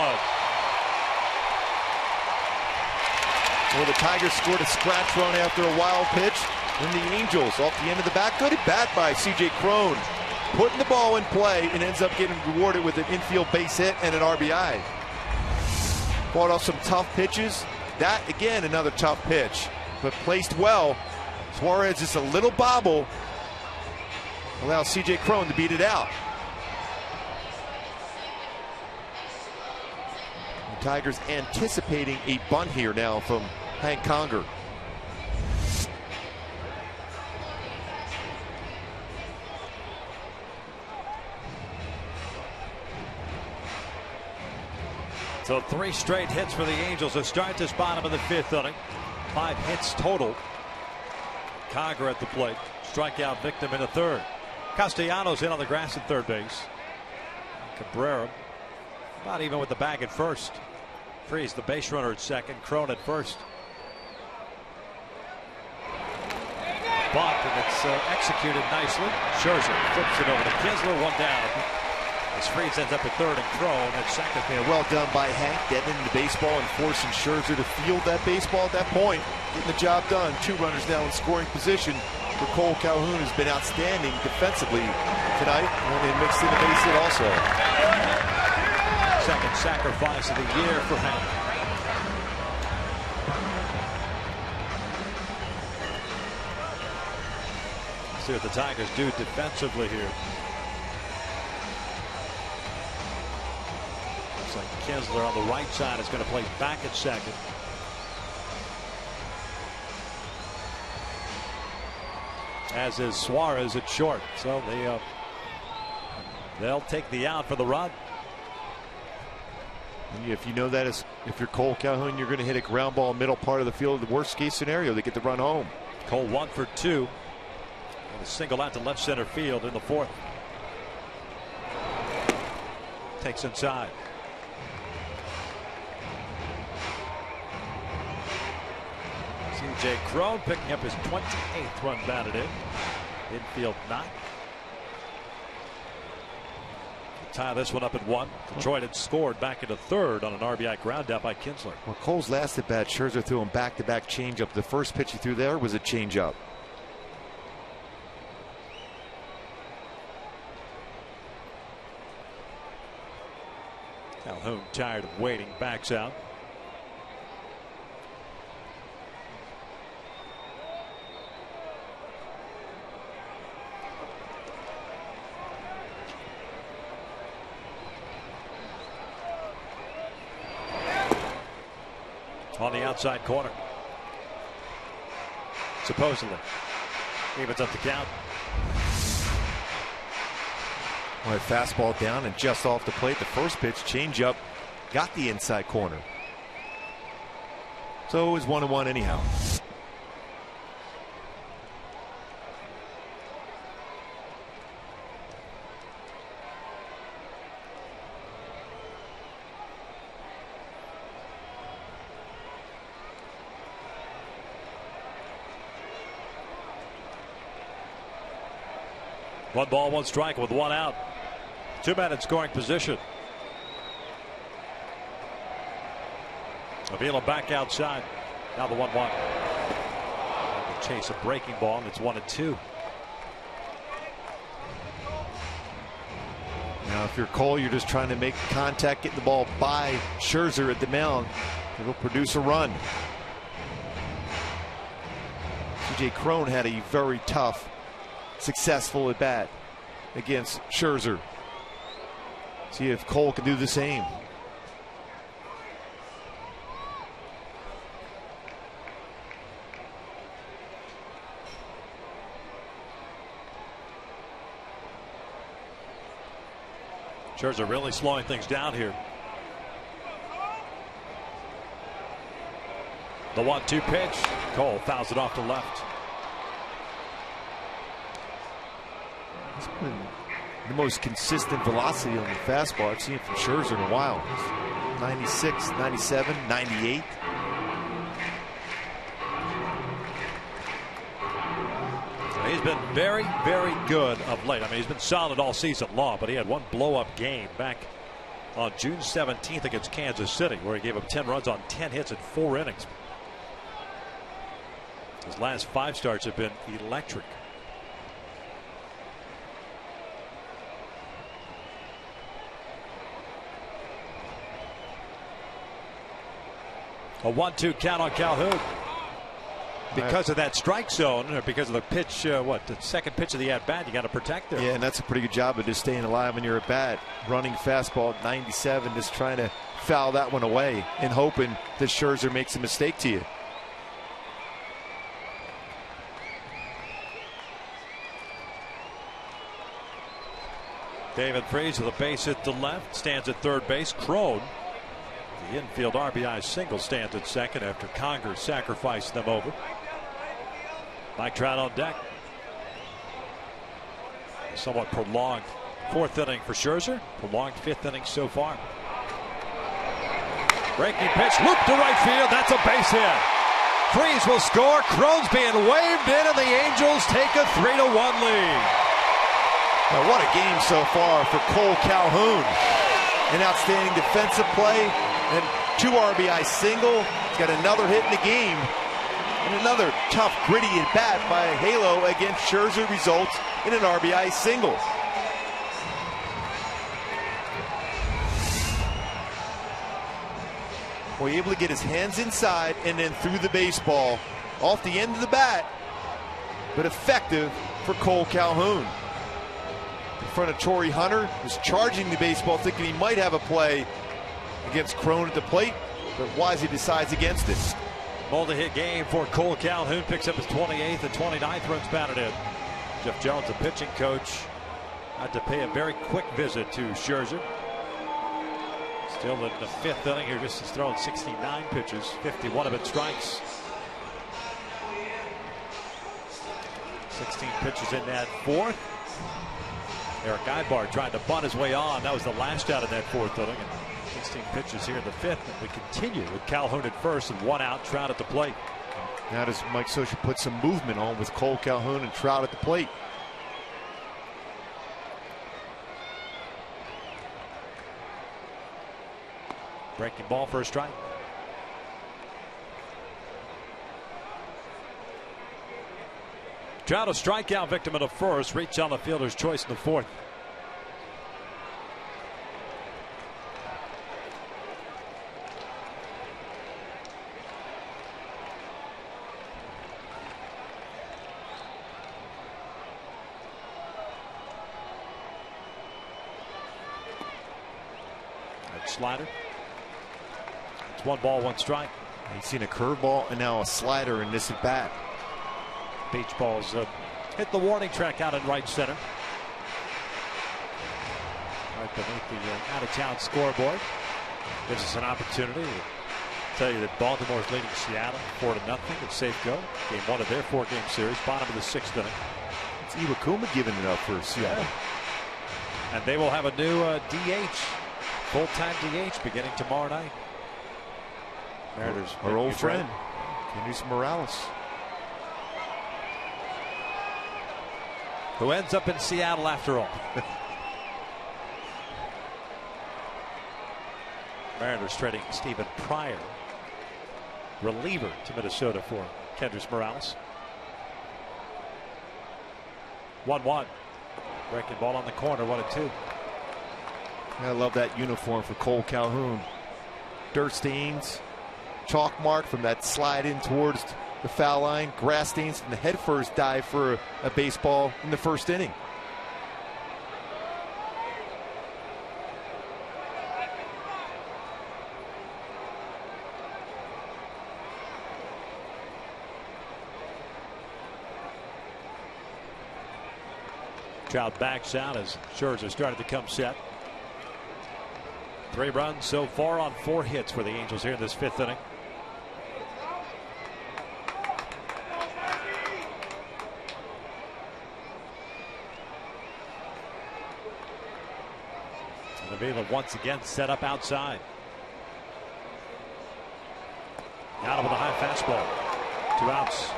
Well, the Tigers scored a scratch run after a wild pitch. And the Angels off the end of the bat. Good at bat by C.J. Cron. Putting the ball in play and ends up getting rewarded with an infield base hit and an RBI. Fought off some tough pitches. That, again, another tough pitch. But placed well. Suarez just a little bobble. Allows C.J. Cron to beat it out. The Tigers anticipating a bunt here now from Hank Conger. So 3 straight hits for the Angels to start this bottom of the 5th inning. 5 hits total. Conger at the plate. Strikeout victim in the 3rd. Castellanos in on the grass at 3rd base. Cabrera about even with the bag at 1st. Freeze the base runner at 2nd. Cron at 1st. Bunt, and it's executed nicely. Scherzer flips it over to Kinsler. 1 down. As Freeze ends up at 3rd and Cron at 2nd. Yeah, well done by Hank, getting into the baseball and forcing Scherzer to field that baseball at that point. Getting the job done. 2 runners now in scoring position for Cole Calhoun, who's been outstanding defensively tonight. And mixed in the base hit also. 2nd sacrifice of the year for Hank. See what the Tigers do defensively here. Looks like Kinsler on the right side is going to play back at 2nd. As is Suarez at short. So they'll take the out for the run. If you know that is, if you're Cole Calhoun, you're going to hit a ground ball middle part of the field. The worst case scenario, they get the run home. Cole 1 for 2. And a single out to left center field in the 4th. Takes inside. C.J. Cron picking up his 28th run batted in. Infield knock. Tie this one up at 1. Detroit had scored back into 3rd on an RBI ground out by Kinsler. Well, Cole's last at bat, Scherzer threw him back-to-back changeup. The first pitch he threw there was a changeup. Calhoun, tired of waiting, backs out. On the outside corner. Supposedly. Evens up the count. All right, fastball down and just off the plate. The first pitch, changeup, got the inside corner. So it was 1-1 anyhow. One ball, one strike with 1 out. 2 men in scoring position. Avila back outside. Now the 1-1. Chase a breaking ball, and it's 1-2. Now, if you're Cole, you're just trying to make contact, getting the ball by Scherzer at the mound. It'll produce a run. C.J. Cron had a very tough, successful at bat against Scherzer. See if Cole can do the same. Scherzer really slowing things down here. The 1-2 pitch. Cole fouls it off to left. He's been the most consistent velocity on the fastball I've seen from Scherzer in a while. 96, 97, 98. He's been very, very good of late. I mean, he's been solid all season long, but he had one blow-up game back on June 17th against Kansas City, where he gave up 10 runs on 10 hits in 4 innings. His last 5 starts have been electric. A 1-2 count on Calhoun. Because of that strike zone, or because of the pitch, the second pitch of the at-bat, you got to protect there. Yeah, and that's a pretty good job of just staying alive when you're at bat. Running fastball at 97, just trying to foul that one away and hoping that Scherzer makes a mistake to you. David Freese with a base hit to left, stands at third base. Crone, the infield RBI single, stands at second after Conger sacrificed them over. Mike Trout on deck. A somewhat prolonged 4th inning for Scherzer. Prolonged 5th inning so far. Breaking pitch, loop to right field. That's a base hit. Freese will score. Crone's being waved in, and the Angels take a 3-1 lead. Now, what a game so far for Cole Calhoun. An outstanding defensive play and 2 RBI single. He's got another hit in the game. And another tough, gritty at bat by Halo against Scherzer results in an RBI single. Well, able to get his hands inside and then threw the baseball off the end of the bat, but effective for Cole Calhoun. In front of Torrey Hunter, was charging the baseball, thinking he might have a play against Crone at the plate, but wisely decides against it. Multi-hit game for Cole Calhoun. Picks up his 28th and 29th runs batted in. Jeff Jones, the pitching coach, had to pay a very quick visit to Scherzer. Still in the 5th inning here, just has thrown 69 pitches, 51 of it strikes. 16 pitches in that 4th. Eric Ibar tried to bunt his way on. That was the last out of that 4th inning. And 16 pitches here in the 5th. And we continue with Calhoun at first and 1 out, Trout at the plate. Now does Mike Scioscia put some movement on with Cole Calhoun and Trout at the plate? Breaking ball for a strike. Trout a strikeout victim in the 1st. Reach on the fielder's choice in the 4th. That slider. It's 1 ball, 1 strike. He's seen a curveball and now a slider in this at bat. Beach balls hit the warning track out in right center. Right beneath the out-of-town scoreboard. Gives us an opportunity to tell you that Baltimore is leading Seattle 4-0 at Safeco. Game 1 of their 4-game series, bottom of the 6th inning. It's Iwakuma giving it up for Seattle. Yeah. And they will have a new DH, full-time DH beginning tomorrow night. Mariners, our old friend, Kendrys Morales, who ends up in Seattle after all. Mariners trading Stephen Pryor, reliever, to Minnesota for Kendrys Morales. 1-1. Breaking ball on the corner, 1-2. I love that uniform for Cole Calhoun. Dirt stains, chalk mark from that slide in towards the foul line, grass stains from the headfirst dive for a baseball in the 1st inning. Trout backs out as Scherzer started to come set. 3 runs so far on 4 hits for the Angels here in this 5th inning. And Avila once again set up outside. Out with a high fastball. 2 outs.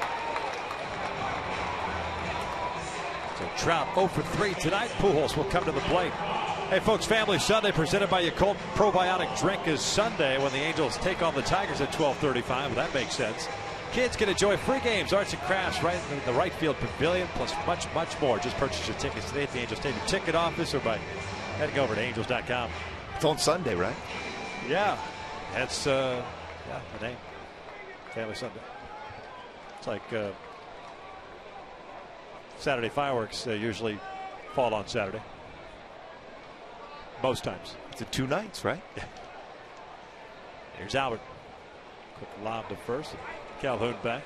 So Trout 0 for 3 tonight. Pujols will come to the plate. Hey folks, Family Sunday presented by Yakult Probiotic Drink is Sunday when the Angels take on the Tigers at 12:35. Well, that makes sense. Kids can enjoy free games, arts and crafts right in the right field pavilion, plus much, much more. Just purchase your tickets today at the Angels Stadium ticket office or by heading over to angels.com. It's on Sunday, right? Yeah, that's the name. Family Sunday. It's like Saturday fireworks usually fall on Saturday. Most times. It's a 2 nights, right? Yeah. Here's Albert. Quick lob to first. Calhoun back.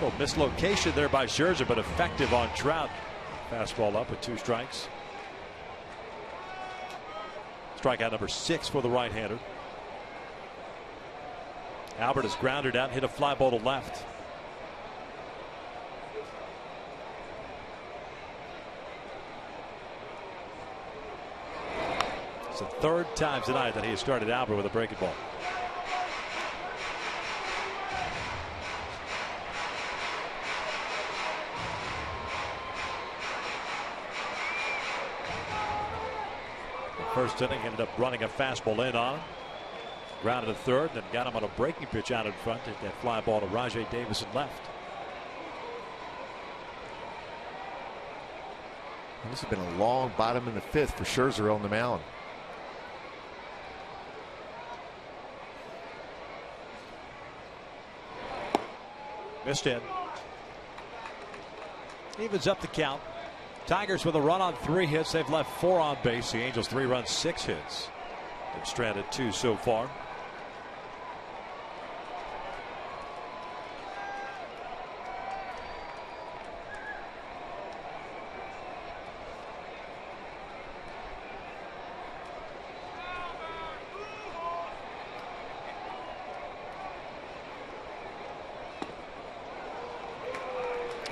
Well, mislocation there by Scherzer, but effective on Trout. Fastball up with 2 strikes. Strikeout number 6 for the right-hander. Albert is grounded out and hit a fly ball to left. It's the 3rd time tonight that he has started Albert with a breaking ball. The first inning ended up running a fastball in on him. Grounded to 3rd, then got him on a breaking pitch out in front. Hit that fly ball to Rajai Davis and left. This has been a long bottom in the 5th for Scherzer on the mound. Missed in. Evens up the count. Tigers with a run on 3 hits. They've left 4 on base. The Angels 3 runs, 6 hits. They've stranded 2 so far.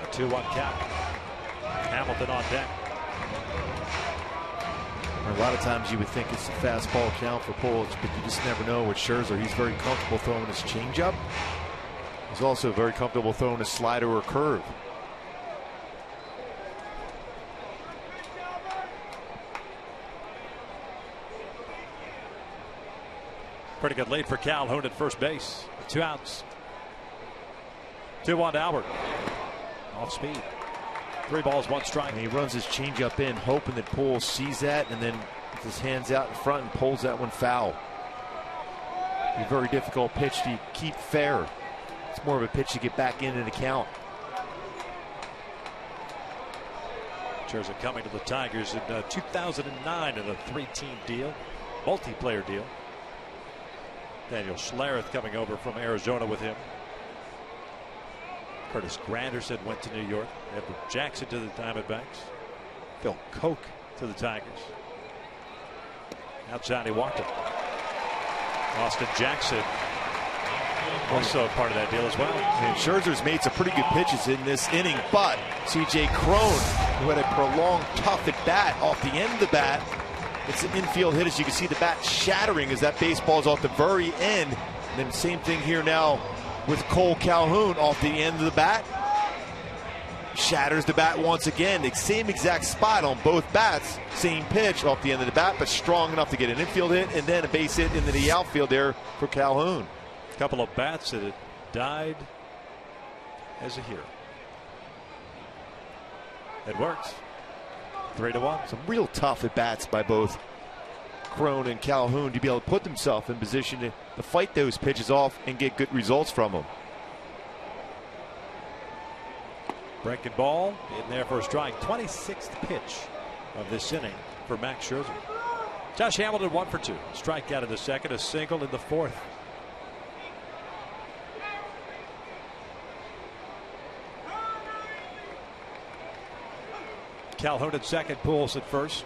A 2-1 count. Hamilton on deck. A lot of times you would think it's a fastball count for Pujols, but you just never know with Scherzer. He's very comfortable throwing his changeup. He's also very comfortable throwing a slider or curve. Pretty good lead for Calhoun at first base. 2 outs. 2-1 to Albert. Off speed. 3 balls, 1 strike. And he runs his changeup in, hoping that Pujols sees that and then with his hands out in front and pulls that one foul. A very difficult pitch to keep fair. It's more of a pitch to get back in the count. Scherzer coming to the Tigers in 2009 in a 3-team deal, multiplayer deal. Daniel Schlereth coming over from Arizona with him. Curtis Granderson went to New York. Edward Jackson to the Diamondbacks. Phil Koch to the Tigers. Outside he walked it. Austin Jackson also a part of that deal as well. And Scherzer's made some pretty good pitches in this inning, but C.J. Cron, who had a prolonged tough at bat off the end of the bat. It's an infield hit, as you can see the bat shattering as that baseball's off the very end. And then same thing here now with Cole Calhoun off the end of the bat. Shatters the bat once again. The same exact spot on both bats. Same pitch off the end of the bat, but strong enough to get an infield hit and then a base hit into the outfield there for Calhoun. A couple of bats that had died as a hero. It works. 3-1. Some real tough at bats by both Cron and Calhoun to be able to put themselves in position to fight those pitches off and get good results from them. Breaking ball in there for a strike. 26th pitch of this inning for Max Scherzer. Josh Hamilton 1 for 2. Strikeout in the 2nd, a single in the 4th. Calhoun at second, Pujols at first.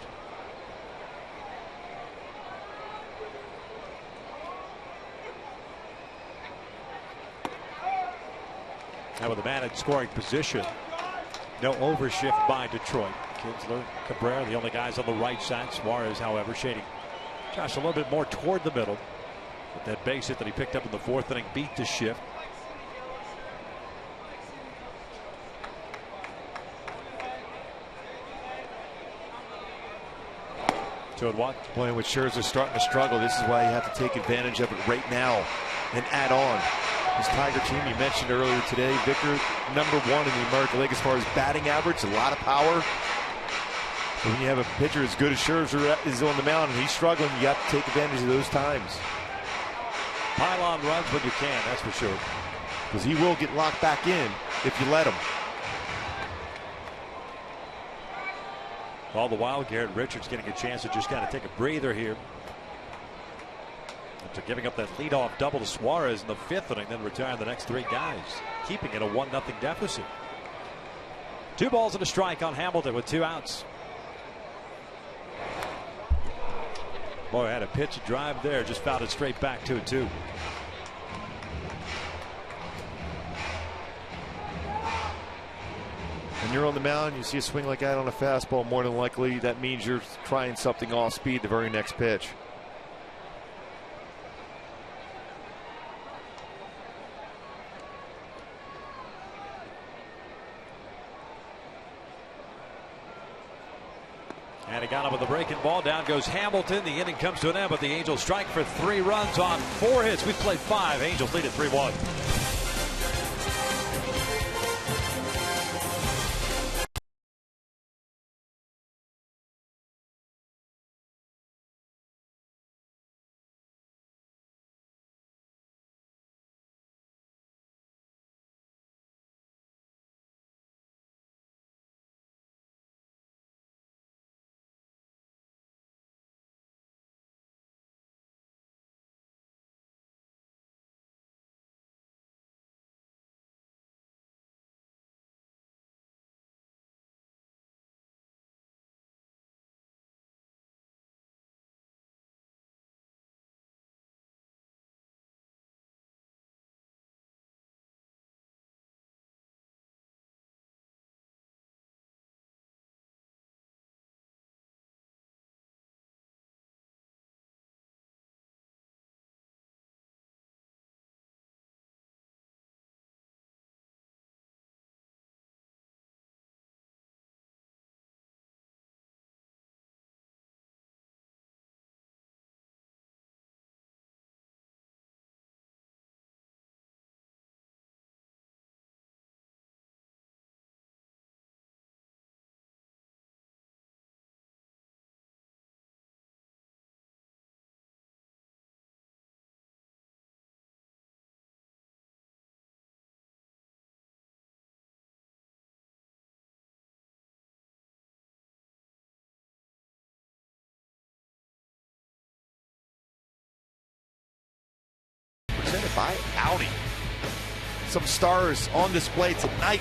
Now with the man in scoring position. No overshift by Detroit. Kinsler, Cabrera, the only guys on the right side. Suarez, however, shading Josh a little bit more toward the middle. But that base hit that he picked up in the fourth inning beat the shift. Two and one. Boy, with Scherzer starting to struggle, this is why you have to take advantage of it right now and add on. This Tiger team you mentioned earlier today, Vicker, #1 in the American League as far as batting average, a lot of power. But when you have a pitcher as good as Scherzer is on the mound and he's struggling, you have to take advantage of those times. Pile on runs when you can, that's for sure. Because he will get locked back in if you let him. All the while, Garrett Richards getting a chance to just kind of take a breather here. After giving up that leadoff double to Suarez in the fifth inning, then retiring the next three guys, keeping it a 1-0 deficit. 2 balls and a strike on Hamilton with 2 outs. Boy, had a pitch drive there, just fouled it straight back 2-2. When you're on the mound, you see a swing like that on a fastball, more than likely that means you're trying something off speed the very next pitch. And he got him with the breaking ball. Down goes Hamilton. The inning comes to an end, but the Angels strike for 3 runs on 4 hits. We've played 5. Angels lead at 3-1. By Audi. Some stars on display tonight.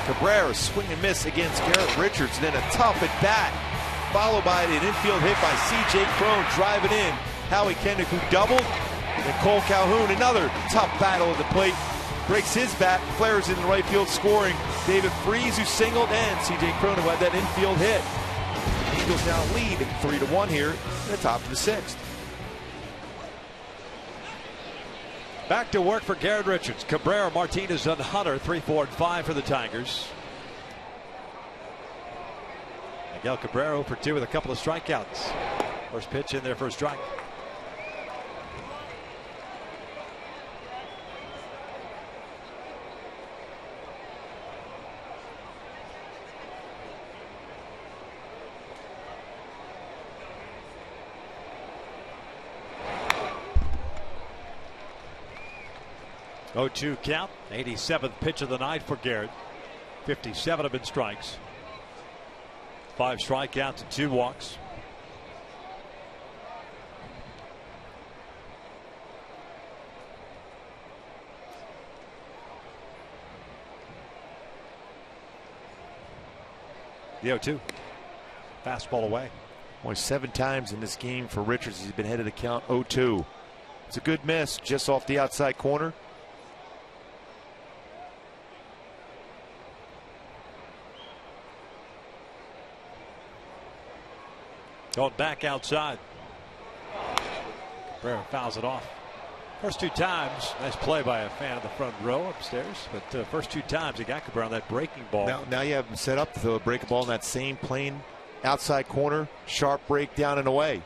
Cabrera swing and miss against Garrett Richards, and then a tough at bat, followed by an infield hit by C.J. Cron driving in. Howie Kendrick, who doubled, and Cole Calhoun, another tough battle at the plate, breaks his bat, flares in the right field, scoring. David Freese, who singled, and C.J. Cron, who had that infield hit. The Eagles now lead 3-1 here in the top of the 6th. Back to work for Garrett Richards. Cabrera, Martinez, and Hunter. 3, 4, and 5 for the Tigers. Miguel Cabrera for 2 with a couple of strikeouts. First pitch in there for a strike. Oh, 2 count. 87th pitch of the night for Garrett. 57 have been strikes. 5 strikeouts and 2 walks. The 0-2. Fastball away. Only 7 times in this game for Richards. He's been ahead of the count. 0-2. It's a good miss just off the outside corner. Going back outside. Cabrera fouls it off. First 2 times, nice play by a fan of the front row upstairs. But first 2 times he got Cabrera on that breaking ball. Now you have him set up to throw a breaking ball in that same plane outside corner. Sharp break down and away.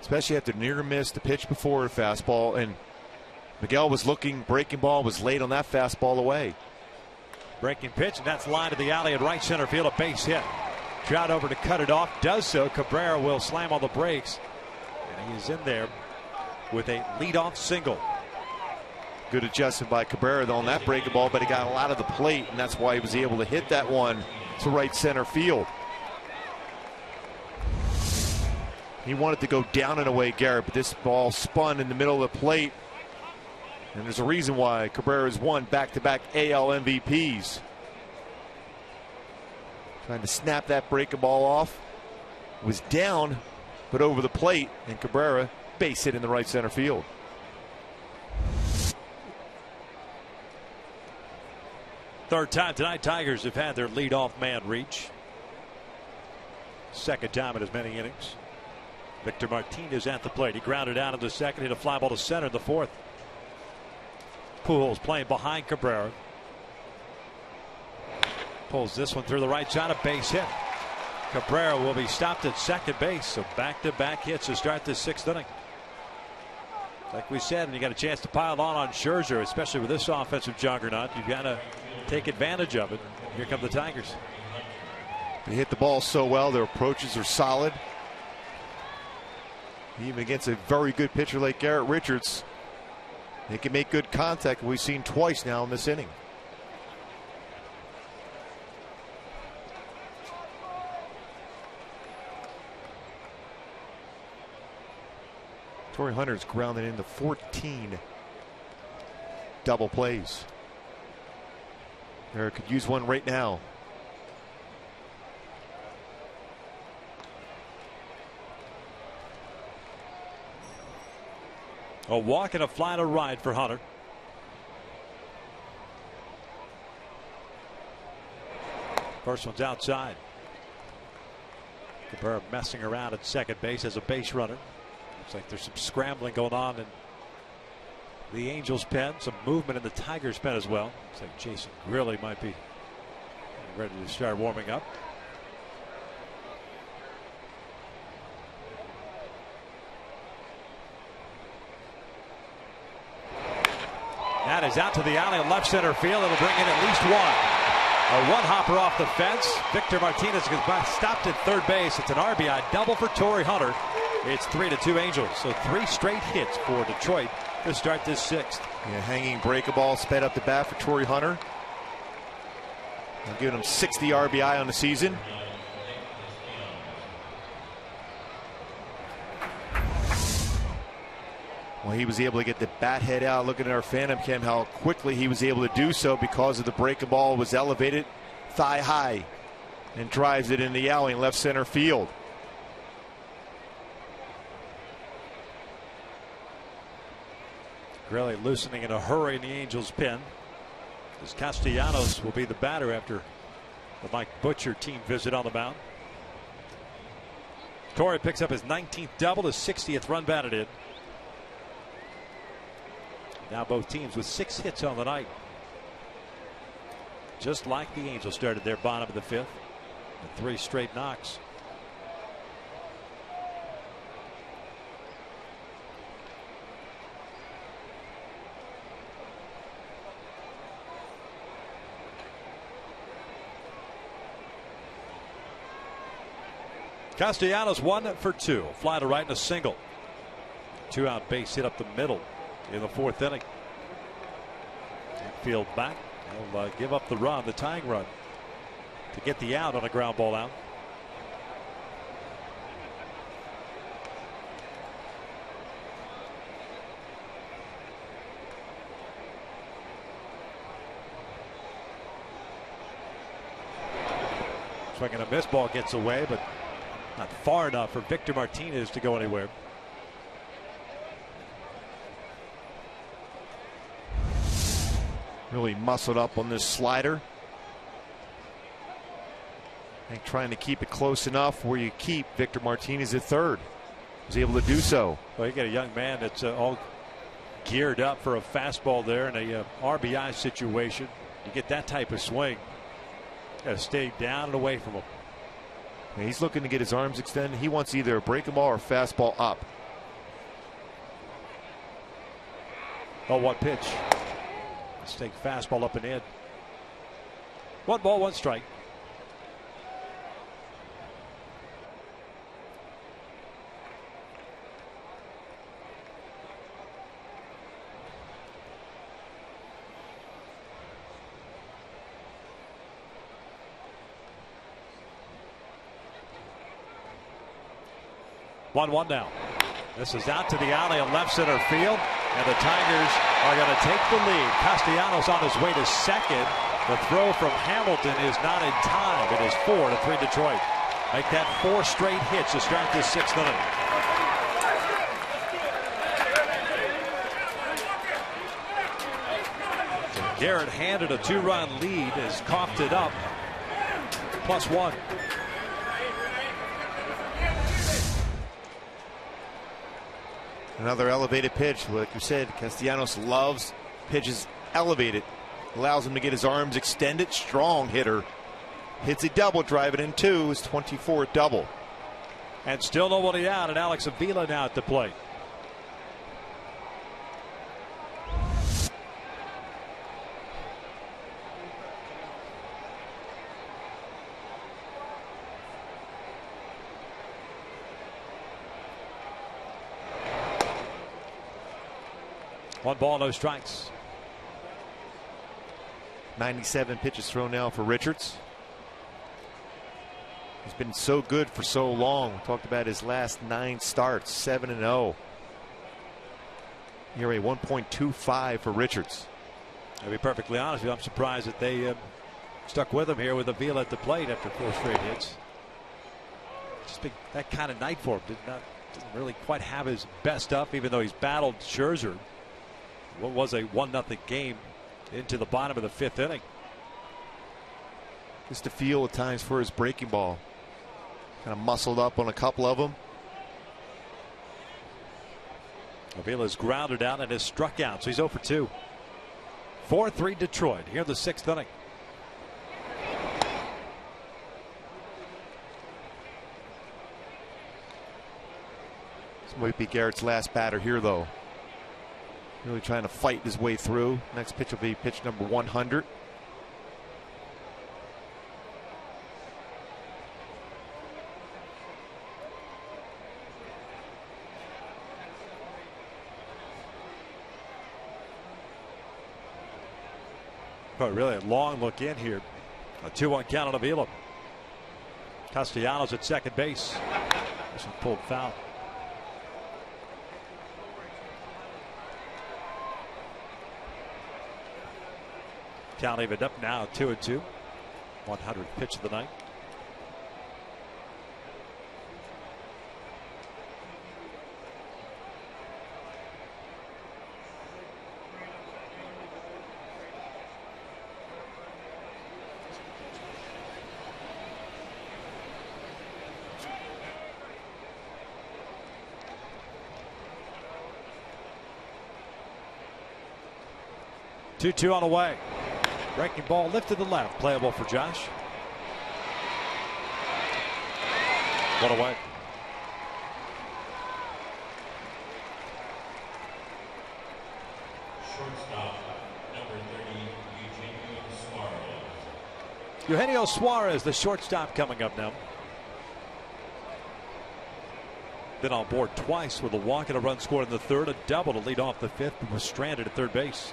Especially after near miss the pitch before a fastball, and Miguel was looking, breaking ball was late on that fastball away. Breaking pitch, and that's line to the alley at right center field, a base hit. Trout over to cut it off, does so. Cabrera will slam on the brakes, and he is in there with a leadoff single. Good adjustment by Cabrera on that breaking ball, but he got a lot of the plate, and that's why he was able to hit that one to right center field. He wanted to go down and away, Garrett, but this ball spun in the middle of the plate. And there's a reason why Cabrera has won back-to-back AL MVPs. Trying to snap that breaking ball off. Was down, but over the plate, and Cabrera base hit in the right center field. Third time tonight, Tigers have had their leadoff man reach. Second time in as many innings. Victor Martinez at the plate. He grounded out into second, hit a fly ball to center in the fourth. Pujols playing behind Cabrera. Pulls this one through the right side, a base hit. Cabrera will be stopped at second base, so back-to-back hits to start this 6th inning. Like we said, and you got a chance to pile on Scherzer, especially with this offensive juggernaut. You've got to take advantage of it. Here come the Tigers. They hit the ball so well. Their approaches are solid. Even against a very good pitcher like Garrett Richards, they can make good contact. We've seen twice now in this inning. Torrey Hunter's grounded into 14 double plays. There could use one right now. A walk and a fly to right for Hunter. First one's outside. Cabrera messing around at second base as a base runner. Looks like there's some scrambling going on in the Angels' pen. Some movement in the Tigers' pen as well. Looks like Jason Grilli might be ready to start warming up. That is out to the alley in left center field. It'll bring in at least one. A one-hopper off the fence. Victor Martinez gets stopped at third base. It's an RBI double for Torrey Hunter. It's 3-2 Angels. So 3 straight hits for Detroit to start this 6th. Yeah, hanging breaking ball sped up the bat for Torrey Hunter. Giving him 60 RBI on the season. Well, he was able to get the bat head out. Looking at our Phantom Cam, how quickly he was able to do so because of the breaking ball was elevated thigh high and drives it in the alley in left center field. Grilli loosening in a hurry in the Angels' pen. As Castellanos will be the batter after the Mike Butcher team visit on the mound. Torrey picks up his 19th double, his 60th run batted in. Now both teams with 6 hits on the night. Just like the Angels started their bottom of the 5th. And 3 straight knocks. Castellanos 1 for 2. Fly to right and a single. 2-out base hit up the middle in the 4th inning. Field back. He'll give up the run, the tying run, to get the out on a ground ball out. Swing and a miss, ball gets away, but not far enough for Victor Martinez to go anywhere. Really muscled up on this slider. And trying to keep it close enough where you keep Victor Martinez at third. Was able to do so. Well, you got a young man that's all geared up for a fastball there in a RBI situation. You get that type of swing. Got to stay down and away from him. And he's looking to get his arms extended. He wants either a breaking ball or fastball up. Oh, what pitch? Mistake fastball up and in. 1 ball, 1 strike. One now. This is out to the alley in left center field, and the Tigers are going to take the lead. Castellanos on his way to second. The throw from Hamilton is not in time. It is 4-3 Detroit. Make that 4 straight hits to start this 6th inning. Garrett handed a 2-run lead, has coughed it up. +1. Another elevated pitch. Like you said, Castellanos loves pitches elevated. Allows him to get his arms extended. Strong hitter. Hits a double, drive it in 2. His 24th double. And still nobody out, and Alex Avila now at the plate. One ball, no strikes. 97 pitches thrown now for Richards. He's been so good for so long. We talked about his last 9 starts, 7-0. ERA 1.25 for Richards. I'll be perfectly honest with you, I'm surprised that they stuck with him here with Avila at the plate after 4 straight hits. Just been that kind of night for him. Didn't really quite have his best stuff, even though he's battled Scherzer. What was a 1-0 game into the bottom of the 5th inning. Just a feel at times for his breaking ball. Kind of muscled up on a couple of them. Avila's grounded out and has struck out, so he's 0 for 2. 4-3 Detroit here in the 6th inning. This might be Garrett's last batter here, though. Really trying to fight his way through. Next pitch will be pitch number 100. But really a long look in here. A 2-1 count on Avila. Castellanos at second base. This one pulled foul. Count evened up now, 2-2. 100th pitch of the night. Two on the way. Breaking ball lifted to the left. Playable for Josh. One away. Shortstop, number 30, Eugenio Suarez. Eugenio Suarez, the shortstop, coming up now. Been on board twice with a walk and a run scored in the 3rd, a double to lead off the 5th, but was stranded at 3rd base.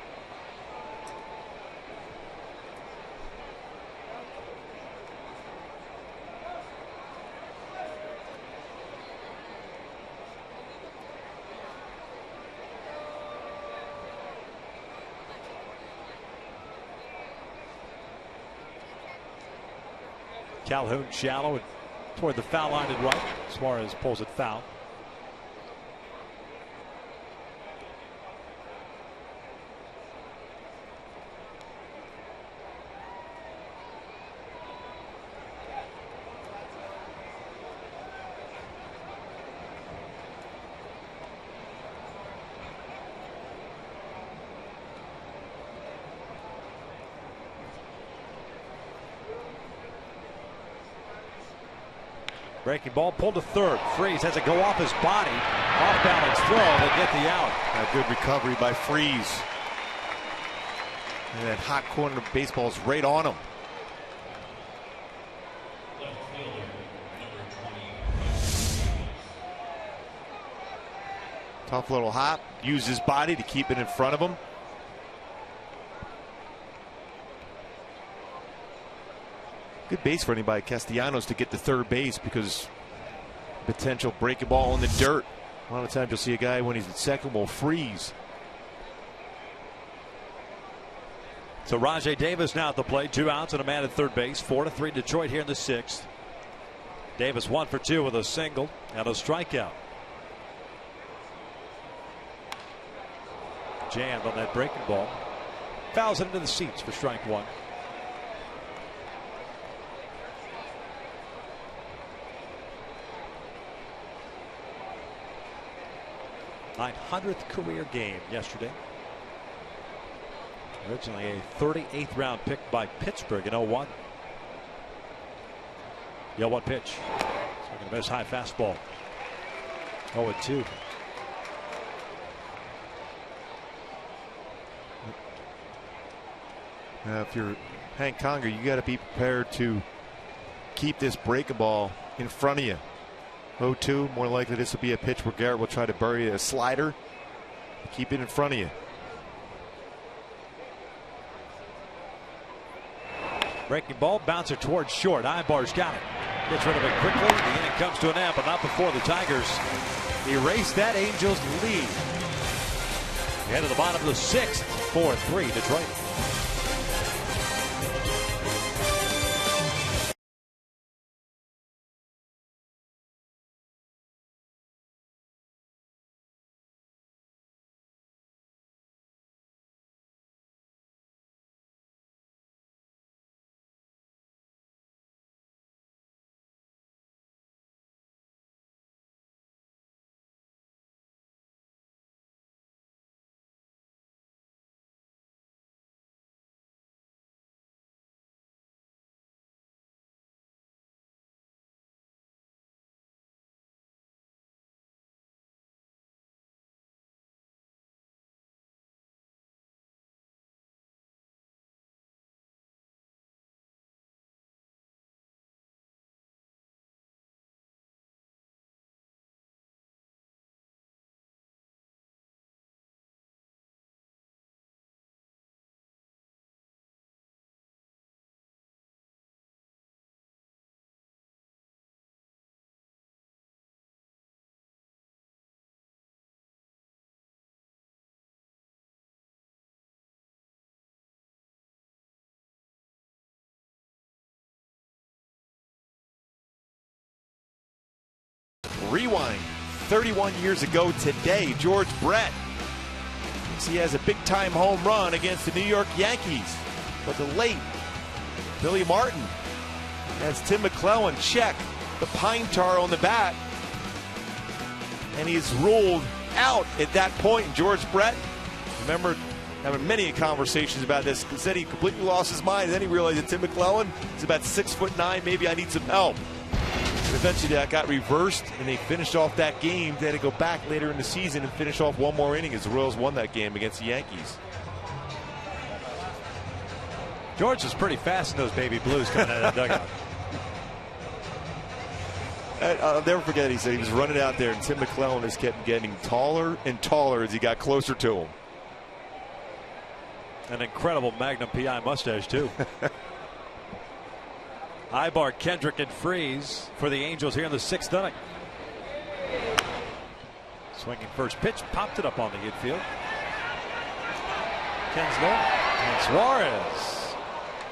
Calhoun shallow and toward the foul line and right. Suarez pulls it foul. Breaking ball pulled to third. Freese has it go off his body. Off balance throw to get the out. A good recovery by Freese. And that hot corner of baseball is right on him. Tough little hop. Used his body to keep it in front of him. Good base for anybody. Castellanos to get to third base because potential breaking ball in the dirt. A lot of times you'll see a guy when he's at second will freeze. So Rajai Davis now at the plate. 2 outs and a man at third base. 4-3 Detroit here in the 6th. Davis 1 for 2 with a single and a strikeout. Jammed on that breaking ball. Fouls it into the seats for strike 1. 900th career game yesterday. Originally a 38th round pick by Pittsburgh in 01. The 0-1 pitch. Swinging a miss, high fastball. 0-2. Now, if you're Hank Conger, you got to be prepared to keep this breaking ball in front of you. 0-2, more likely this will be a pitch where Garrett will try to bury a slider. Keep it in front of you. Breaking ball, bouncer towards short. Ibar's got it. Gets rid of it quickly. The inning comes to an end, but not before the Tigers erase that Angels lead. Head to the bottom of the 6th. 4-3 Detroit. Rewind 31 years ago today, George Brett thinks he has a big time home run against the New York Yankees, but the late Billy Martin has Tim McClellan check the pine tar on the bat, and he's ruled out at that point. George Brett, remember having many conversations about this, said he completely lost his mind, and then he realized that Tim McClellan is about 6'9". Maybe I need some help. Eventually that got reversed, and they finished off that game. They had to go back later in the season and finish off one more inning as the Royals won that game against the Yankees. George is pretty fast in those baby blues coming out of the dugout. I'll never forget, he said he was running out there, and Tim McClellan just kept getting taller and taller as he got closer to him. An incredible Magnum PI mustache, too. Ibar, Kendrick, and Freese for the Angels here in the 6th inning. Swinging first pitch, popped it up on the infield. Kinsler and Suarez.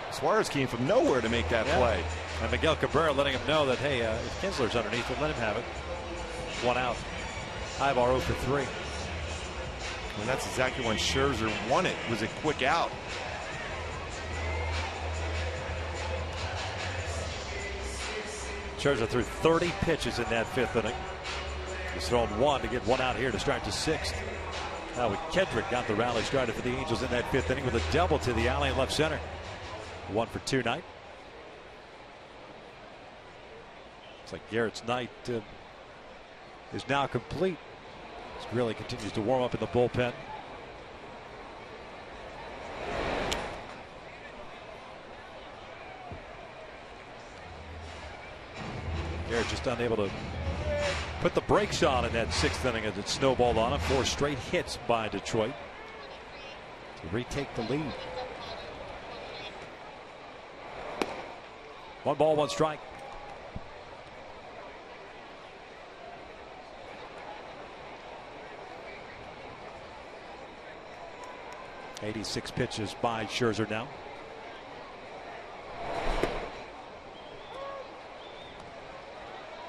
Suarez came from nowhere to make that play. And Miguel Cabrera letting him know that, hey, if Kinsler's underneath it, let him have it. 1 out. Ibar 0 for 3. And that's exactly when Scherzer won it. Was a quick out. Scherzer threw 30 pitches in that 5th inning. He's thrown 1 to get 1 out here to start the 6th. Now Kendrick got the rally started for the Angels in that 5th inning with a double to the alley in left center. 1 for 2 night. It's like Garrett's night is now complete. Really continues to warm up in the bullpen. Garrett just unable to put the brakes on in that 6th inning as it snowballed on him. 4 straight hits by Detroit to retake the lead. 1 ball, 1 strike. .86 pitches by Scherzer now.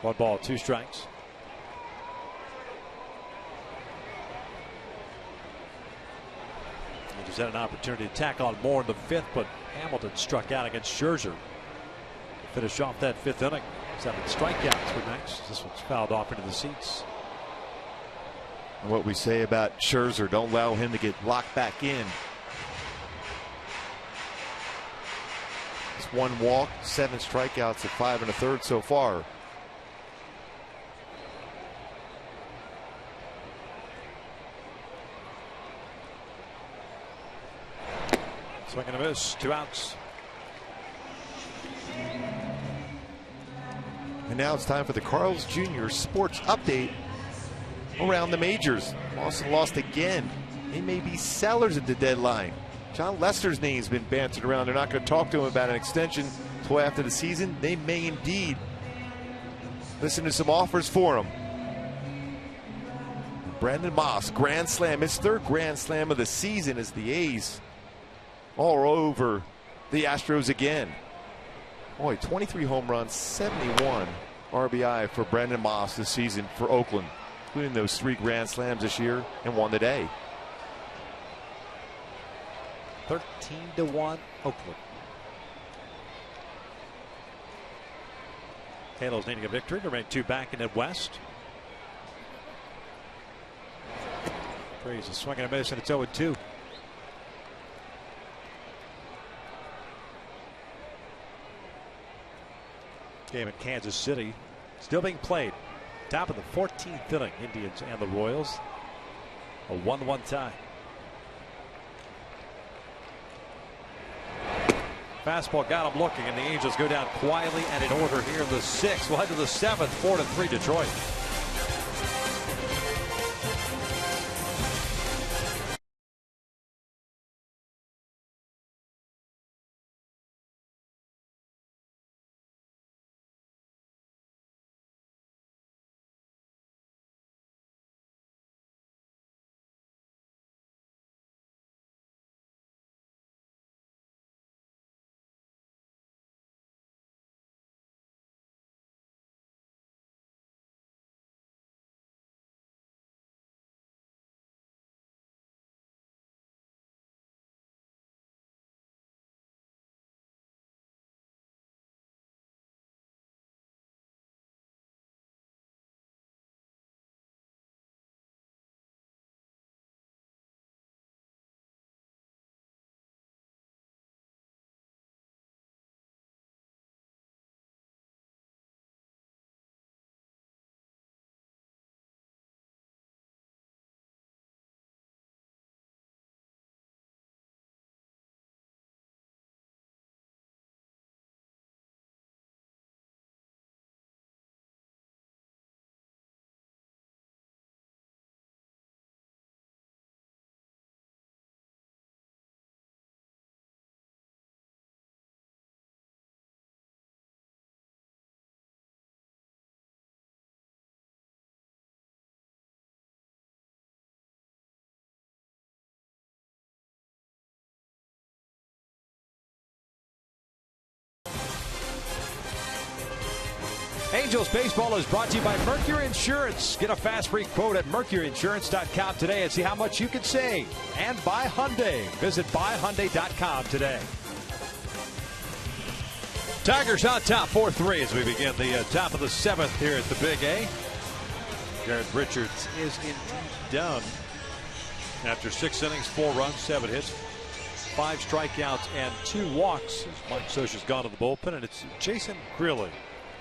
One ball, 2 strikes. He just had an opportunity to tack on more in the 5th, but Hamilton struck out against Scherzer to finish off that 5th inning. 7 strikeouts for Max. This one's fouled off into the seats. What we say about Scherzer, don't allow him to get locked back in. It's 1 walk, 7 strikeouts at 5 1/3 so far. Swing and a miss, 2 outs. And now it's time for the Carl's Jr. Sports Update. Around the majors, Boston lost again. They may be sellers at the deadline. John Lester's name's been bantered around. They're not going to talk to him about an extension until after the season. They may indeed listen to some offers for him. Brandon Moss, grand slam, his 3rd grand slam of the season as the A's all over the Astros again. Boy, 23 home runs, 71 RBI for Brandon Moss this season for Oakland, including those 3 grand slams this year, and won the day. 13-1 Oakland. Halos needing a victory to remain 2 back in the West. Freeze a swing and a miss, and it's 0-2. Game in Kansas City still being played. Top of the 14th inning, Indians and the Royals. A 1-1 tie. Fastball got him looking, and the Angels go down quietly and in order here in the 6th. We'll head to the 7th, 4-3 Detroit. Angels baseball is brought to you by Mercury Insurance. Get a fast free quote at mercuryinsurance.com today and see how much you can save. And buy Hyundai. Visit buyhyundai.com today. Tigers on top 4-3 as we begin the top of the 7th here at the Big A. Garrett Richards is indeed done after 6 innings, 4 runs, 7 hits, 5 strikeouts, and 2 walks. As Mike Scioscia's gone to the bullpen, and it's Jason Grilli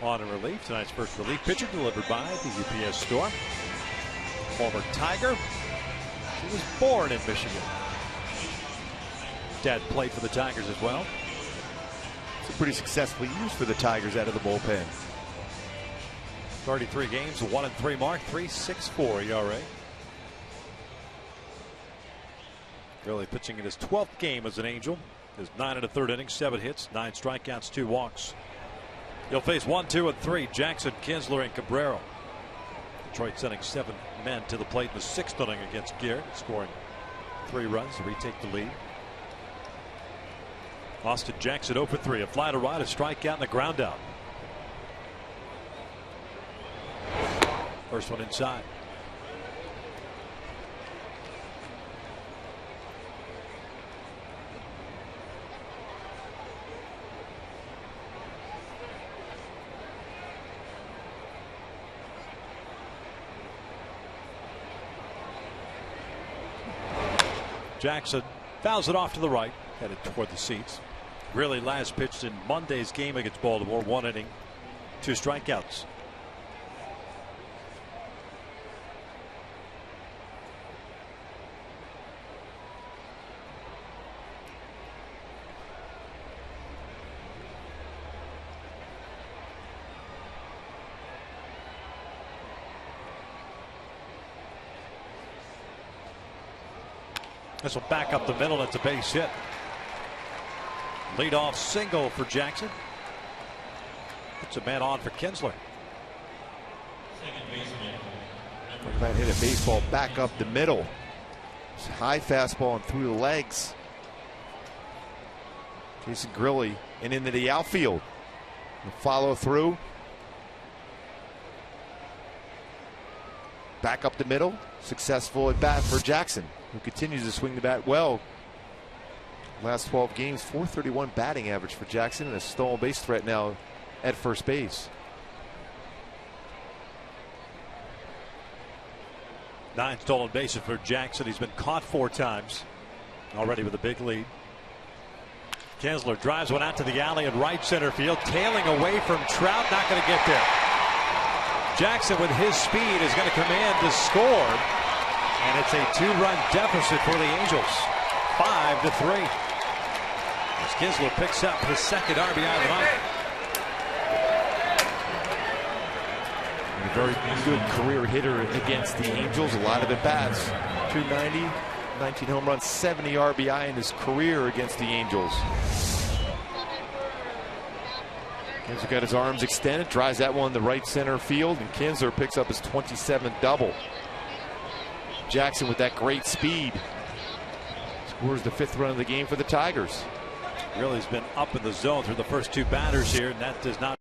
on in relief. Tonight's first relief pitcher delivered by the UPS store. Former Tiger. He was born in Michigan. Dad played for the Tigers as well. It's a pretty successful use for the Tigers out of the bullpen. 33 games, a 1-3 mark, 3.64 ERA. Really pitching in his 12th game as an Angel. His 9 1/3 innings, 7 hits, 9 strikeouts, 2 walks. He'll face 1, 2, and 3. Jackson, Kinsler, and Cabrera. Detroit sending 7 men to the plate in the 6th inning against Garrett, scoring 3 runs to retake the lead. Austin Jackson 0 for 3. A fly to right, a strikeout, and a ground out. First one inside. Jackson fouls it off to the right, headed toward the seats. Really last pitched in Monday's game against Baltimore. 1 inning, 2 strikeouts. This will back up the middle. It's a base hit. Leadoff single for Jackson. Puts a man on for Kinsler. Might hit a baseball back up the middle. It's a high fastball and through the legs. Jason Grilli and into the outfield. The follow through. Back up the middle. Successful at bat for Jackson, who continues to swing the bat well. Last 12 games, .431 batting average for Jackson, and a stolen base threat now at first base. 9 stolen bases for Jackson. He's been caught 4 times already with a big lead. Kinsler drives one out to the alley in right center field, tailing away from Trout. Not going to get there. Jackson, with his speed, is going to come in to score, and it's a 2-run deficit for the Angels, 5-3. As Kinsler picks up his 2nd RBI of the night. A very good career hitter against the Angels. A lot of at bats. 290, 19 home runs, 70 RBI in his career against the Angels. Kinsler got his arms extended, drives that one to right center field, and Kinsler picks up his 27th double. Jackson with that great speed scores the 5th run of the game for the Tigers. Really has been up in the zone through the first 2 batters here, and that does not.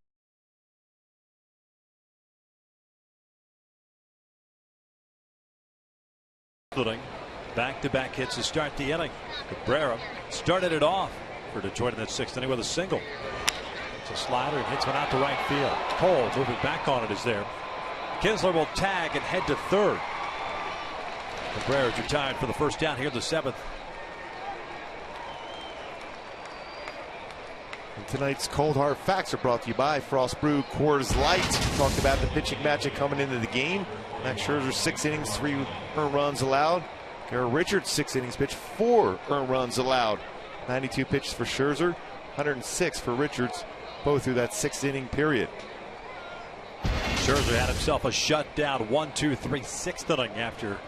Back-to-back hits to start the inning. Cabrera started it off for Detroit in that 6th inning with a single. It's a slider and hits one out to right field. Cole moving back on it is there. Kinsler will tag and head to 3rd. Cabrera's retired for the first down here in the 7th. And tonight's Cold Hard Facts are brought to you by Frost Brew Coors Light. Talked about the pitching magic coming into the game. Max Scherzer 6 innings, 3 earned runs allowed. Garrett Richards 6 innings pitched, 4 earned runs allowed. 92 pitches for Scherzer, 106 for Richards, both through that 6th inning period. Scherzer had himself a shutdown 1-2-3 6th inning after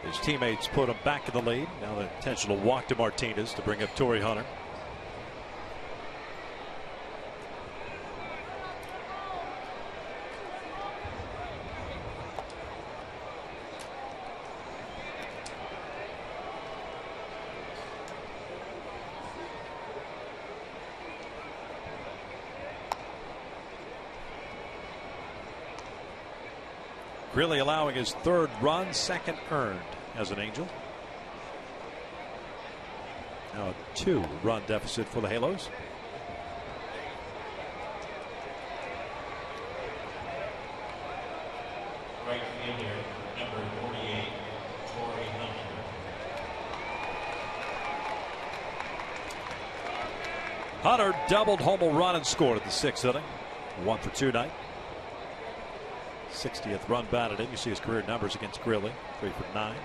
his teammates put him back in the lead. Now the intentional walk to Martinez to bring up Torrey Hunter. Really allowing his third run, second earned as an Angel. Now a 2-run deficit for the Halos. Right fielder, number 48, Torrey Hunter doubled, home run, and scored at the 6th inning. 1 for 2 night. 60th run batted in. You see his career numbers against Grilly. 3 for 9.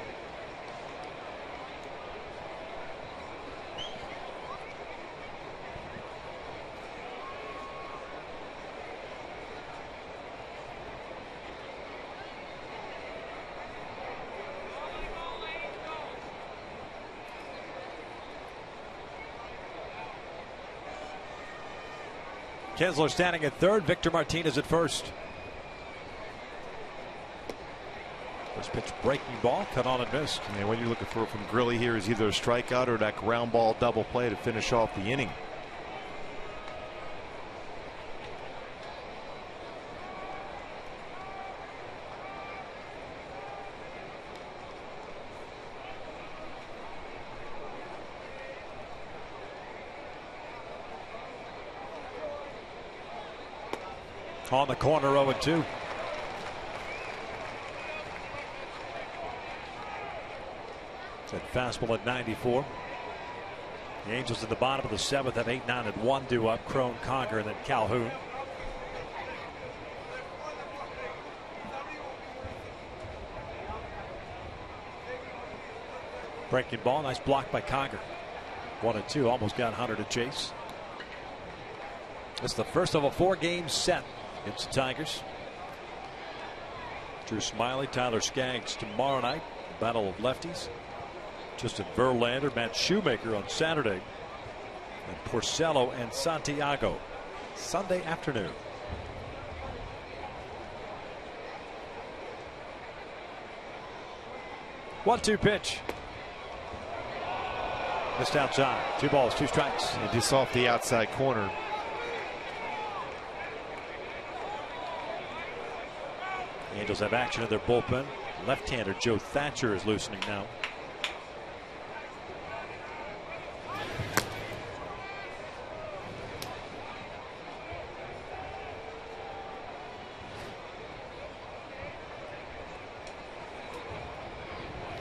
Kinsler standing at third. Victor Martinez at first. First pitch breaking ball, cut on and missed. And what you're looking for from Grilly here is either a strikeout or that ground ball double play to finish off the inning. On the corner, 0-2. That fastball at 94. The Angels at the bottom of the 7th have 8, 9, and 1 due up. Crone, Conger, and then Calhoun. Breaking ball, nice block by Conger. 1-2, almost got Hunter to chase. It's the first of a 4-game set against the Tigers. Drew Smiley, Tyler Skaggs tomorrow night. Battle of lefties. Justin Verlander, Matt Shoemaker on Saturday. And Porcello and Santiago Sunday afternoon. One-two pitch. Missed outside. 2 balls, 2 strikes. Just off the outside corner. The Angels have action in their bullpen. Left-hander Joe Thatcher is loosening now.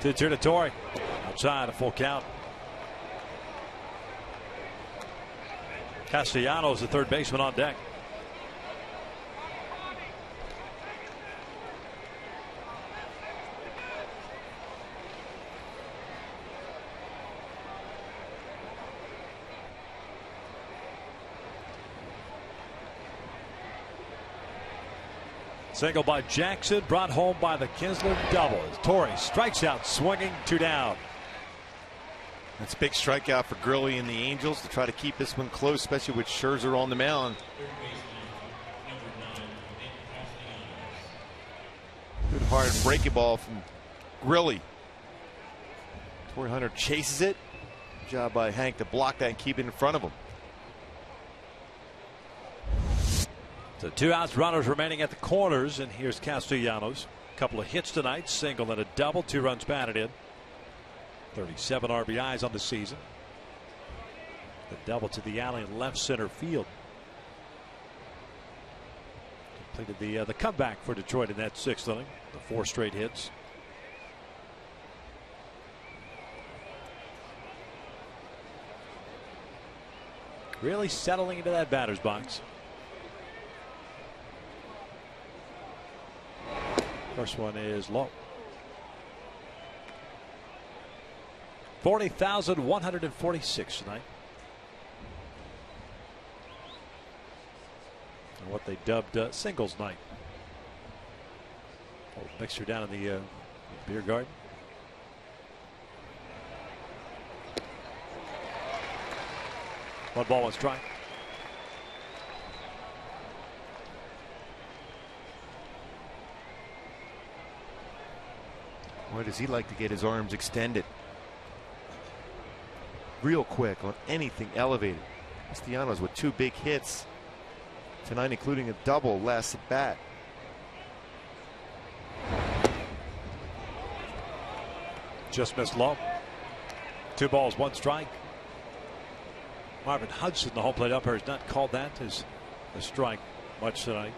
Two-2 to Torrey. Outside, a full count. Castellanos, the third baseman, on deck. Single by Jackson, brought home by the Kinsler double. As Torrey strikes out swinging, 2 down. That's a big strikeout for Grilly and the Angels to try to keep this one close, especially with Scherzer on the mound. Good hard breaking ball from Grilly. Torrey Hunter chases it. Good job by Hank to block that and keep it in front of him. So 2 outs, runners remaining at the corners, and here's Castellanos. A couple of hits tonight, single and a double, 2 runs batted in. 37 RBIs on the season. The double to the alley in left center field. Completed the comeback for Detroit in that 6th inning. The 4 straight hits. Really settling into that batter's box. First one is low. 40,146 tonight. And what they dubbed singles night. Old mixer down in the beer garden. One ball, 1 strike. Boy, does he like to get his arms extended real quick on anything elevated. Castellanos with 2 big hits tonight, including a double last at bat. Just missed low. 2 balls, 1 strike. Marvin Hudson, the home plate umpire, has not called that as a strike much tonight.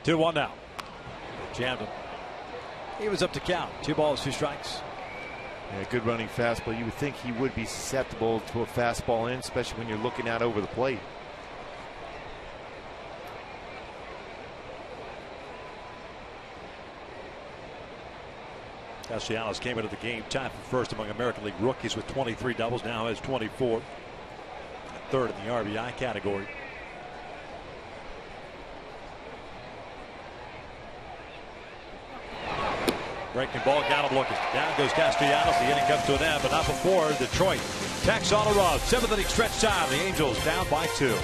Two one now. Jammed him. He was up to count. 2 balls, 2 strikes. Yeah, good running fastball. You would think he would be susceptible to a fastball in, especially when you're looking out over the plate. Castellanos came into the game tied for first among American League rookies with 23 doubles. Now has 24. Third in the RBI category. Breaking ball, got him looking. Down goes Castellanos. The inning comes to an end, but not before Detroit tacks on a run. 7th inning stretch time. The Angels down by 2.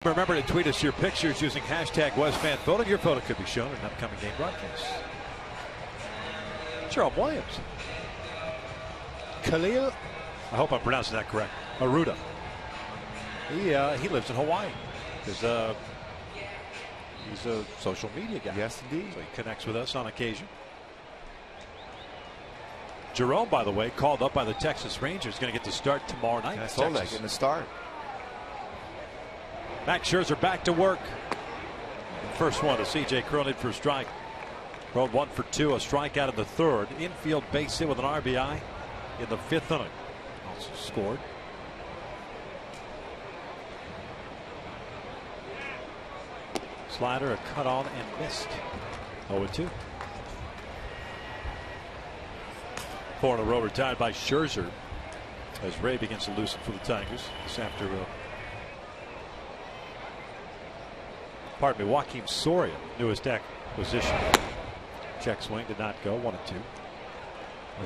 Remember to tweet us your pictures using hashtag WestFanPhoto. Your photo could be shown in an upcoming game broadcast. Jerome Williams. Khalil. I hope I'm pronouncing that correct. Aruda. He lives in Hawaii. He's a social media guy. Yes, indeed. So he connects with us on occasion. Jerome, by the way, called up by the Texas Rangers. Going to get to start tomorrow night. I saw that getting a start. Max Scherzer back to work. First one to C.J. Cron for a strike. Rolled 1 for 2, a strikeout in the 3rd. Infield base hit with an RBI in the 5th inning. Also scored. Slider, a cut on and missed. 0-2. 4 in a row retired by Scherzer as Ray begins to loosen for the Tigers. This after Joakim Soria, newest acquisition. Check swing did not go. 1-2.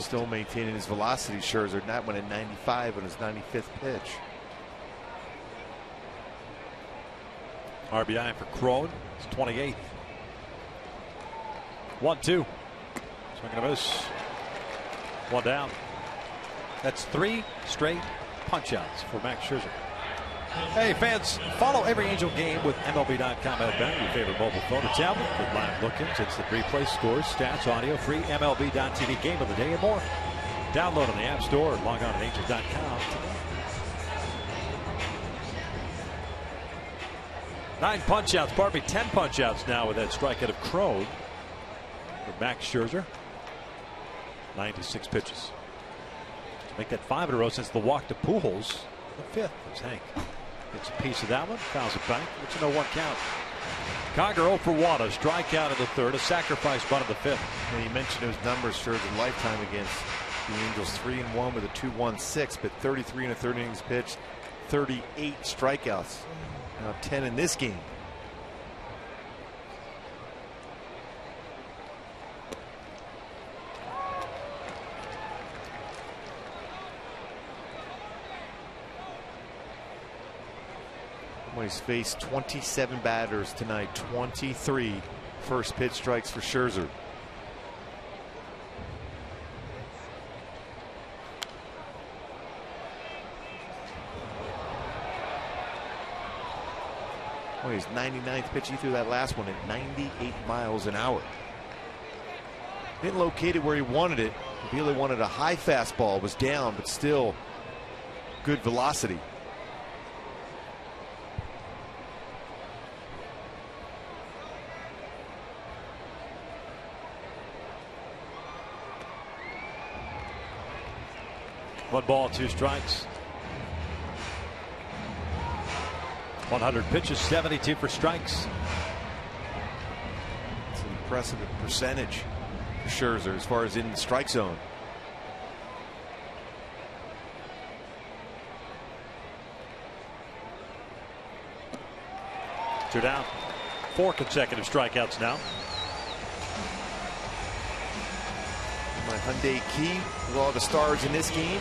Still maintaining his velocity. Scherzer not went at 95 on his 95th pitch. RBI for Cron. It's 28th. 1-2. Swing and a miss. 1 down. That's 3 straight punch outs for Max Scherzer. Hey fans, follow every Angel game with MLB.com at your favorite mobile phone or tablet with live look-ins, instant replay, scores, stats, audio, free MLB.tv game of the day and more. Download on the App Store or log on at Angel.com today. 9 punch outs, 10 punch outs now with that strikeout of Cron for Max Scherzer. 96 pitches. To make that 5 in a row since the walk to Pujols. The 5th is Hank. Gets a piece of that one, fouls it back. It's a 0-1 count. Conger 0 for 1, a strikeout in the third, a sacrifice bunt in the fifth. And you mentioned those numbers, Scherzer lifetime against the Angels, 3-1 with a 2.16, but 33 in a third innings pitched, 38 strikeouts. Now 10 in this game. Well, he's faced 27 batters tonight, 23 first pitch strikes for Scherzer. Well, his 99th pitch, he threw that last one at 98 miles an hour. Didn't locate it where he wanted it. He really wanted a high fastball, was down, but still good velocity. One ball, 2 strikes. 100 pitches, 72 for strikes. It's an impressive percentage for Scherzer as far as in the strike zone. Two down. 4 consecutive strikeouts now. My Hyundai key with all the stars in this game.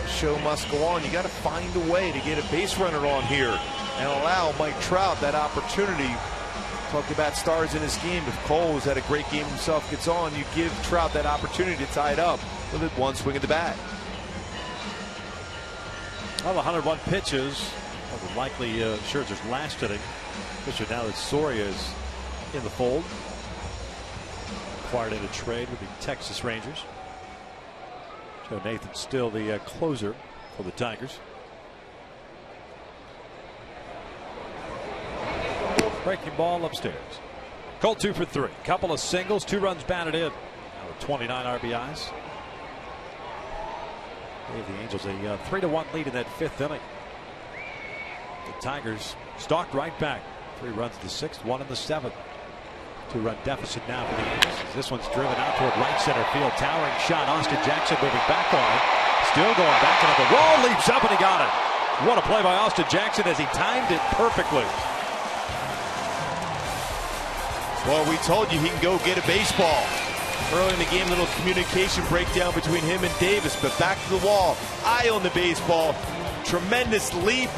Show must go on. You got to find a way to get a base runner on here and allow Mike Trout that opportunity. Talk about stars in this game. If Cole, who's had a great game himself, gets on, you give Trout that opportunity to tie it up with it one swing of the bat. Well, 101 pitches. Well, likely Scherzer's last inning. Pitcher now that Soria is in the fold. Acquired in a trade with the Texas Rangers. Joe Nathan still the closer for the Tigers. Breaking ball upstairs. Cole 2 for 3. Couple of singles, 2 runs batted in. Now with 29 RBIs. Gave the Angels a 3-1 lead in that 5th inning. The Tigers stalked right back. 3 runs in the 6th, 1 in the 7th. 2-run deficit now for the Angels. This one's driven out toward right center field. Towering shot. Austin Jackson moving back on it. Still going back into the wall. Leaps up and he got it. What a play by Austin Jackson as he timed it perfectly. Well, we told you he can go get a baseball. Early in the game, a little communication breakdown between him and Davis, but back to the wall. Eye on the baseball. Tremendous leap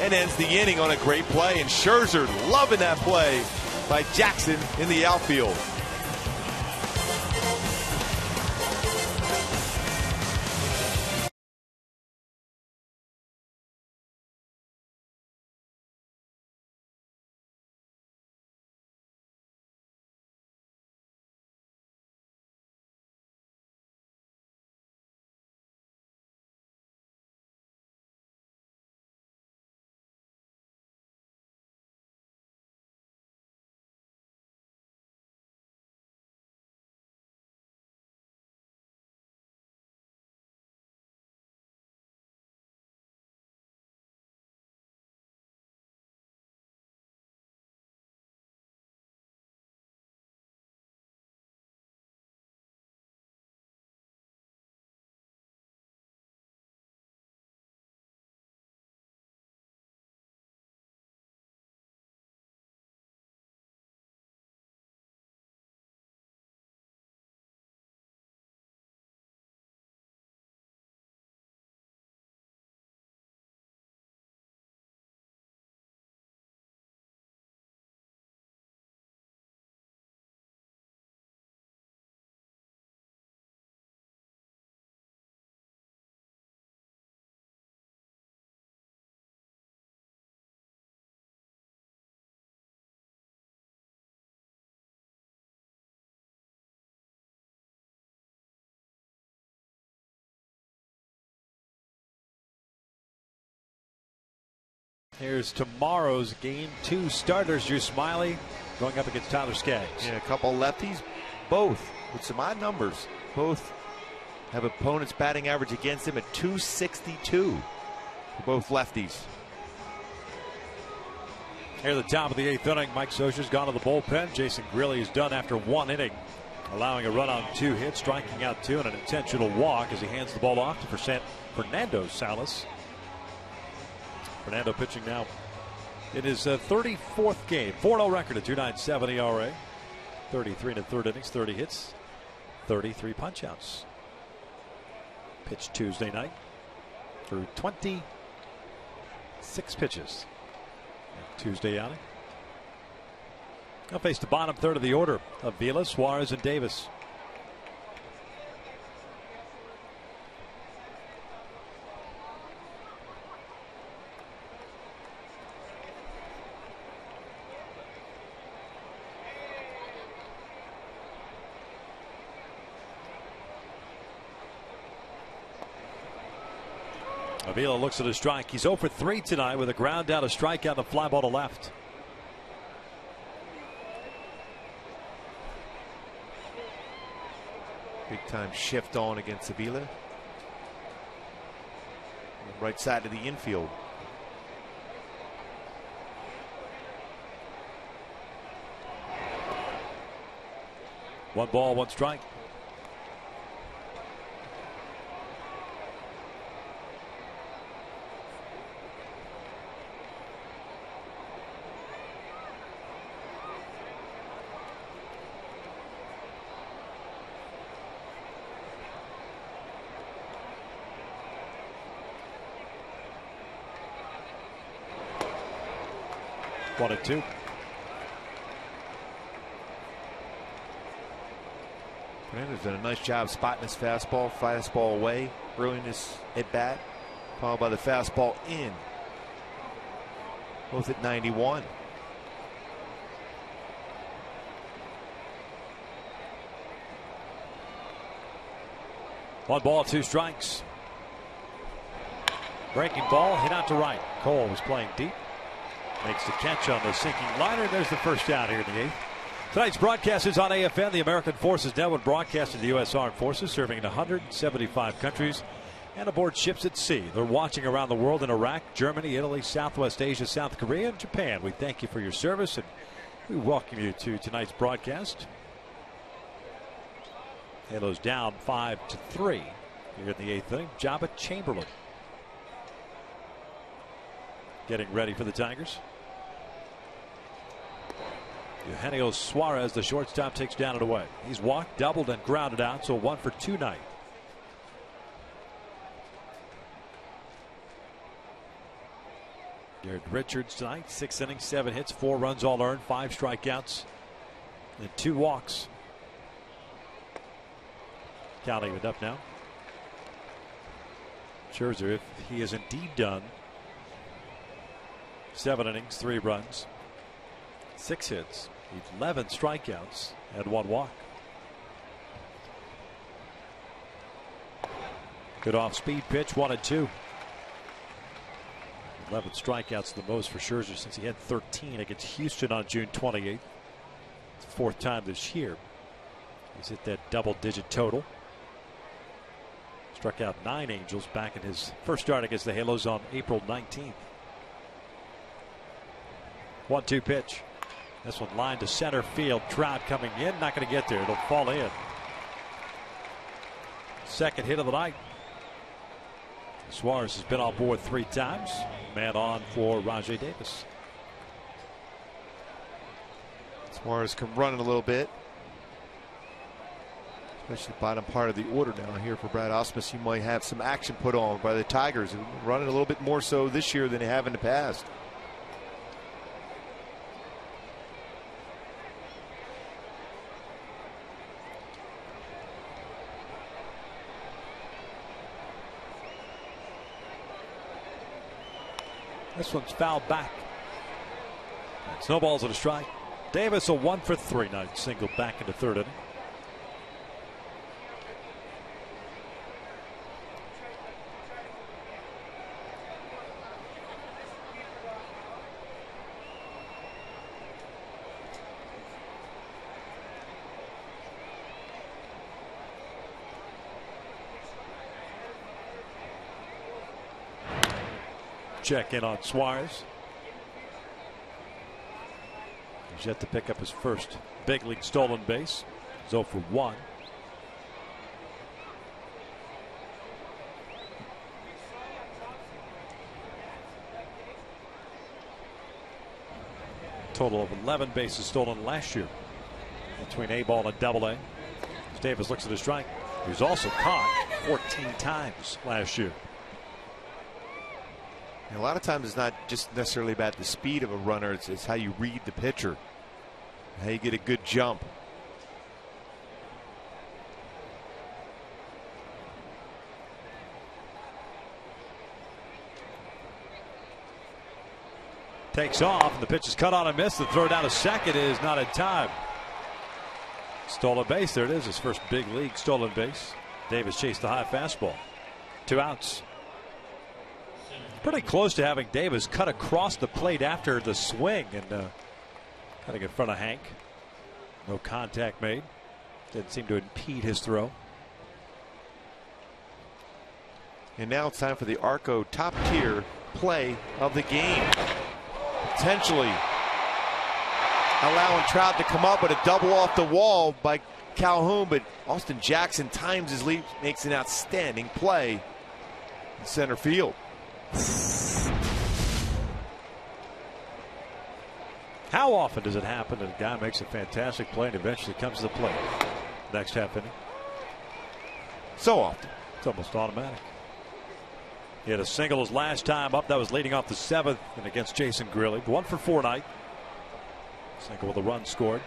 and ends the inning on a great play. And Scherzer loving that play by Jackson in the outfield. Here's tomorrow's game 2 starters. Drew Smiley going up against Tyler Skaggs. Yeah, a couple lefties, both with some odd numbers. Both have opponents batting average against them at .262 for both lefties. Here at the top of the 8th inning, Mike Scioscia's gone to the bullpen. Jason Grilli is done after 1 inning, allowing a run on 2 hits, striking out 2, and an intentional walk as he hands the ball off to Fernando Salas. Fernando pitching now in his 34th game. 4-0 record, a 2.97 ERA. 33 in the 3rd innings, 30 hits, 33 punch-outs. Pitched Tuesday night through 26 pitches. Tuesday outing. He'll face the bottom 3rd of the order of Vila, Suarez, and Davis. Avila looks at a strike. He's 0 for 3 tonight with a ground out, a strikeout, and a fly ball to left. Big time shift on against Avila. Right side of the infield. One ball, one strike. One and two. Fernando's done a nice job spotting his fastball away early in his at bat, followed by the fastball in. Both at 91. One ball, 2 strikes. Breaking ball hit out to right. Cole was playing deep. Makes the catch on the sinking liner. There's the first out here in the 8th. Tonight's broadcast is on AFN, the American Forces Network, broadcasting the U.S. Armed Forces, serving in 175 countries and aboard ships at sea. They're watching around the world in Iraq, Germany, Italy, Southwest Asia, South Korea, and Japan. We thank you for your service, and we welcome you to tonight's broadcast. Halos down 5-3 here in the 8th inning. Jabba Chamberlain getting ready for the Tigers. Eugenio Suarez, the shortstop, takes down and away. He's walked, doubled, and grounded out, so 1 for 2 night. Garrett Richards tonight, 6 innings, 7 hits, 4 runs all earned, 5 strikeouts, and 2 walks. Count evened up now. Scherzer, if he is indeed done, 7 innings, 3 runs, 6 hits, 11 strikeouts, and 1 walk. Good off-speed pitch, 1-2. 11 strikeouts, the most for Scherzer since he had 13 against Houston on June 28th. It's the 4th time this year he's hit that double-digit total. Struck out 9 Angels back in his first start against the Halos on April 19th. 1-2 pitch. This one lined to center field. Trout coming in, not going to get there. It'll fall in. Second hit of the night. Suarez has been on board 3 times. Man on for Rajai Davis. Suarez can run it a little bit, especially the bottom part of the order now here for Brad Ausmus. You might have some action put on by the Tigers, who are running a little bit more so this year than they have in the past. This one's fouled back. Snowballs at a strike. Davis a 1 for 3 night single back into 3rd inning. Check in on Suarez. He's yet to pick up his first big league stolen base. He's 0 for 1. Total of 11 bases stolen last year between A ball and double A. As Davis looks at his strike, he was also caught 14 times last year. And a lot of times it's not just necessarily about the speed of a runner, it's how you read the pitcher, how you get a good jump. Takes off, and the pitch is cut on and missed. The throw down to second is not in time. Stolen base. There it is. His first big league stolen base. Davis chased the high fastball. 2 outs. Pretty close to having Davis cut across the plate after the swing and cutting in front of Hank. No contact made. Didn't seem to impede his throw. And now it's time for the Arco top tier play of the game. Potentially allowing Trout to come up with a double off the wall by Calhoun, but Austin Jackson times his leap, makes an outstanding play in center field. How often does it happen that a guy makes a fantastic play and eventually comes to the plate next half inning? So often. It's almost automatic. He had a single his last time up. That was leading off the 7th and against Jason Grilli. 1 for 4 night. Single with a run scored.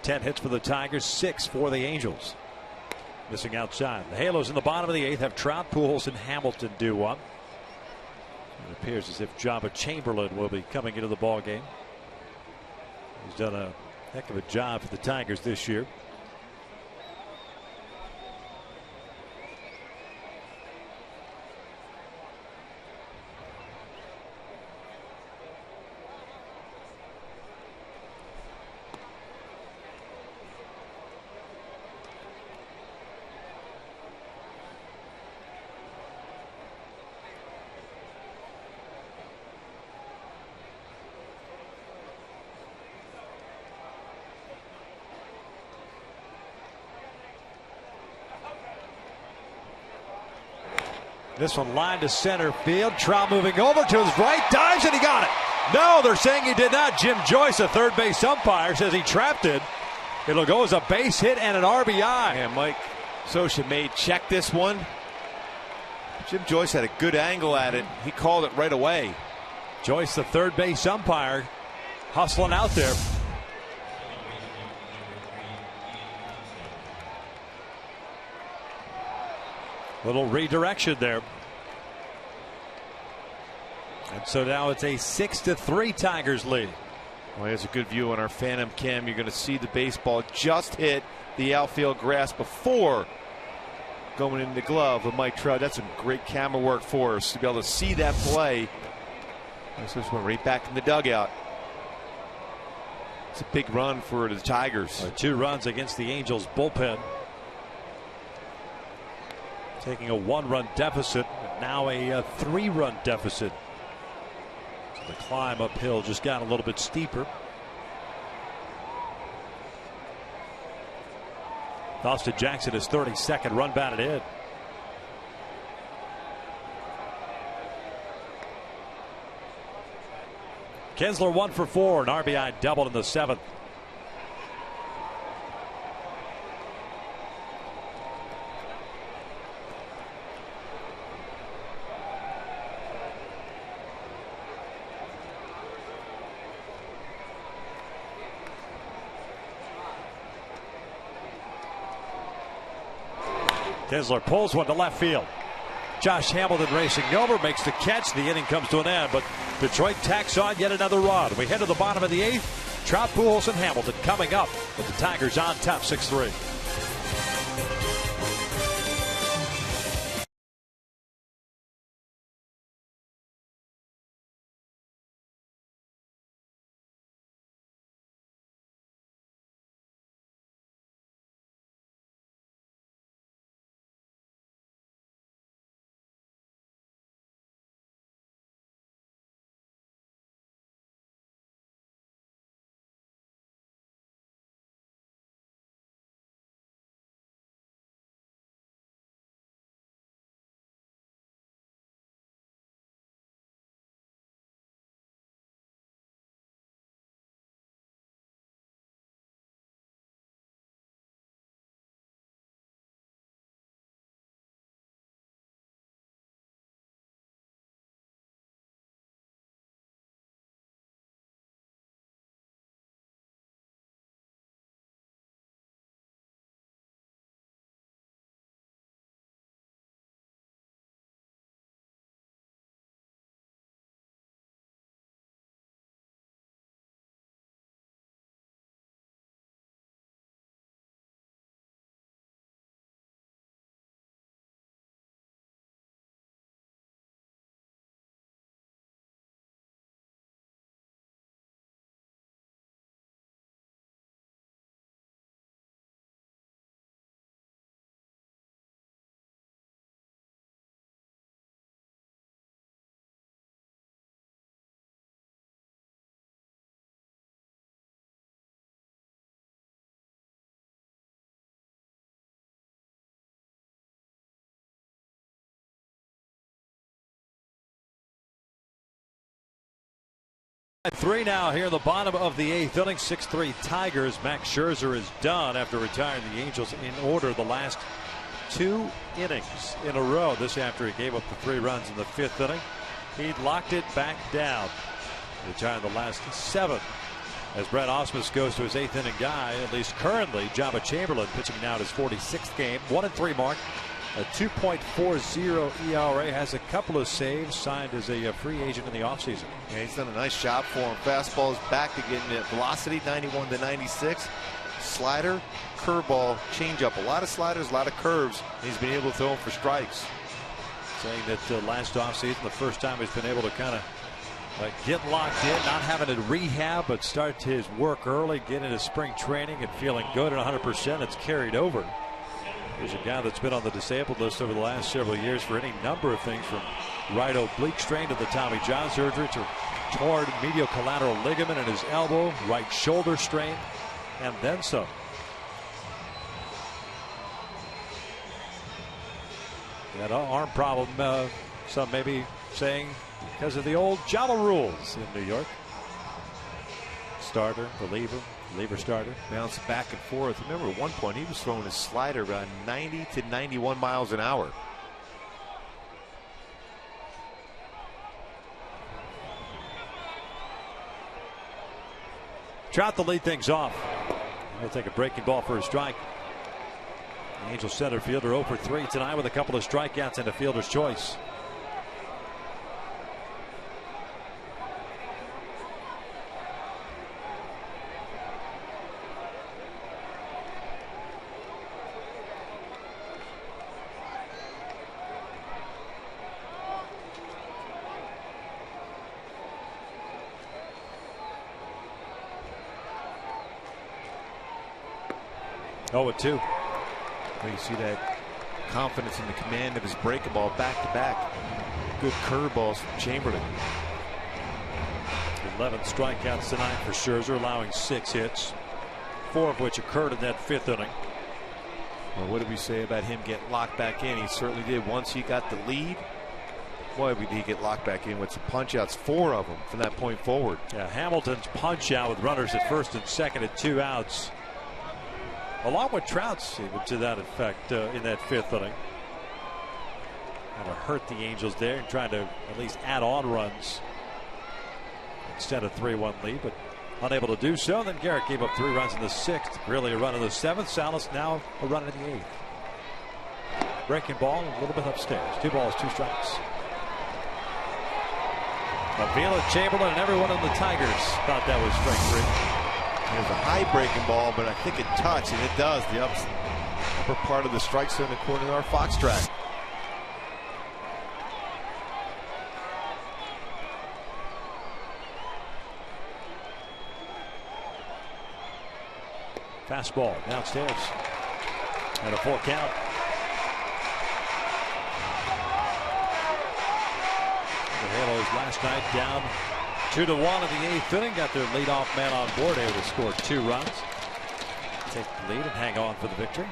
Ten hits for the Tigers, 6 for the Angels. Missing outside. The Halos in the bottom of the 8th have Trout, Pujols, and Hamilton due one. It appears as if Jabba Chamberlain will be coming into the ball game. He's done a heck of a job for the Tigers this year. This one lined to center field. Trout moving over to his right. Dives and he got it. No, they're saying he did not. Jim Joyce, a third base umpire, says he trapped it. It'll go as a base hit and an RBI. And Mike Scioscia may check this one. Jim Joyce had a good angle at it. He called it right away. Joyce, the third base umpire, hustling out there. Little redirection there. And so now it's a 6-3 Tigers lead. Well, here's a good view on our Phantom Cam. You're going to see the baseball just hit the outfield grass before going in the glove of Mike Trout. That's some great camera work for us to be able to see that play. This just went right back in the dugout. It's a big run for the Tigers. 2 runs against the Angels bullpen. Taking a 1-run deficit, now a 3-run deficit. So the climb uphill just got a little bit steeper. Austin Jackson, his 32nd run batted in. Kinsler 1 for 4, an RBI doubled in the 7th. Kinsler pulls one to left field. Josh Hamilton racing over, makes the catch. The inning comes to an end, but Detroit tacks on yet another run. We head to the bottom of the 8th. Trout, Pujols, and Hamilton coming up with the Tigers on top 6-3. 3 now here in the bottom of the 8th inning. 6-3 Tigers. Max Scherzer is done after retiring the Angels in order the last 2 innings in a row. This after he gave up the 3 runs in the 5th inning. He locked it back down, retiring the last 7. As Brett Ausmus goes to his 8th inning guy, at least currently, Jabba Chamberlain pitching now at his 46th game. 1-3 mark. A 2.40 ERA, has a couple of saves, signed as a free agent in the offseason. Yeah, he's done a nice job for him. Fastball is back to getting at velocity, 91 to 96. Slider, curveball, changeup. A lot of sliders, a lot of curves. He's been able to throw them for strikes. Saying that last offseason, the first time he's been able to kind of get locked in, not having to rehab, but start his work early, get into spring training and feeling good at 100%. It's carried over. He's a guy that's been on the disabled list over the last several years for any number of things, from right oblique strain to the Tommy John surgery to torn medial collateral ligament in his elbow, right shoulder strain, and then some. That arm problem, some maybe saying because of the old Java rules in New York. Starter, reliever, starter. Bounce back and forth. Remember, at one point he was throwing his slider around 90 to 91 miles an hour. Trout to lead things off. He'll take a breaking ball for a strike. The Angels center fielder 0 for 3 tonight with a couple of strikeouts and a fielder's choice. Oh, 2. You see that confidence in the command of his breaking ball back to back. Good curveballs from Chamberlain. 11 strikeouts tonight for Scherzer, allowing 6 hits, 4 of which occurred in that 5th inning. Well, what did we say about him getting locked back in? He certainly did. Once he got the lead, boy, did he get locked back in with some punch outs, 4 of them from that point forward. Yeah, Hamilton's punch out with runners at first and second at 2 outs. Along with Trout's, even to that effect in that 5th inning. Kind of hurt the Angels there and trying to at least add on runs instead of 3-1 lead, but unable to do so. Then Garrett gave up 3 runs in the 6th. Really a run in the 7th. Salas now a run in the 8th. Breaking ball a little bit upstairs. 2 balls, 2 strikes. Avila, Chamberlain, and everyone in the Tigers thought that was strike 3. There's a high breaking ball, but I think it touched, and it does. The upper part of the strike zone according to our Fox track. Fastball downstairs. And a 4 count. The Halos last night down 2-1 in the 8th inning. Got their leadoff man on board, able to score 2 runs. Take the lead and hang on for the victory.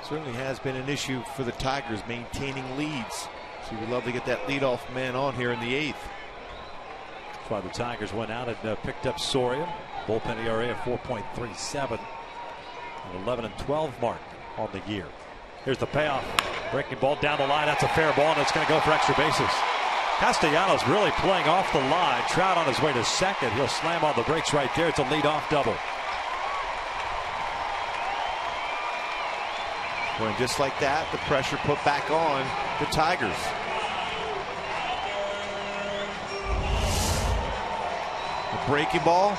Certainly has been an issue for the Tigers maintaining leads. So we'd love to get that leadoff man on here in the 8th. That's why the Tigers went out and picked up Soria. Bullpen ERA of 4.37. An 11-12 mark on the year. Here's the payoff. Breaking ball down the line. That's a fair ball, and it's going to go for extra bases. Castellanos really playing off the line. Trout on his way to second. He'll slam on the brakes right there. It's a leadoff double. Well, and just like that, the pressure put back on the Tigers. The breaking ball.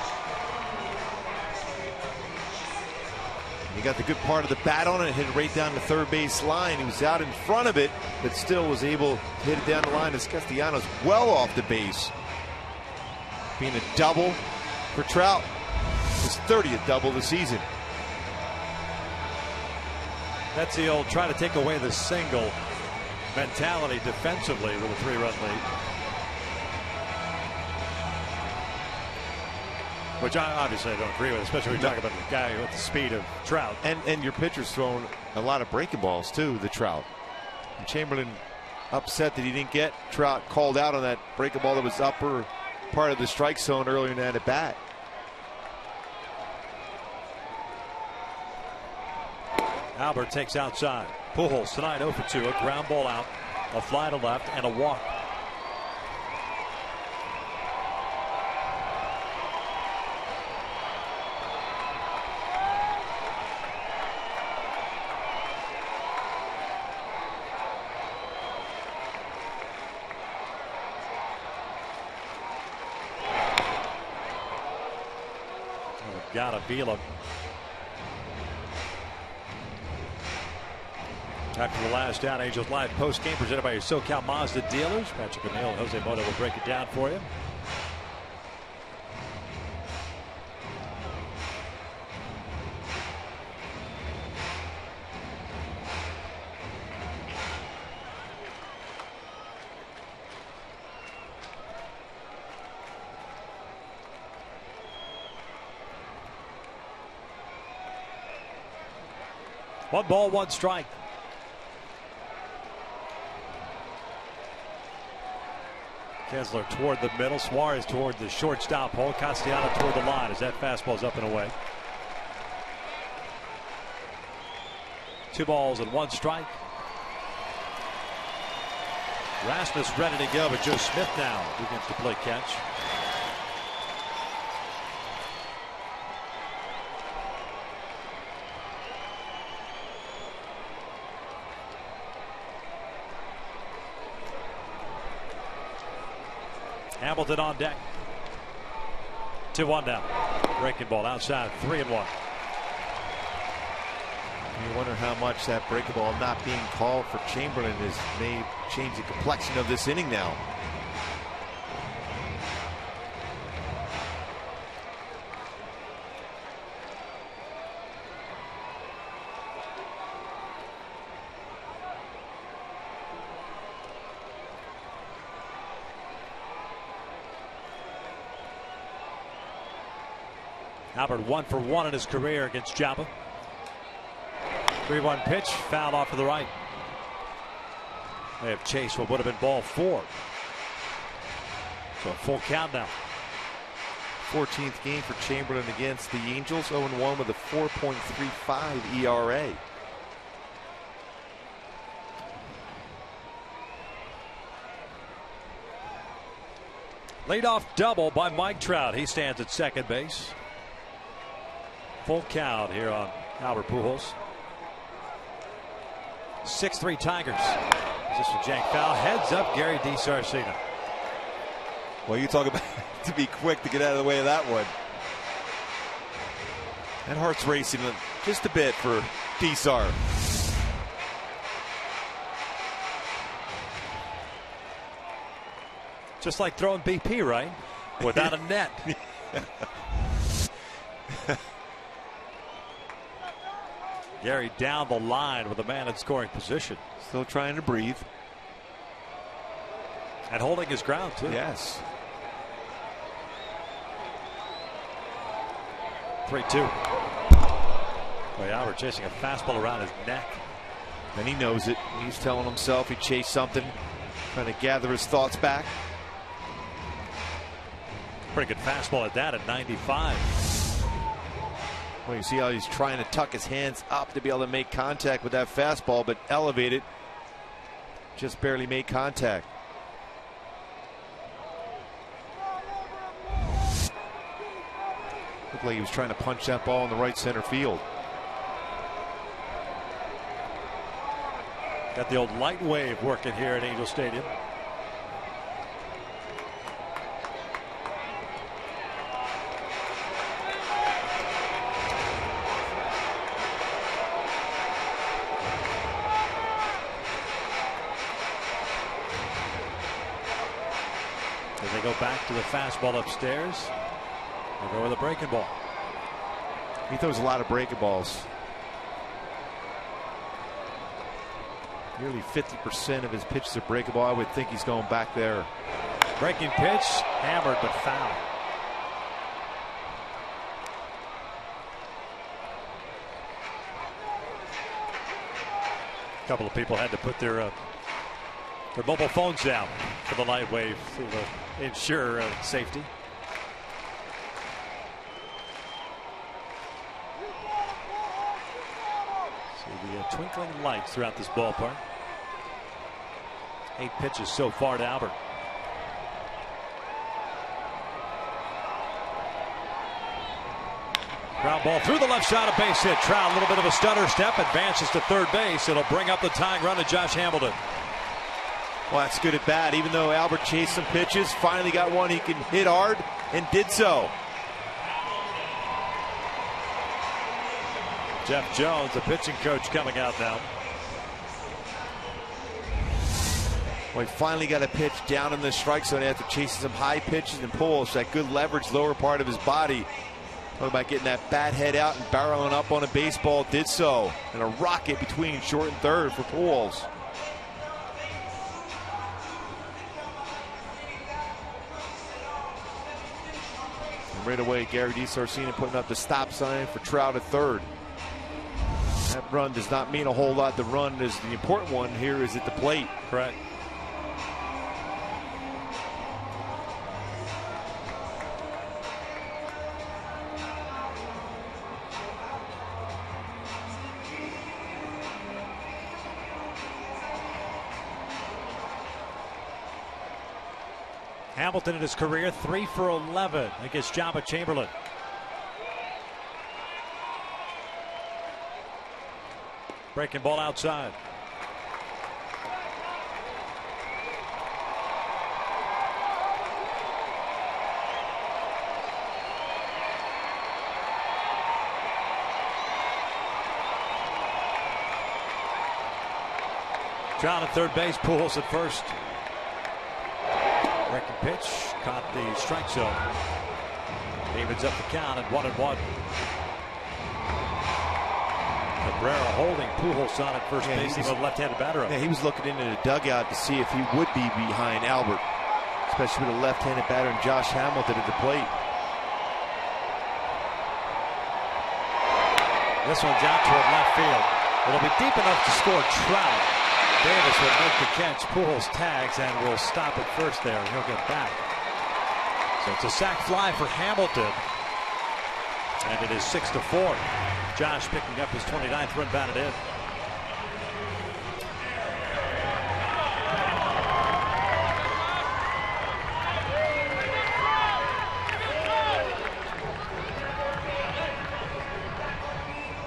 He got the good part of the bat on it, hit it right down the third base line. He was out in front of it, but still was able to hit it down the line as Castellanos well off the base. Being a double for Trout. His 30th double of the season. That's the old try to take away the single mentality defensively with a 3-run lead. Which I obviously don't agree with, especially when we talk about the guy with the speed of Trout. And your pitcher's throwing a lot of breaking balls too, the Trout. And Chamberlain upset that he didn't get Trout called out on that breaking ball that was upper part of the strike zone earlier in that at bat. Albert takes outside. Pujols tonight 0 for 2. A ground ball out, a fly to left, and a walk. Gotta feel him. After the last down, Angels Live post game presented by your SoCal Mazda dealers. Patrick O'Neill and Jose Mota will break it down for you. One ball, one strike. Kessler toward the middle. Suarez toward the shortstop hole. Castellano toward the line as that fastball's up and away. 2 balls and 1 strike. Rasmus ready to go, but Joe Smith now begins to play catch. Hamilton on deck. 2-1 now. Breaking ball outside, 3-1. You wonder how much that breaking ball not being called for Chamberlain may change the complexion of this inning now. Albert 1 for 1 in his career against Java. 3-1 pitch, foul off to the right. They have chased what would have been ball 4. So a full count now. 14th game for Chamberlain against the Angels. 0-1 with a 4.35 ERA. Leadoff double by Mike Trout. He stands at second base. Full count here on Albert Pujols. 6-3 Tigers. Is this a jank foul? Heads up Gary DiSarcina. Well, you talk about to be quick to get out of the way of that one. That heart's racing just a bit for DiSar. Just like throwing BP, right? Without a net. Gary down the line with a man in scoring position. Still trying to breathe. And holding his ground, too. Yes. 3-2. Boy, Albert chasing a fastball around his neck. And he knows it. He's telling himself he chased something. Trying to gather his thoughts back. Pretty good fastball at that at 95. Well, you see how he's trying to tuck his hands up to be able to make contact with that fastball, but elevate it. Just barely made contact. Looked like he was trying to punch that ball in the right center field. Got the old light wave working here at Angel Stadium. They go back to the fastball upstairs. They go with a breaking ball. He throws a lot of breaking balls. Nearly 50% of his pitches are breakable. I would think he's going back there. Breaking pitch, hammered but foul. A couple of people had to put their Their mobile phones down for the light wave to ensure safety. See the twinkling lights throughout this ballpark. 8 pitches so far to Albert. Ground ball through the left side, a base hit. Trout, a little bit of a stutter step, advances to third base. It'll bring up the tying run to Josh Hamilton. Well, that's good at bat. Even though Albert chased some pitches, finally got one he can hit hard and did so. Jeff Jones, the pitching coach, coming out now. Well, he finally got a pitch down in the strike zone after chasing some high pitches and pulls. That good leverage, lower part of his body. Talking about getting that bat head out and barreling up on a baseball, did so. And a rocket between short and third for Pujols. And right away, Gary DiSarcina putting up the stop sign for Trout at third. That run does not mean a whole lot. The run is the important one here, is at the plate. Correct. Hamilton in his career 3 for 11 against Jabba Chamberlain. Breaking ball outside. Trout at third base, Pujols at first. Breaking pitch, caught the strike zone. Evens up the count at 1-1. Cabrera holding Pujols on at first base, even a left-handed batter up. Yeah, he was looking into the dugout to see if he would be behind Albert, especially with a left-handed batter and Josh Hamilton at the plate. This one's out toward left field. It'll be deep enough to score Trout. Davis will make the catch. Pujols tags and will stop at first there. He'll get back. So it's a sac fly for Hamilton. And it is 6-4. Josh picking up his 29th run batted in.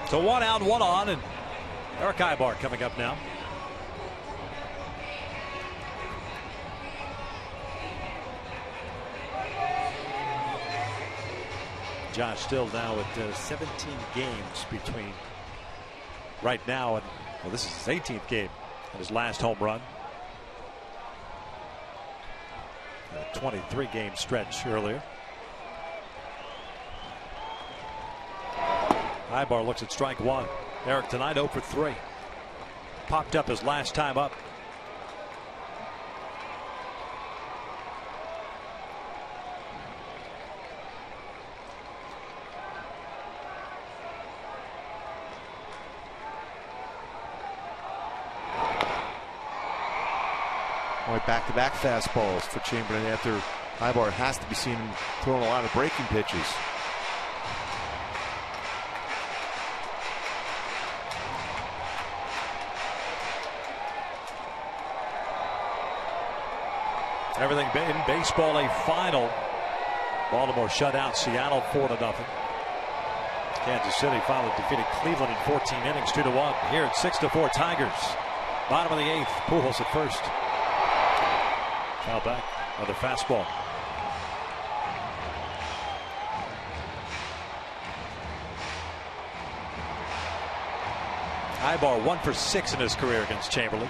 So 1 out, 1 on, and Eric Ibar coming up now. Josh still now at 17 games between right now and, well, this is his 18th game and his last home run. A 23-game stretch earlier. Ibar looks at strike one. Eric tonight 0 for 3. Popped up his last time up. Back-to-back fastballs for Chamberlain after Ibar has to be seen throwing a lot of breaking pitches. Everything in baseball a final. Baltimore shut out Seattle 4-0. Kansas City finally defeated Cleveland in 14 innings 2-1. Here at 6-4 Tigers. Bottom of the 8th. Pujols at first. Foul back. Another fastball. Ibar 1 for 6 in his career against Chamberlain.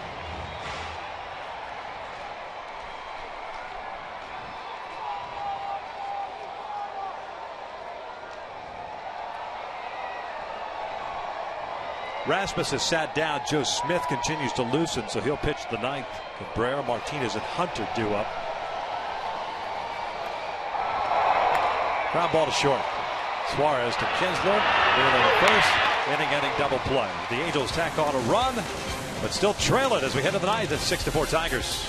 Rasmus has sat down. Joe Smith continues to loosen, so he'll pitch the 9th. Cabrera, Martinez, and Hunter due up. Ground ball to short. Suarez to Kinsler. Wheeler at first. Inning-ending double play. The Angels tack on a run. but still trail it as we head to the ninth at 6-4 Tigers.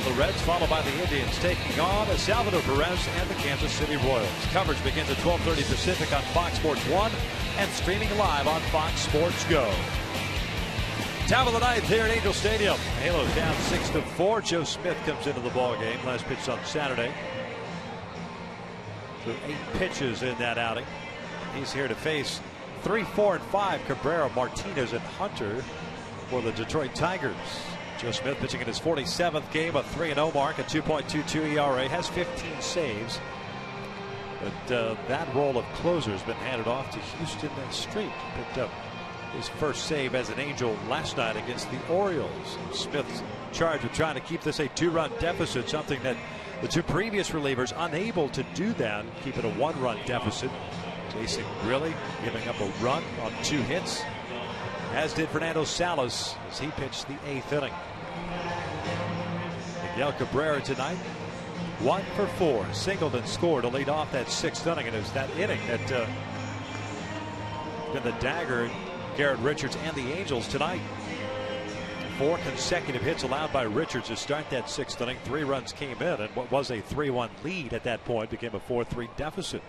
The Reds, followed by the Indians, taking on Salvador Perez and the Kansas City Royals. Coverage begins at 12:30 Pacific on Fox Sports 1 and streaming live on Fox Sports Go. Top of the ninth here at Angel Stadium. Halos down 6-4. Joe Smith comes into the ball game. Last pitch on Saturday. So 8 pitches in that outing. He's here to face 3, 4, and 5 Cabrera, Martinez, and Hunter for the Detroit Tigers. Joe Smith pitching in his 47th game, a 3-0 mark, a 2.22 ERA, has 15 saves. But that role of closer has been handed off to Houston Street. Picked up his first save as an Angel last night against the Orioles. Smith's charged with trying to keep this a 2-run deficit, something that the 2 previous relievers unable to do that, keep it a 1-run deficit. Jason Grilli giving up a run on 2 hits, as did Fernando Salas as he pitched the 8th inning. Miguel Cabrera tonight 1 for 4, singled and scored to lead off that 6th inning, and it was that inning that been the dagger in Garrett Richards and the Angels tonight. 4 consecutive hits allowed by Richards to start that 6th inning. 3 runs came in, and what was a 3-1 lead at that point became a 4-3 deficit.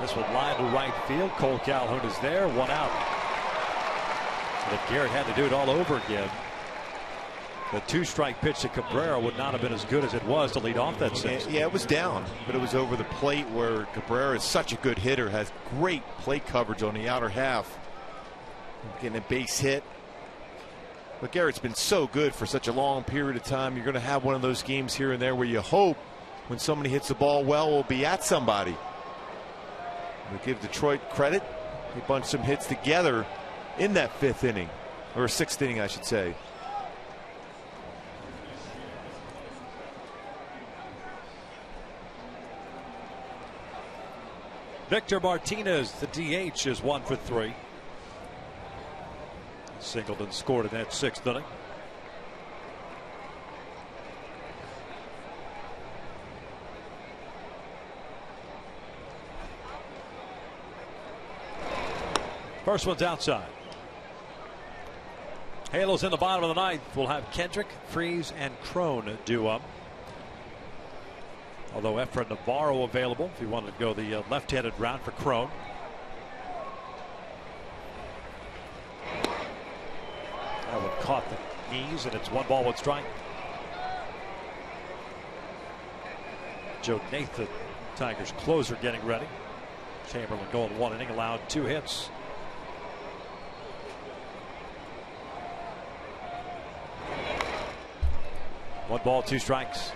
This one line to right field. Cole Calhoun is there, 1 out. But if Garrett had to do it all over again, the 2-strike pitch to Cabrera would not have been as good as it was to lead off that 6th. Yeah, it was down, but it was over the plate where Cabrera is such a good hitter, has great plate coverage on the outer half, getting a base hit. But Garrett's been so good for such a long period of time. You're going to have one of those games here and there where you hope when somebody hits the ball well, will be at somebody. We give Detroit credit. They bunched some hits together in that 5th inning, or 6th inning, I should say. Victor Martinez, the DH, is 1 for 3. Singled and scored in that 6th inning. First one's outside. Halos in the bottom of the ninth. We'll have Kendrick, Freese, and Crone due up. Although Efren Navarro available if you wanted to go the left-handed route for Crone. That one caught the knees, and it's 1 ball, 1 strike. Joe Nathan, Tigers closer, getting ready. Chamberlain going 1 inning, allowed 2 hits. One ball, 2 strikes.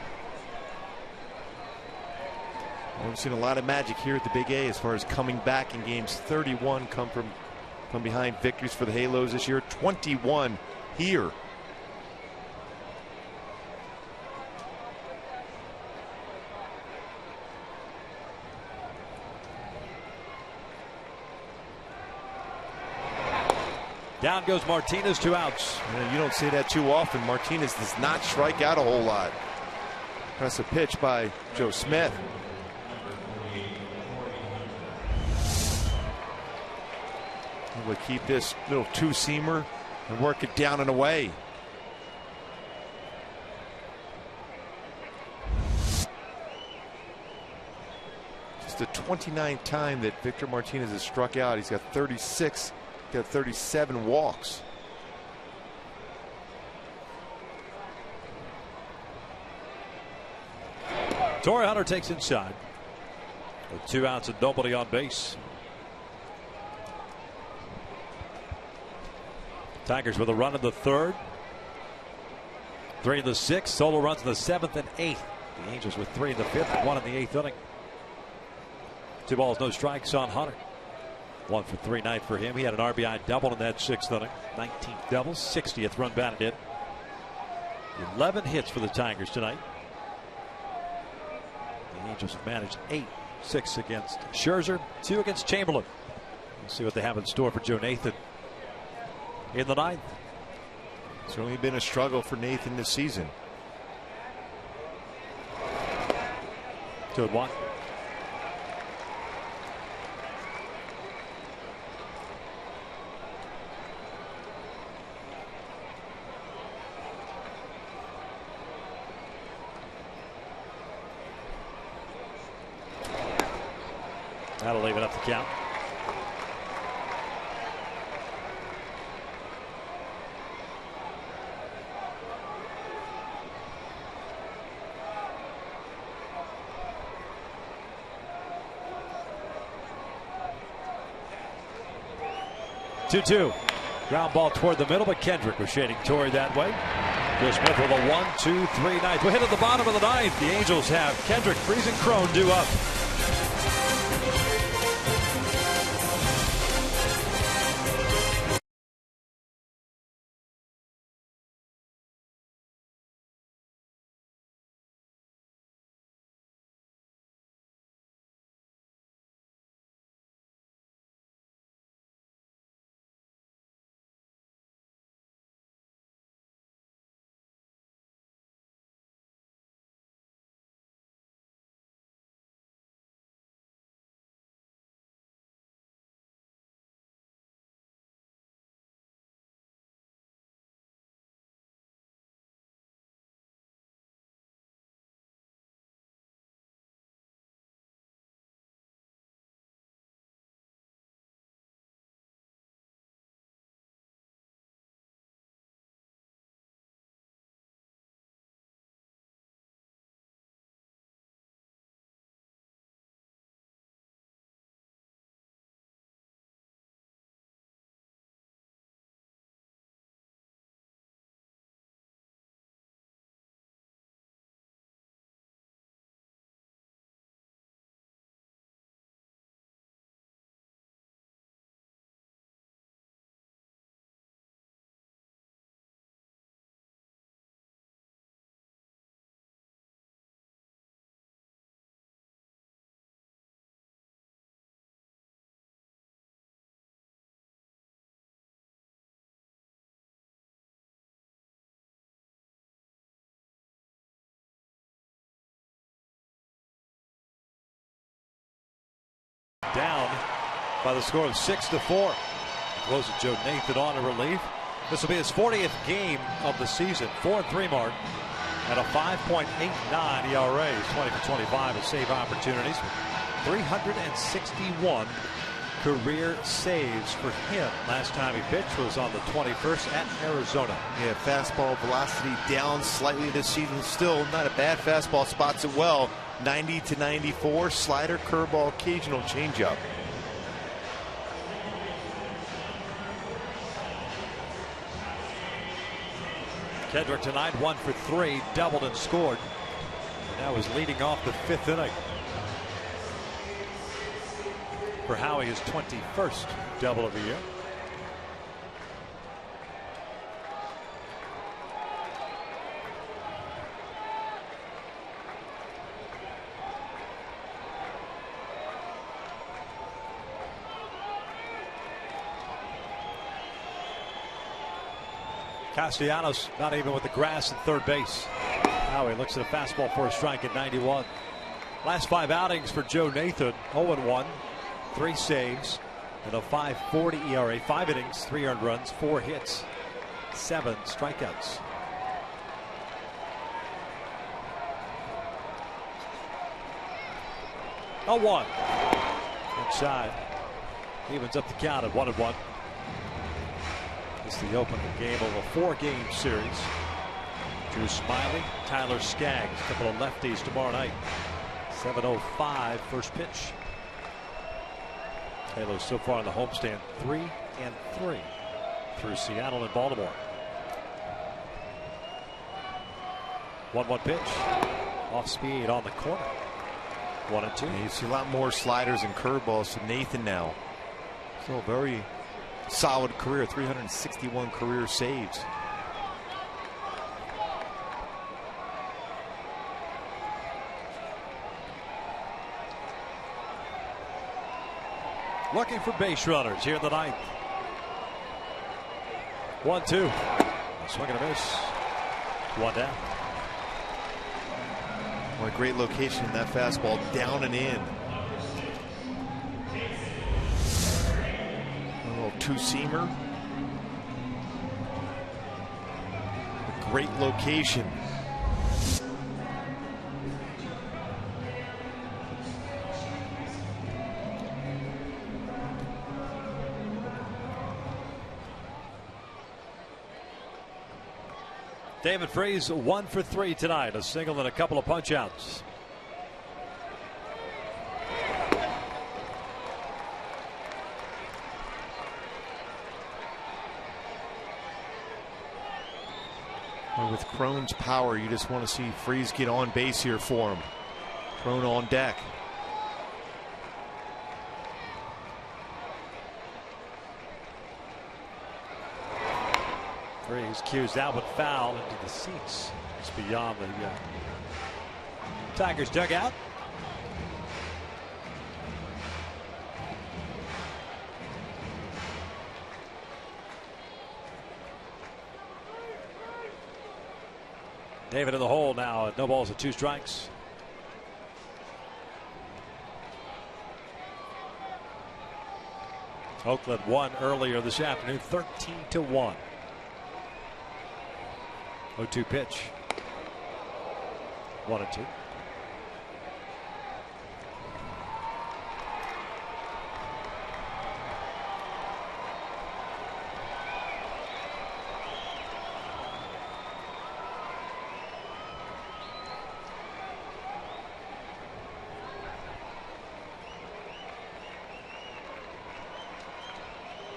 We've seen a lot of magic here at the Big A as far as coming back in games. 31 come from from behind victories for the Halos this year. 21 here. Down goes Martinez, 2 outs. You don't see that too often. Martinez does not strike out a whole lot. Impressive pitch by Joe Smith. We'll keep this little two-seamer and work it down and away. Just the 29th time that Victor Martinez has struck out. He's got 36. Got 37 walks. Torrey Hunter takes inside with 2 outs and nobody on base. Tigers with a run in the 3rd, 3 in the 6th, solo runs in the 7th and 8th. The Angels with 3 in the 5th, 1 in the 8th inning. 2 balls, no strikes on Hunter. 1 for 3 night for him. He had an RBI double in that 6th inning. 19th double, 60th run batted in. 11 hits for the Tigers tonight. The Angels have managed 8, 6 against Scherzer, 2 against Chamberlain. We'll see what they have in store for Joe Nathan in the 9th. It's only been a struggle for Nathan this season. 2-1. That'll leave it up to count. Two. Ground ball toward the middle, but Kendrick was shading Torrey that way. Joe Smith with a 1, 2, 3 ninth. We hit at the bottom of the 9th. The Angels have Kendrick, Freese, and Crone due up. Down by the score of 6-4. Closes Joe Nathan on to relief. This will be his 40th game of the season. 4-3 mark at a 5.89 ERA. He's 20 for 25 in save opportunities. 361 career saves for him. Last time he pitched was on the 21st at Arizona. Yeah, fastball velocity down slightly this season. Still not a bad fastball. Spots it well. 90 to 94. Slider, curveball, occasional changeup. Kendrick tonight 1 for 3, doubled and scored. And now is leading off the 5th inning. For Howie, his 21st double of the year. Castellanos not even with the grass at third base. Now he looks at a fastball for a strike at 91. Last 5 outings for Joe Nathan, 0-1, 3 saves, and a 5.40 ERA, 5 innings, 3 earned runs, 4 hits, 7 strikeouts. A 1. Inside. Evens up the count at 1-1. It's the opening game of a 4-game series. Drew Smiley, Tyler Skaggs, a couple of lefties tomorrow night. 7:05 first pitch. Halos so far in the homestand 3-3 through Seattle and Baltimore. 1-1 pitch. Off speed on the corner. 1-2. And you see a lot more sliders and curveballs to Nathan now. Still a very solid career, 361 career saves. Looking for base runners here in the ninth. 1-2. Swing and a miss. 1 down. What a great location in that fastball, down and in. A little two-seamer. A great location. David Freese 1 for 3 tonight, a single and a couple of punch outs. Well, with Cron's power, you just want to see Freese get on base here for him. Cron on deck. Freese cues that one foul into the seats. It's beyond the Tigers dugout. David in the hole now. No balls and 2 strikes. Oakland won earlier this afternoon, 13-1. 0-2 pitch. 1-2.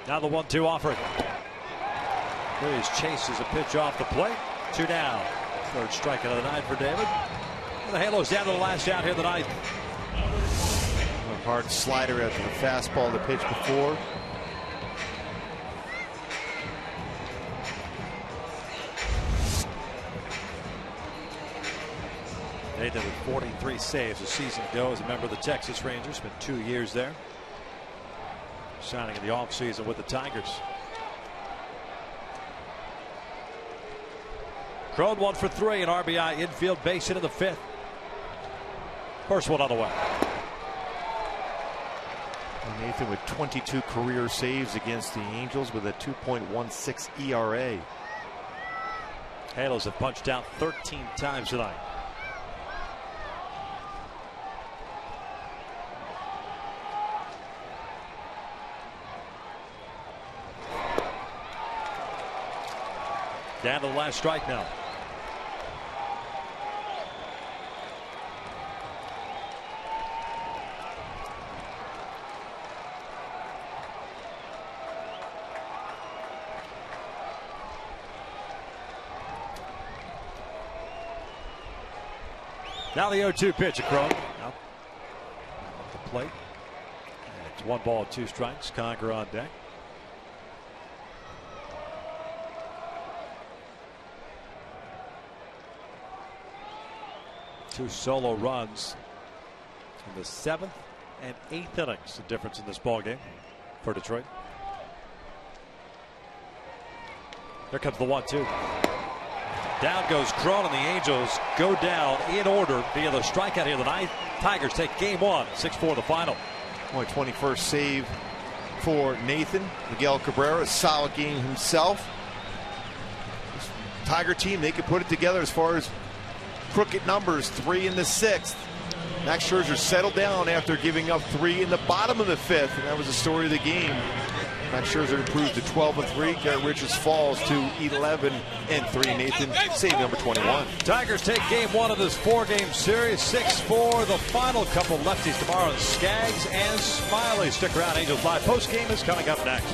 Now the 1-2 offering. Freese chases a pitch off the plate. 2 down. Third strikeout of the night for David. And the Halos down to the last out here in the ninth. A hard slider after the fastball the pitch before. Nathan with 43 saves a season ago as a member of the Texas Rangers. Spent 2 years there. Signing in the offseason with the Tigers. Cron 1 for 3, an RBI infield base hit in the 5th. First one on the way. And Nathan with 22 career saves against the Angels with a 2.16 ERA. Halos have punched out 13 times tonight. Down to the last strike now. Now the 0-2 pitch of Cron. Out the plate. And it's 1 ball, 2 strikes. Conger on deck. Two solo runs in the 7th and 8th innings. The difference in this ball game for Detroit. Here comes the 1-2. Down goes Cron, and the Angels go down in order via the strikeout here. The Tigers take game 1, 6-4 the final. Only 21st save for Nathan. Miguel Cabrera, a solid game himself. This Tiger team, they could put it together as far as crooked numbers, 3 in the 6th. Max Scherzer settled down after giving up 3 in the bottom of the 5th, and that was the story of the game. Max Scherzer improves to 12-3. Garrett Richards falls to 11-3. Nathan, save number 21. Tigers take game 1 of this 4-game series, 6-4. The final couple lefties tomorrow, Skaggs and Smiley. Stick around, Angels Live. Postgame is coming up next.